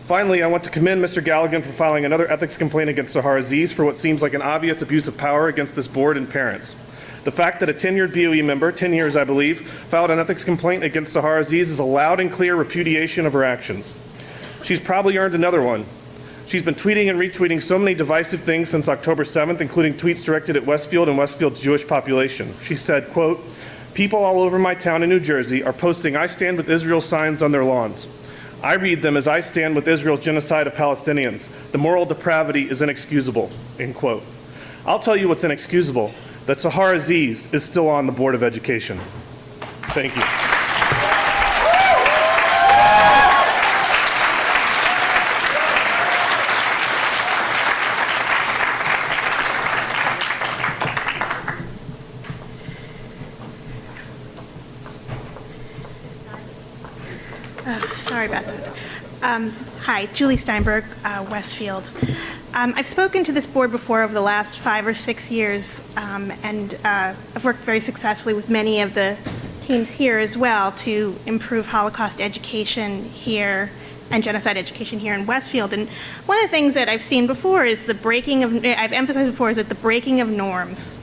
Finally, I want to commend Mr. Galligan for filing another ethics complaint against Sahar Aziz for what seems like an obvious abuse of power against this board and parents. The fact that a tenured BOE member, 10 years I believe, filed an ethics complaint against Sahar Aziz is a loud and clear repudiation of her actions. She's probably earned another one. She's been tweeting and retweeting so many divisive things since October 7th, including tweets directed at Westfield and Westfield's Jewish population. She said, quote, "People all over my town in New Jersey are posting 'I stand with Israel' signs on their lawns. I read them as 'I stand with Israel's genocide of Palestinians. The moral depravity is inexcusable,' end quote. I'll tell you what's inexcusable, that Sahar Aziz is still on the Board of Education." Thank you. Sorry about that. Hi, Julie Steinberg, Westfield. I've spoken to this board before over the last 5 or 6 years, and I've worked very successfully with many of the teams here as well to improve Holocaust education here and genocide education here in Westfield. And one of the things that I've seen before is I've emphasized before, is that the breaking of norms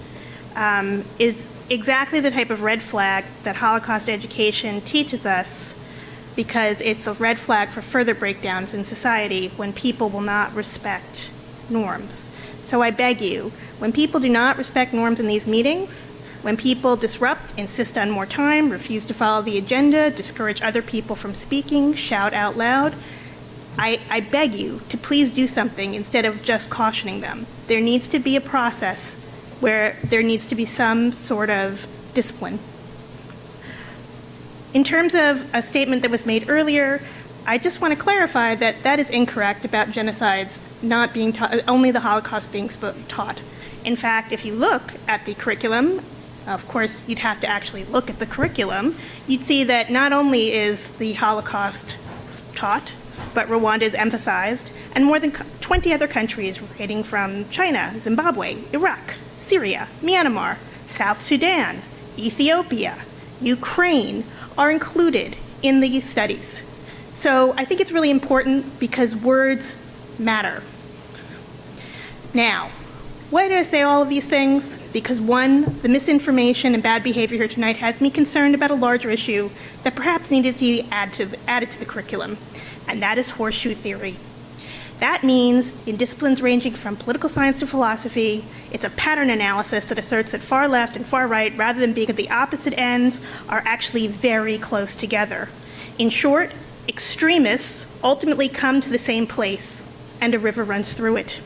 is exactly the type of red flag that Holocaust education teaches us, because it's a red flag for further breakdowns in society when people will not respect norms. So I beg you, when people do not respect norms in these meetings, when people disrupt, insist on more time, refuse to follow the agenda, discourage other people from speaking, shout out loud, I beg you to please do something instead of just cautioning them. There needs to be a process where there needs to be some sort of discipline. In terms of a statement that was made earlier, I just want to clarify that that is incorrect about genocides not being taught, only the Holocaust being taught. In fact, if you look at the curriculum, of course, you'd have to actually look at the curriculum, you'd see that not only is the Holocaust taught, but Rwanda is emphasized, and more than 20 other countries, ranging from China, Zimbabwe, Iraq, Syria, Myanmar, South Sudan, Ethiopia, Ukraine, are included in these studies. So I think it's really important because words matter. Now, why do I say all of these things? Because one, the misinformation and bad behavior here tonight has me concerned about a larger issue that perhaps needed to be added to the curriculum, and that is horseshoe theory. That means in disciplines ranging from political science to philosophy, it's a pattern analysis that asserts that far left and far right, rather than being at the opposite ends, are actually very close together. In short, extremists ultimately come to the same place, and a river runs through it.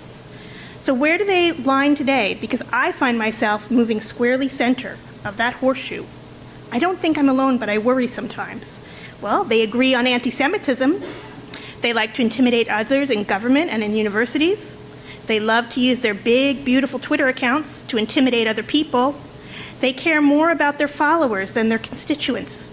So where do they line today? Because I find myself moving squarely center of that horseshoe. I don't think I'm alone, but I worry sometimes. Well, they agree on anti-Semitism. They like to intimidate others in government and in universities. They love to use their big, beautiful Twitter accounts to intimidate other people. They care more about their followers than their constituents.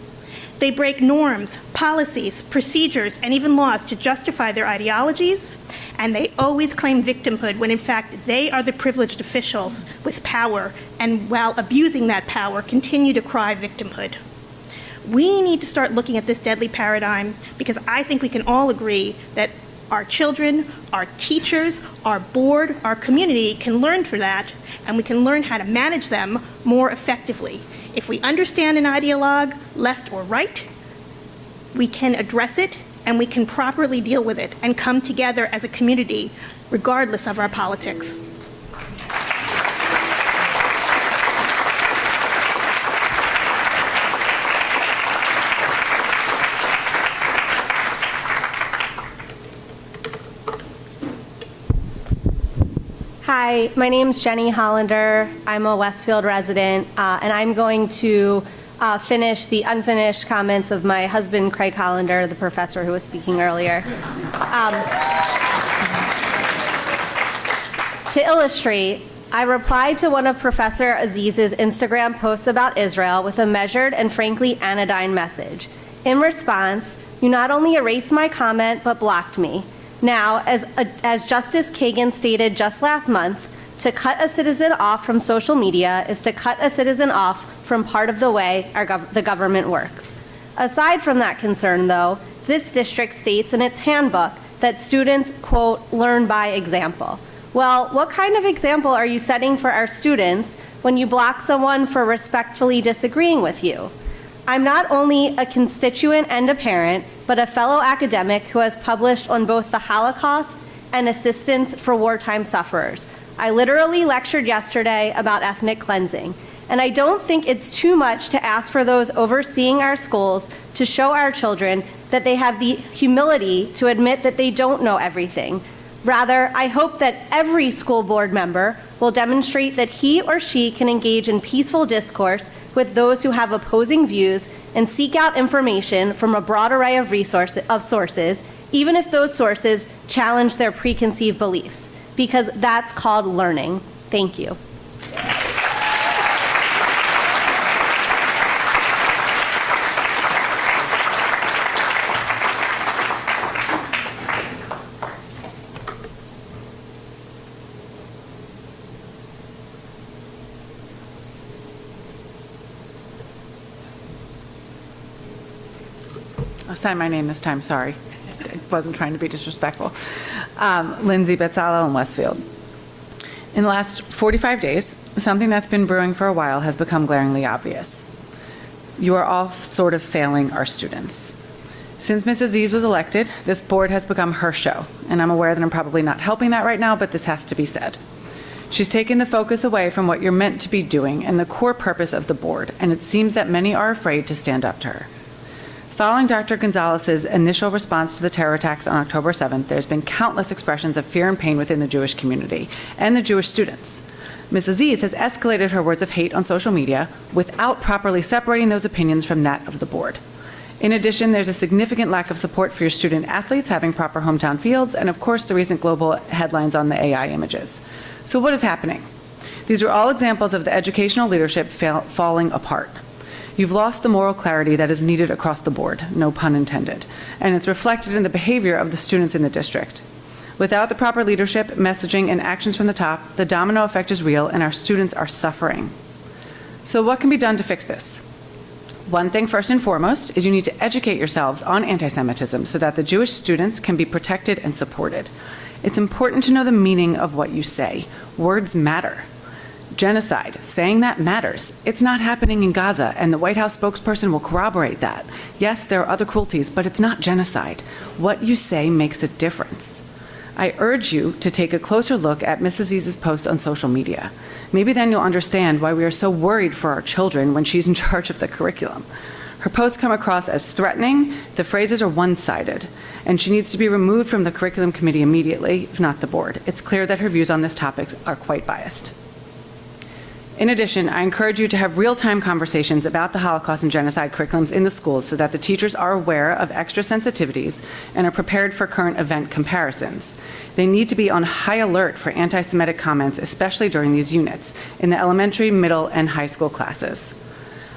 They break norms, policies, procedures, and even laws to justify their ideologies, and they always claim victimhood when in fact they are the privileged officials with power, and while abusing that power, continue to cry victimhood. We need to start looking at this deadly paradigm because I think we can all agree that our children, our teachers, our board, our community can learn from that, and we can learn how to manage them more effectively. If we understand an ideologue, left or right, we can address it and we can properly deal with it and come together as a community, regardless of our politics. Hi, my name's Jenny Hollander. I'm a Westfield resident, and I'm going to finish the unfinished comments of my husband, Craig Hollander, the professor who was speaking earlier. To illustrate, I replied to one of Professor Aziz's Instagram posts about Israel with a measured and frankly anodyne message. In response, you not only erased my comment, but blocked me. Now, as Justice Kagan stated just last month, to cut a citizen off from social media is to cut a citizen off from part of the way the government works. Aside from that concern, though, this district states in its handbook that students, quote, learn by example. Well, what kind of example are you setting for our students when you block someone for respectfully disagreeing with you? I'm not only a constituent and a parent, but a fellow academic who has published on both the Holocaust and assistance for wartime sufferers. I literally lectured yesterday about ethnic cleansing, and I don't think it's too much to ask for those overseeing our schools to show our children that they have the humility to admit that they don't know everything. Rather, I hope that every school board member will demonstrate that he or she can engage in peaceful discourse with those who have opposing views and seek out information from a broad array of sources, even if those sources challenge their preconceived beliefs, because that's called learning. Thank you. I'll sign my name this time, sorry. I wasn't trying to be disrespectful. Lindsay Betzalo in Westfield. In the last 45 days, something that's been brewing for a while has become glaringly obvious. You are all sort of failing our students. Since Ms. Aziz was elected, this board has become her show, and I'm aware that I'm probably not helping that right now, but this has to be said. She's taken the focus away from what you're meant to be doing and the core purpose of the board, and it seems that many are afraid to stand up to her. Following Dr. Gonzalez's initial response to the terror attacks on October 7th, there's been countless expressions of fear and pain within the Jewish community and the Jewish students. Ms. Aziz has escalated her words of hate on social media without properly separating those opinions from that of the board. In addition, there's a significant lack of support for your student athletes having proper hometown fields, and of course the recent global headlines on the AI images. So what is happening? These are all examples of the educational leadership falling apart. You've lost the moral clarity that is needed across the board, no pun intended, and it's reflected in the behavior of the students in the district. Without the proper leadership, messaging, and actions from the top, the domino effect is real and our students are suffering. So what can be done to fix this? One thing first and foremost is you need to educate yourselves on anti-Semitism so that the Jewish students can be protected and supported. It's important to know the meaning of what you say. Words matter. Genocide, saying that matters. It's not happening in Gaza, and the White House spokesperson will corroborate that. Yes, there are other cruelties, but it's not genocide. What you say makes a difference. I urge you to take a closer look at Ms. Aziz's posts on social media. Maybe then you'll understand why we are so worried for our children when she's in charge of the curriculum. Her posts come across as threatening, the phrases are one-sided, and she needs to be removed from the curriculum committee immediately, if not the board. It's clear that her views on this topic are quite biased. In addition, I encourage you to have real-time conversations about the Holocaust and genocide curriculums in the schools so that the teachers are aware of extra sensitivities and are prepared for current event comparisons. They need to be on high alert for anti-Semitic comments, especially during these units, in the elementary, middle, and high school classes.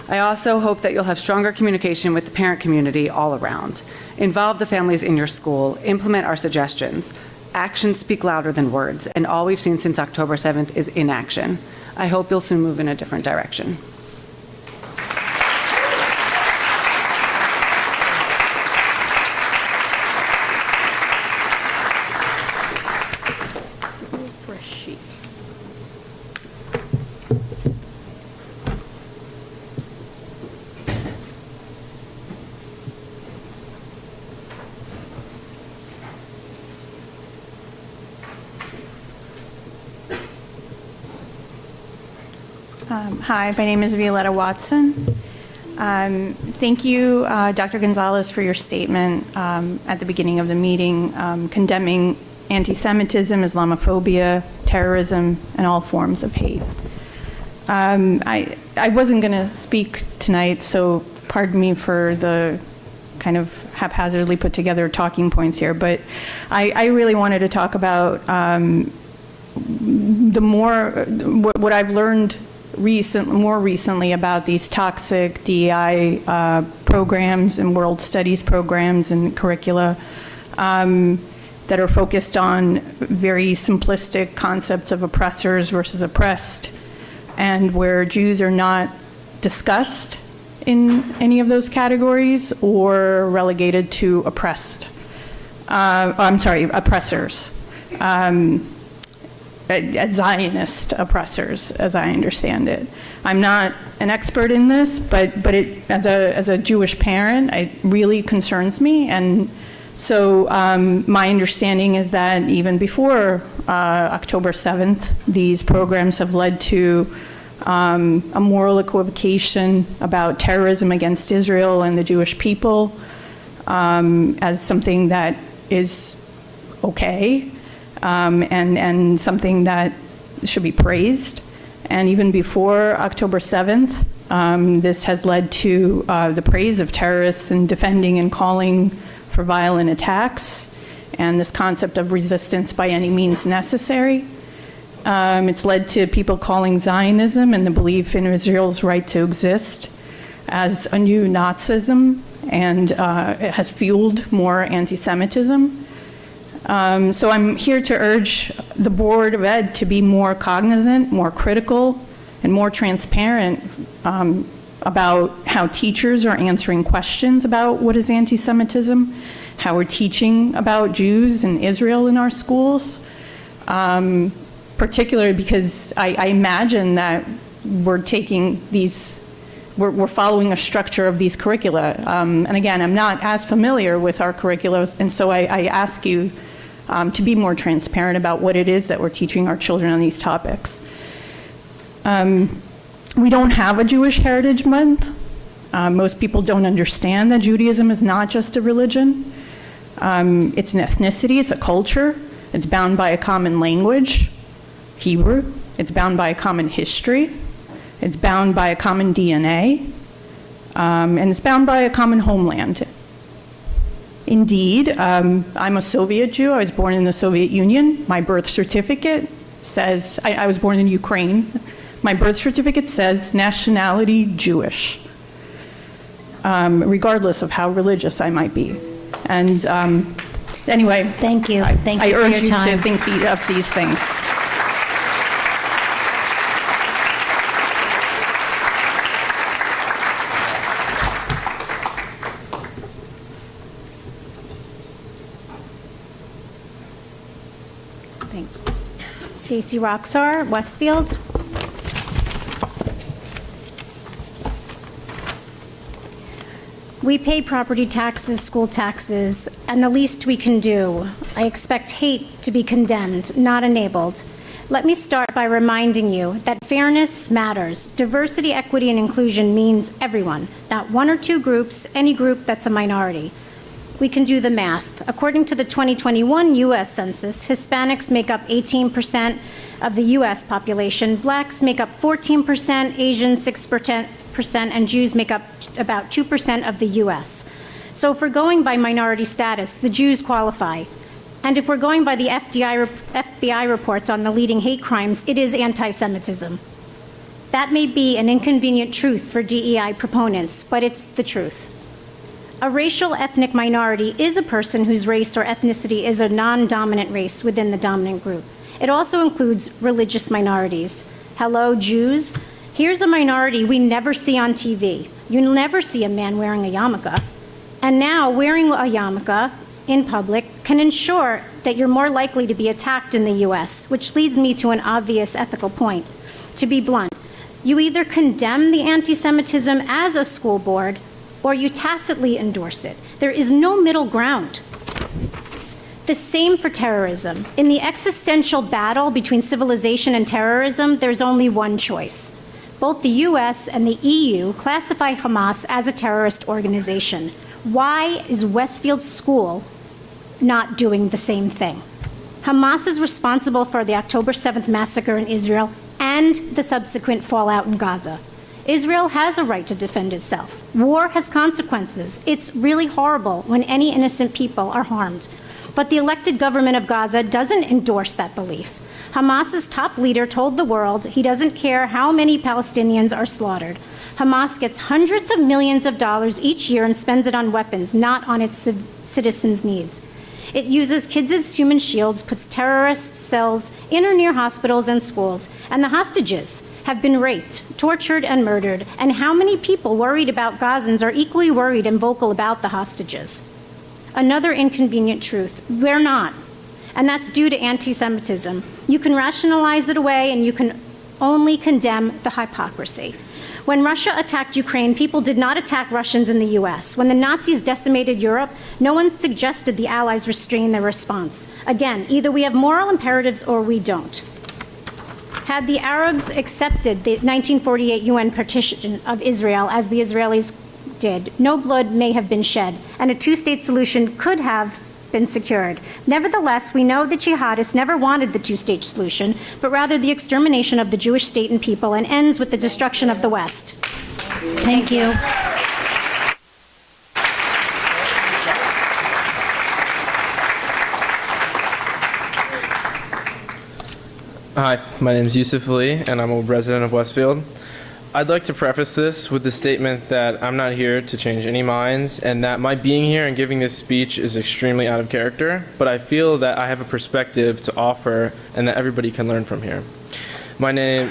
I also hope that you'll have stronger communication with the parent community all around. Involve the families in your school, implement our suggestions. Actions speak louder than words, and all we've seen since October 7th is inaction. I hope you'll soon move in a different direction. Hi, my name is Violetta Watson. Thank you, Dr. Gonzalez, for your statement at the beginning of the meeting condemning anti-Semitism, Islamophobia, terrorism, and all forms of hate. I wasn't going to speak tonight, so pardon me for the kind of haphazardly put together talking points here, but I really wanted to talk about what I've learned more recently about these toxic DEI programs and world studies programs and curricula that are focused on very simplistic concepts of oppressors versus oppressed, and where Jews are not discussed in any of those categories or relegated to oppressors. Zionist oppressors, as I understand it. I'm not an expert in this, but it, as a Jewish parent, it really concerns me. And so my understanding is that even before October 7th, these programs have led to a moral equivocation about terrorism against Israel and the Jewish people as something that is okay. And something that should be praised. And even before October 7th, this has led to the praise of terrorists and defending and calling for violent attacks, and this concept of resistance by any means necessary. It's led to people calling Zionism and the belief in Israel's right to exist as a new Nazism, and it has fueled more anti-Semitism. So I'm here to urge the Board of Ed to be more cognizant, more critical, and more transparent about how teachers are answering questions about what is anti-Semitism, how we're teaching about Jews and Israel in our schools, particularly because I imagine that we're taking these, we're following a structure of these curricula. And again, I'm not as familiar with our curricula, and so I ask you to be more transparent about what it is that we're teaching our children on these topics. We don't have a Jewish Heritage Month. Most people don't understand that Judaism is not just a religion. It's an ethnicity, it's a culture. It's bound by a common language, Hebrew. It's bound by a common history. It's bound by a common DNA. And it's bound by a common homeland. Indeed, I'm a Soviet Jew. I was born in the Soviet Union. My birth certificate says, I was born in Ukraine. My birth certificate says nationality Jewish, regardless of how religious I might be. And anyway, thank you. Thank you I for urge your you time. to think of these things. Thanks. Stacy Roxar, Westfield. We pay property taxes, school taxes, and the least we can do. I expect hate to be condemned, not enabled. Let me start by reminding you that fairness matters. Diversity, equity, and inclusion means everyone, not one or two groups, any group that's a minority. We can do the math. According to the 2021 U.S. Census, Hispanics make up 18% of the U.S. population, blacks make up 14%, Asians 6%, and Jews make up about 2% of the U.S. So if we're going by minority status, the Jews qualify. And if we're going by the FBI reports on the leading hate crimes, it is anti-Semitism. That may be an inconvenient truth for DEI proponents, but it's the truth. A racial ethnic minority is a person whose race or ethnicity is a non-dominant race within the dominant group. It also includes religious minorities. Hello, Jews. Here's a minority we never see on TV. You'll never see a man wearing a yarmulke. And now wearing a yarmulke in public can ensure that you're more likely to be attacked in the U.S., which leads me to an obvious ethical point. To be blunt, you either condemn the anti-Semitism as a school board or you tacitly endorse it. There is no middle ground. The same for terrorism. In the existential battle between civilization and terrorism, there's only one choice. Both the U.S. and the EU classify Hamas as a terrorist organization. Why is Westfield School not doing the same thing? Hamas is responsible for the October 7th massacre in Israel and the subsequent fallout in Gaza. Israel has a right to defend itself. War has consequences. It's really horrible when any innocent people are harmed. But the elected government of Gaza doesn't endorse that belief. Hamas's top leader told the world he doesn't care how many Palestinians are slaughtered. Hamas gets hundreds of millions of dollars each year and spends it on weapons, not on its citizens' needs. It uses kids as human shields, puts terrorist cells in or near hospitals and schools, and the hostages have been raped, tortured, and murdered. And how many people worried about Gazans are equally worried and vocal about the hostages? Another inconvenient truth, we're not. And that's due to anti-Semitism. You can rationalize it away and you can only condemn the hypocrisy. When Russia attacked Ukraine, people did not attack Russians in the US. When the Nazis decimated Europe, no one suggested the Allies restrain their response. Again, either we have moral imperatives or we don't. Had the Arabs accepted the 1948 UN partition of Israel, as the Israelis did, no blood may have been shed, and a two-state solution could have been secured. Nevertheless, we know the jihadists never wanted the two-state solution, but rather the extermination of the Jewish state and people, and ends with the destruction of the West. Thank you. Hi, my name is Yusuf Ali, and I'm a resident of Westfield. I'd like to preface this with the statement that I'm not here to change any minds, and that my being here and giving this speech is extremely out of character, but I feel that I have a perspective to offer and that everybody can learn from here.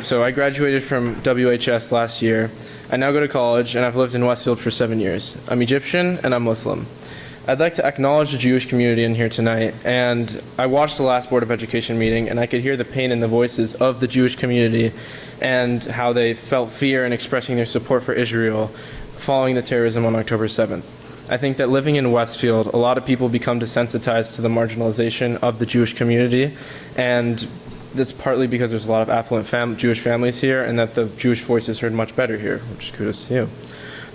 So I graduated from WHS last year, I now go to college, and I've lived in Westfield for 7 years. I'm Egyptian, and I'm Muslim. I'd like to acknowledge the Jewish community in here tonight, and I watched the last Board of Education meeting, and I could hear the pain in the voices of the Jewish community and how they felt fear in expressing their support for Israel following the terrorism on October 7th. I think that living in Westfield, a lot of people become desensitized to the marginalization of the Jewish community, and that's partly because there's a lot of affluent Jewish families here, and that the Jewish voice is heard much better here, which is kudos to you.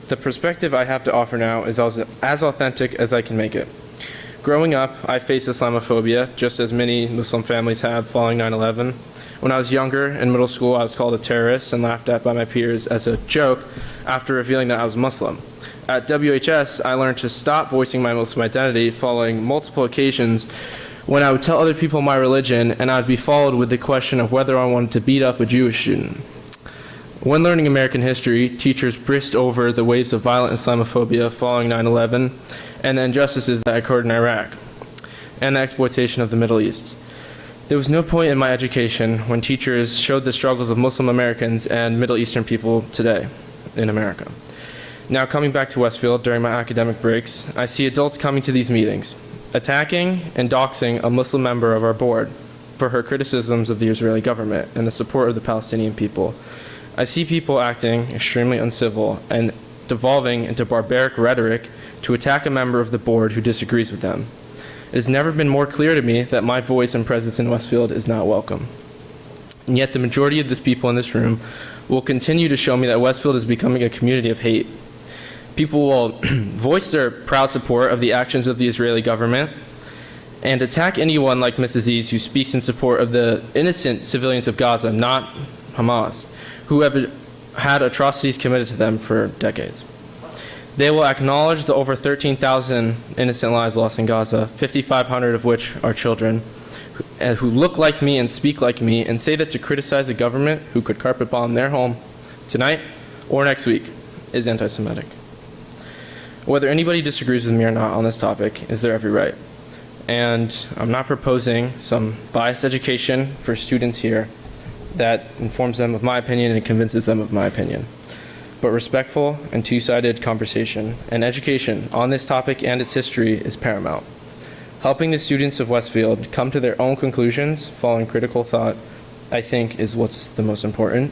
The perspective I have to offer now is as authentic as I can make it. Growing up, I faced Islamophobia, just as many Muslim families have following 9/11. When I was younger, in middle school, I was called a terrorist and laughed at by my peers as a joke after revealing that I was Muslim. At WHS, I learned to stop voicing my Muslim identity following multiple occasions when I would tell other people my religion, and I would be followed with the question of whether I wanted to beat up a Jewish student. When learning American history, teachers brisked over the waves of violent Islamophobia following 9/11 and the injustices that occurred in Iraq and the exploitation of the Middle East. There was no point in my education when teachers showed the struggles of Muslim Americans and Middle Eastern people today in America. Now, coming back to Westfield during my academic breaks, I see adults coming to these meetings, attacking and doxing a Muslim member of our board for her criticisms of the Israeli government and the support of the Palestinian people. I see people acting extremely uncivil and devolving into barbaric rhetoric to attack a member of the board who disagrees with them. It has never been more clear to me that my voice and presence in Westfield is not welcome. And yet the majority of the people in this room will continue to show me that Westfield is becoming a community of hate. People will voice their proud support of the actions of the Israeli government and attack anyone like Ms. Aziz who speaks in support of the innocent civilians of Gaza, not Hamas, who have had atrocities committed to them for decades. They will acknowledge the over 13,000 innocent lives lost in Gaza, 5,500 of which are children, who look like me and speak like me, and say that to criticize a government who could carpet bomb their home tonight or next week is anti-Semitic. Whether anybody disagrees with me or not on this topic is their every right. And I'm not proposing some biased education for students here that informs them of my opinion and convinces them of my opinion. But respectful and two-sided conversation and education on this topic and its history is paramount. Helping the students of Westfield come to their own conclusions following critical thought, I think, is what's the most important.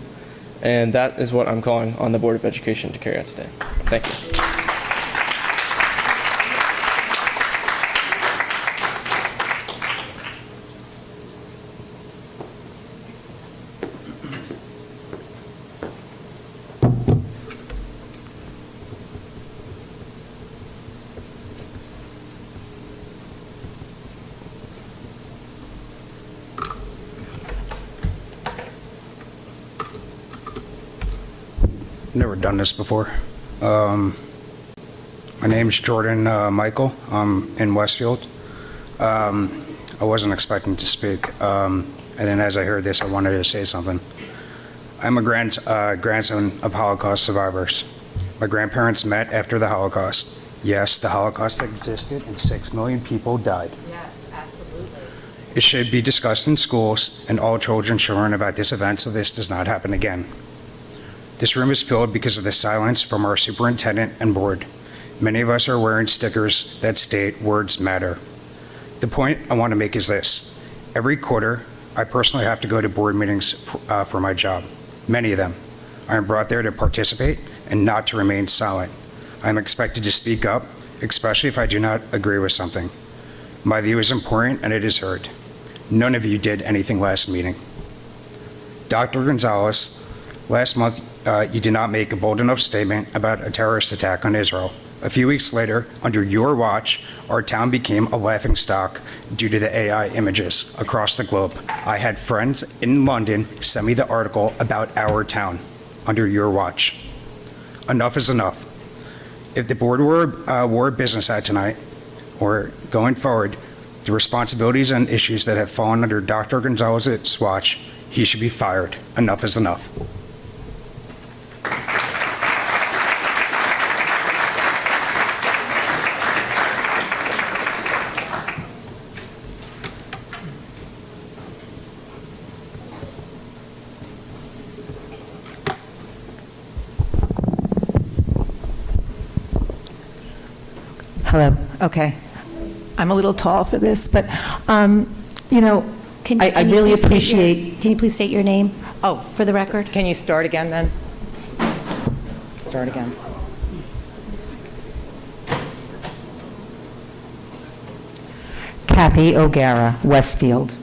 And that is what I'm calling on the Board of Education to carry out today. Thank you. Never done this before. My name's Jordan Michael. I'm in Westfield. I wasn't expecting to speak, and then as I heard this, I wanted to say something. I'm a grandson of Holocaust survivors. My grandparents met after the Holocaust. Yes, the Holocaust existed and 6 million people died. Yes, absolutely. It should be discussed in schools, and all children should learn about this event so this does not happen again. This room is filled because of the silence from our superintendent and board. Many of us are wearing stickers that state words matter. The point I want to make is this. Every quarter, I personally have to go to board meetings for my job. Many of them. I am brought there to participate and not to remain silent. I am expected to speak up, especially if I do not agree with something. My view is important and it is heard. None of you did anything last meeting. Dr. Gonzalez, last month, you did not make a bold enough statement about a terrorist attack on Israel. A few weeks later, under your watch, our town became a laughingstock due to the AI images across the globe. I had friends in London send me the article about our town under your watch. Enough is enough. If the board wore a business hat tonight, or going forward, the responsibilities and issues that have fallen under Dr. Gonzalez's watch, he should be fired. Enough is enough. Hello, okay. I'm a little tall for this, but, you know, I really appreciate... Can you please state your name? Oh. For the record? Can you start again, then? Start again. Kathy O'Gara, Westfield.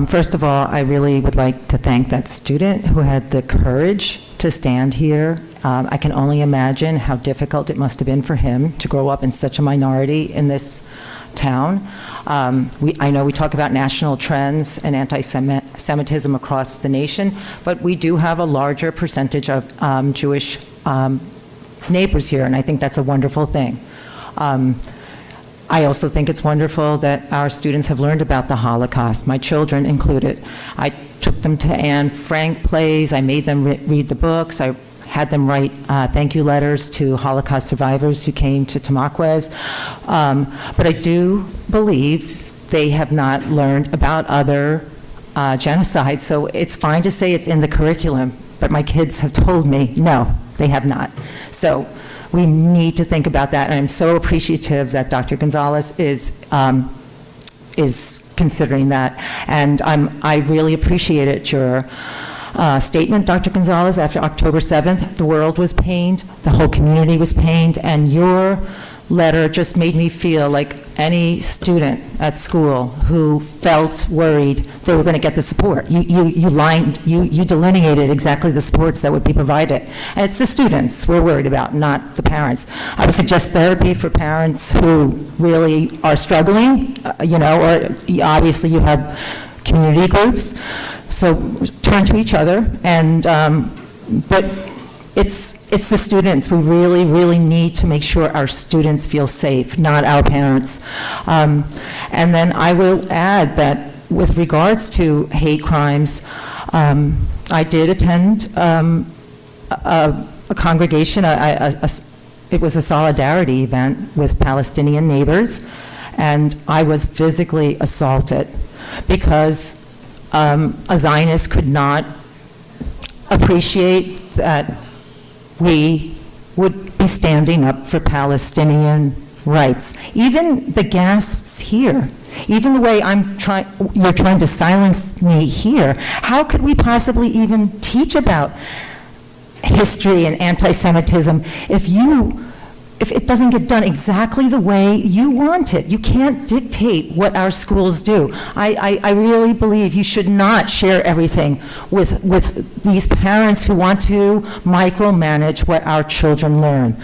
First of all, I really would like to thank that student who had the courage to stand here. I can only imagine how difficult it must have been for him to grow up in such a minority in this town. I know we talk about national trends and anti-Semitism across the nation, but we do have a larger percentage of Jewish neighbors here, and I think that's a wonderful thing. I also think it's wonderful that our students have learned about the Holocaust, my children included. I took them to Anne Frank plays, I made them read the books, I had them write thank you letters to Holocaust survivors who came to Tamaquez. But I do believe they have not learned about other genocides, so it's fine to say it's in the curriculum, but my kids have told me, no, they have not. So we need to think about that, and I'm so appreciative that Dr. Gonzalez is considering that. And I really appreciated your statement, Dr. Gonzalez, after October 7th. The world was pained, the whole community was pained, and your letter just made me feel like any student at school who felt worried they were going to get the support. You delineated exactly the supports that would be provided. And it's the students we're worried about, not the parents. I would suggest therapy for parents who really are struggling, or obviously you have community groups. So turn to each other, and but it's the students. We really, really need to make sure our students feel safe, not our parents. And then I will add that with regards to hate crimes, I did attend a congregation, it was a solidarity event with Palestinian neighbors, and I was physically assaulted because a Zionist could not appreciate that we would be standing up for Palestinian rights. Even the gasps here, even the way you're trying to silence me here, how could we possibly even teach about history and anti-Semitism if it doesn't get done exactly the way you want it? You can't dictate what our schools do. I really believe you should not share everything with these parents who want to micromanage what our children learn.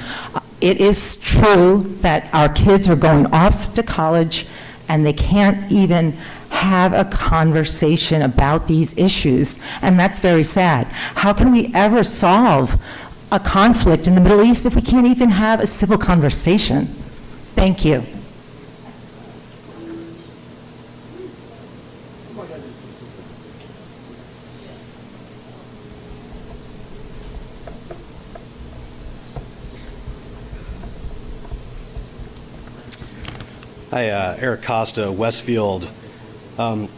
It is true that our kids are going off to college and they can't even have a conversation about these issues, and that's very sad. How can we ever solve a conflict in the Middle East if we can't even have a civil conversation? Thank you. Hi, Eric Costa, Westfield. I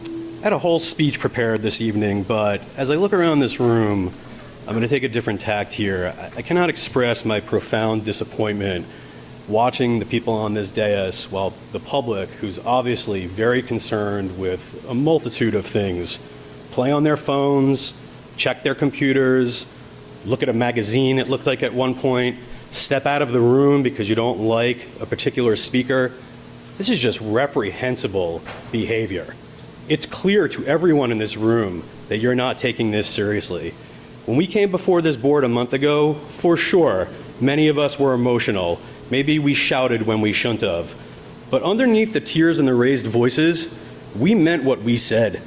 had a whole speech prepared this evening, but as I look around this room, I'm going to take a different tact here. I cannot express my profound disappointment watching the people on this dais while the public, who's obviously very concerned with a multitude of things, play on their phones, check their computers, look at a magazine, it looked like at one point, step out of the room because you don't like a particular speaker. This is just reprehensible behavior. It's clear to everyone in this room that you're not taking this seriously. When we came before this board a month ago, for sure, many of us were emotional. Maybe we shouted when we shouldn't have. But underneath the tears and the raised voices, we meant what we said.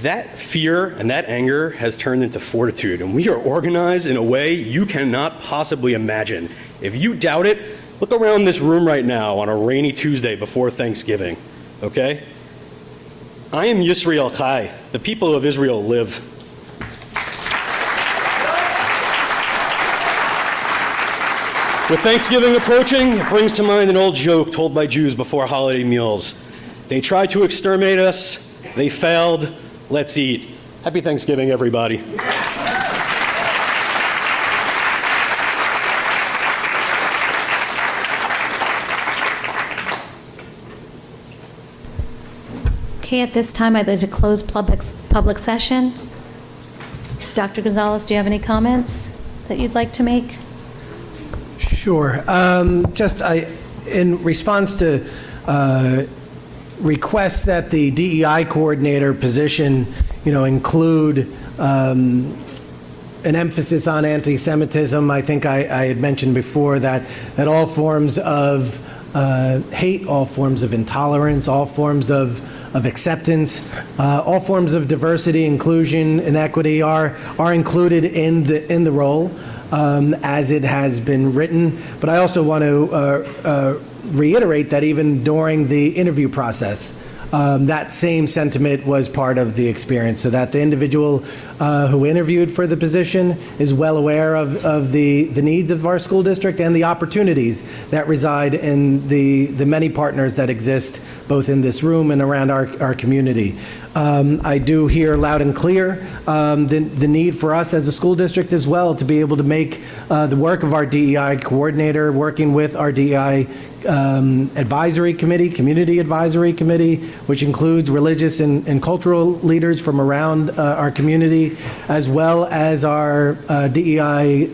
That fear and that anger has turned into fortitude, and we are organized in a way you cannot possibly imagine. If you doubt it, look around this room right now on a rainy Tuesday before Thanksgiving, okay? I am Yisrael Chai. The people of Israel live. With Thanksgiving approaching, it brings to mind an old joke told by Jews before holiday meals. They tried to exterminate us, they failed, let's eat. Happy Thanksgiving, everybody. Okay, at this time, I'd like to close public session. Dr. Gonzalez, do you have any comments that you'd like to make? Sure. In response to requests that the DEI coordinator position, include an emphasis on anti-Semitism, I think I had mentioned before that all forms of hate, all forms of intolerance, all forms of acceptance, all forms of diversity, inclusion, and equity are included in the role as it has been written. But I also want to reiterate that even during the interview process, that same sentiment was part of the experience, so that the individual who interviewed for the position is well aware of the needs of our school district and the opportunities that reside in the many partners that exist both in this room and around our community. I do hear loud and clear the need for us as a school district as well to be able to make the work of our DEI coordinator, working with our DEI advisory committee, community advisory committee, which includes religious and cultural leaders from around our community, as well as our DEI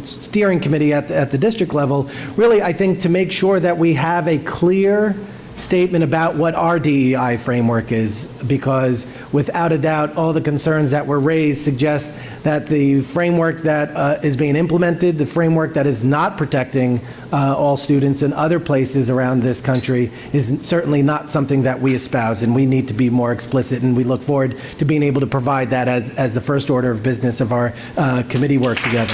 steering committee at the district level, really, I think, to make sure that we have a clear statement about what our DEI framework is, because without a doubt, all the concerns that were raised suggest that the framework that is being implemented, the framework that is not protecting all students in other places around this country, is certainly not something that we espouse, and we need to be more explicit, and we look forward to being able to provide that as the first order of business of our committee work together.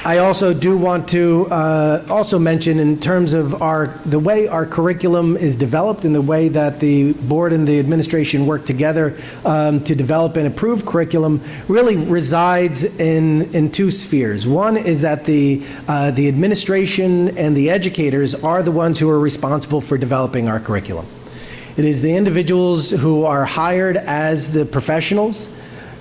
I also do want to also mention, in terms of the way our curriculum is developed and the way that the board and the administration work together to develop and approve curriculum, really resides in two spheres. One is that the administration and the educators are the ones who are responsible for developing our curriculum. It is the individuals who are hired as the professionals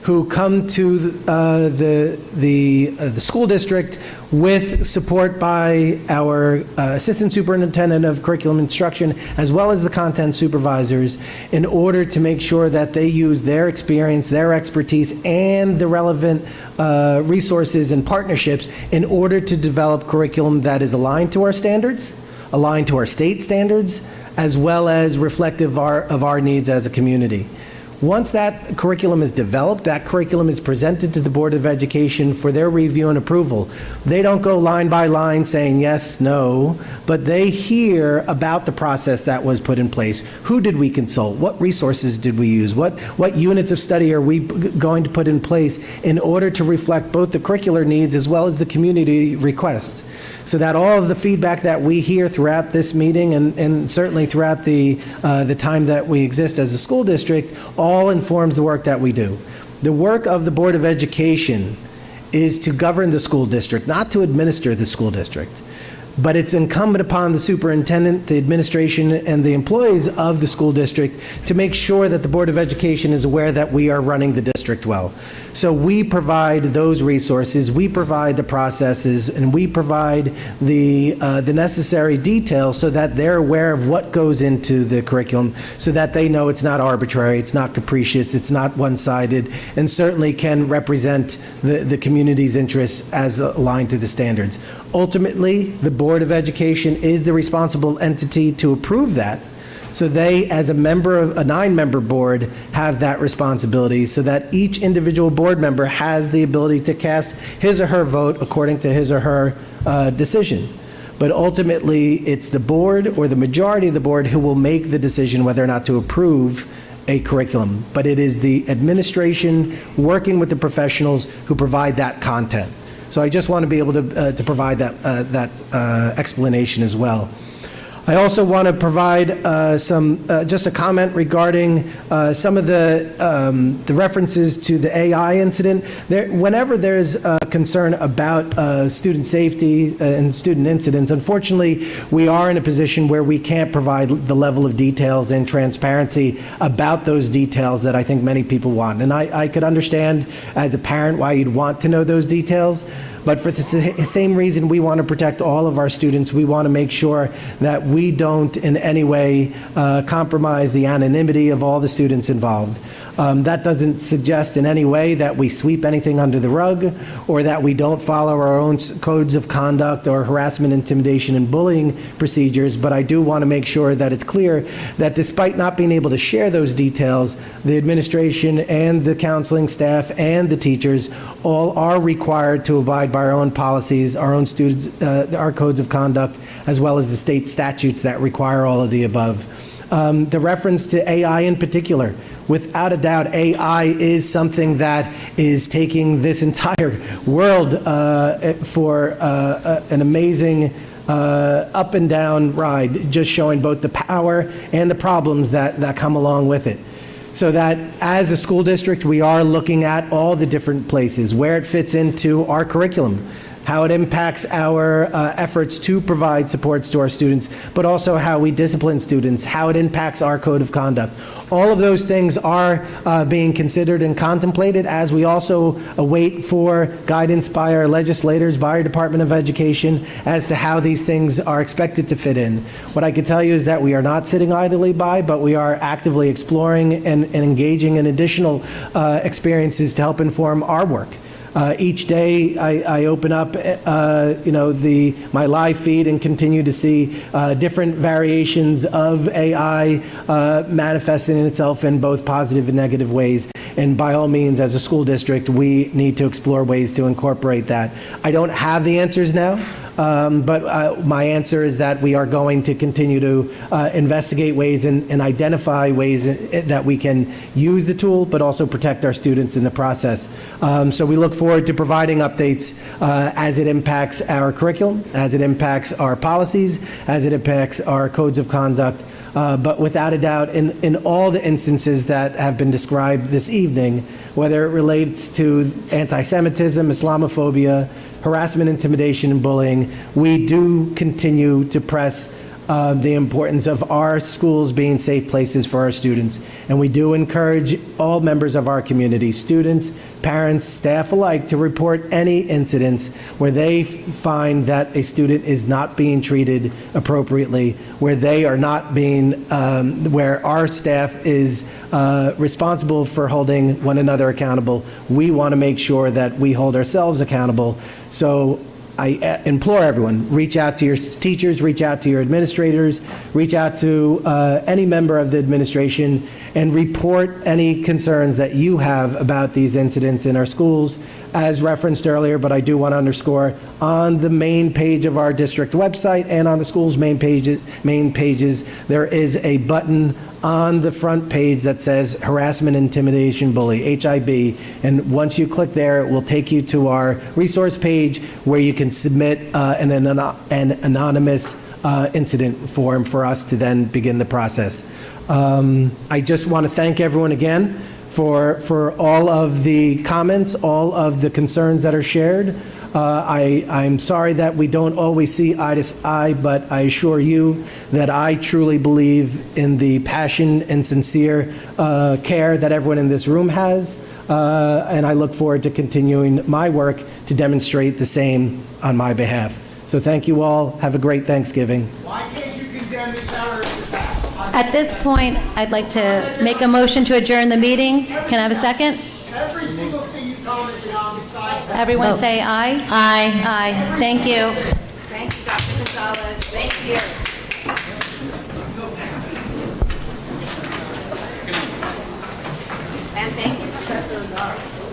who come to the school district with support by our assistant superintendent of curriculum instruction, as well as the content supervisors, in order to make sure that they use their experience, their expertise, and the relevant resources and partnerships in order to develop curriculum that is aligned to our standards, aligned to our state standards, as well as reflective of our needs as a community. Once that curriculum is developed, that curriculum is presented to the Board of Education for their review and approval. They don't go line by line saying yes, no, but they hear about the process that was put in place. Who did we consult? What resources did we use? What units of study are we going to put in place in order to reflect both the curricular needs as well as the community requests? So that all of the feedback that we hear throughout this meeting and certainly throughout the time that we exist as a school district all informs the work that we do. The work of the Board of Education is to govern the school district, not to administer the school district. But it's incumbent upon the superintendent, the administration, and the employees of the school district to make sure that the Board of Education is aware that we are running the district well. So we provide those resources, we provide the processes, and we provide the necessary details so that they're aware of what goes into the curriculum, so that they know it's not arbitrary, it's not capricious, it's not one-sided, and certainly can represent the community's interests as aligned to the standards. Ultimately, the Board of Education is the responsible entity to approve that. So they, as a member of a 9-member board, have that responsibility, so that each individual board member has the ability to cast his or her vote according to his or her decision. But ultimately, it's the board or the majority of the board who will make the decision whether or not to approve a curriculum. But it is the administration working with the professionals who provide that content. So I just want to be able to provide that explanation as well. I also want to provide just a comment regarding some of the references to the AI incident. Whenever there's concern about student safety and student incidents, unfortunately, we are in a position where we can't provide the level of details and transparency about those details that I think many people want. And I could understand as a parent why you'd want to know those details. But for the same reason we want to protect all of our students, we want to make sure that we don't in any way compromise the anonymity of all the students involved. That doesn't suggest in any way that we sweep anything under the rug or that we don't follow our own codes of conduct or harassment, intimidation, and bullying procedures, but I do want to make sure that it's clear that despite not being able to share those details, the administration and the counseling staff and the teachers all are required to abide by our own policies, our own students, our codes of conduct, as well as the state statutes that require all of the above. The reference to AI in particular, without a doubt, AI is something that is taking this entire world for an amazing up and down ride, just showing both the power and the problems that come along with it. So that as a school district, we are looking at all the different places, where it fits into our curriculum, how it impacts our efforts to provide supports to our students, but also how we discipline students, how it impacts our code of conduct. All of those things are being considered and contemplated as we also await for guidance by our legislators, by our Department of Education, as to how these things are expected to fit in. What I can tell you is that we are not sitting idly by, but we are actively exploring and engaging in additional experiences to help inform our work. Each day I open up, my live feed and continue to see different variations of AI manifesting itself in both positive and negative ways. And by all means, as a school district, we need to explore ways to incorporate that. I don't have the answers now. But my answer is that we are going to continue to investigate ways and identify ways that we can use the tool, but also protect our students in the process. So we look forward to providing updates as it impacts our curriculum, as it impacts our policies, as it impacts our codes of conduct. But without a doubt, in all the instances that have been described this evening, whether it relates to anti-Semitism, Islamophobia, harassment, intimidation, and bullying, we do continue to press the importance of our schools being safe places for our students. And we do encourage all members of our community, students, parents, staff alike, to report any incidents where they find that a student is not being treated appropriately, where they are not being, where our staff is responsible for holding one another accountable. We want to make sure that we hold ourselves accountable. So I implore everyone, reach out to your teachers, reach out to your administrators, reach out to any member of the administration, and report any concerns that you have about these incidents in our schools. As referenced earlier, but I do want to underscore, on the main page of our district website and on the school's main pages, there is a button on the front page that says Harassment, Intimidation, Bully, HIB, and once you click there, it will take you to our resource page where you can submit an anonymous incident form for us to then begin the process. I just want to thank everyone again for all of the comments, all of the concerns that are shared. I'm sorry that we don't always see eye to eye, but I assure you that I truly believe in the passion and sincere care that everyone in this room has, and I look forward to continuing my work to demonstrate the same on my behalf. So thank you all. Have a great Thanksgiving. Why can't you condemn the terrorist attack? At this point, I'd like to make a motion to adjourn the meeting. Can I have a second? Every single thing you commented on besides that. Everyone say aye. Aye. Aye. Thank you. Thank you, Dr. Gonzalez. Thank you. And thank you, Professor Gonzalez.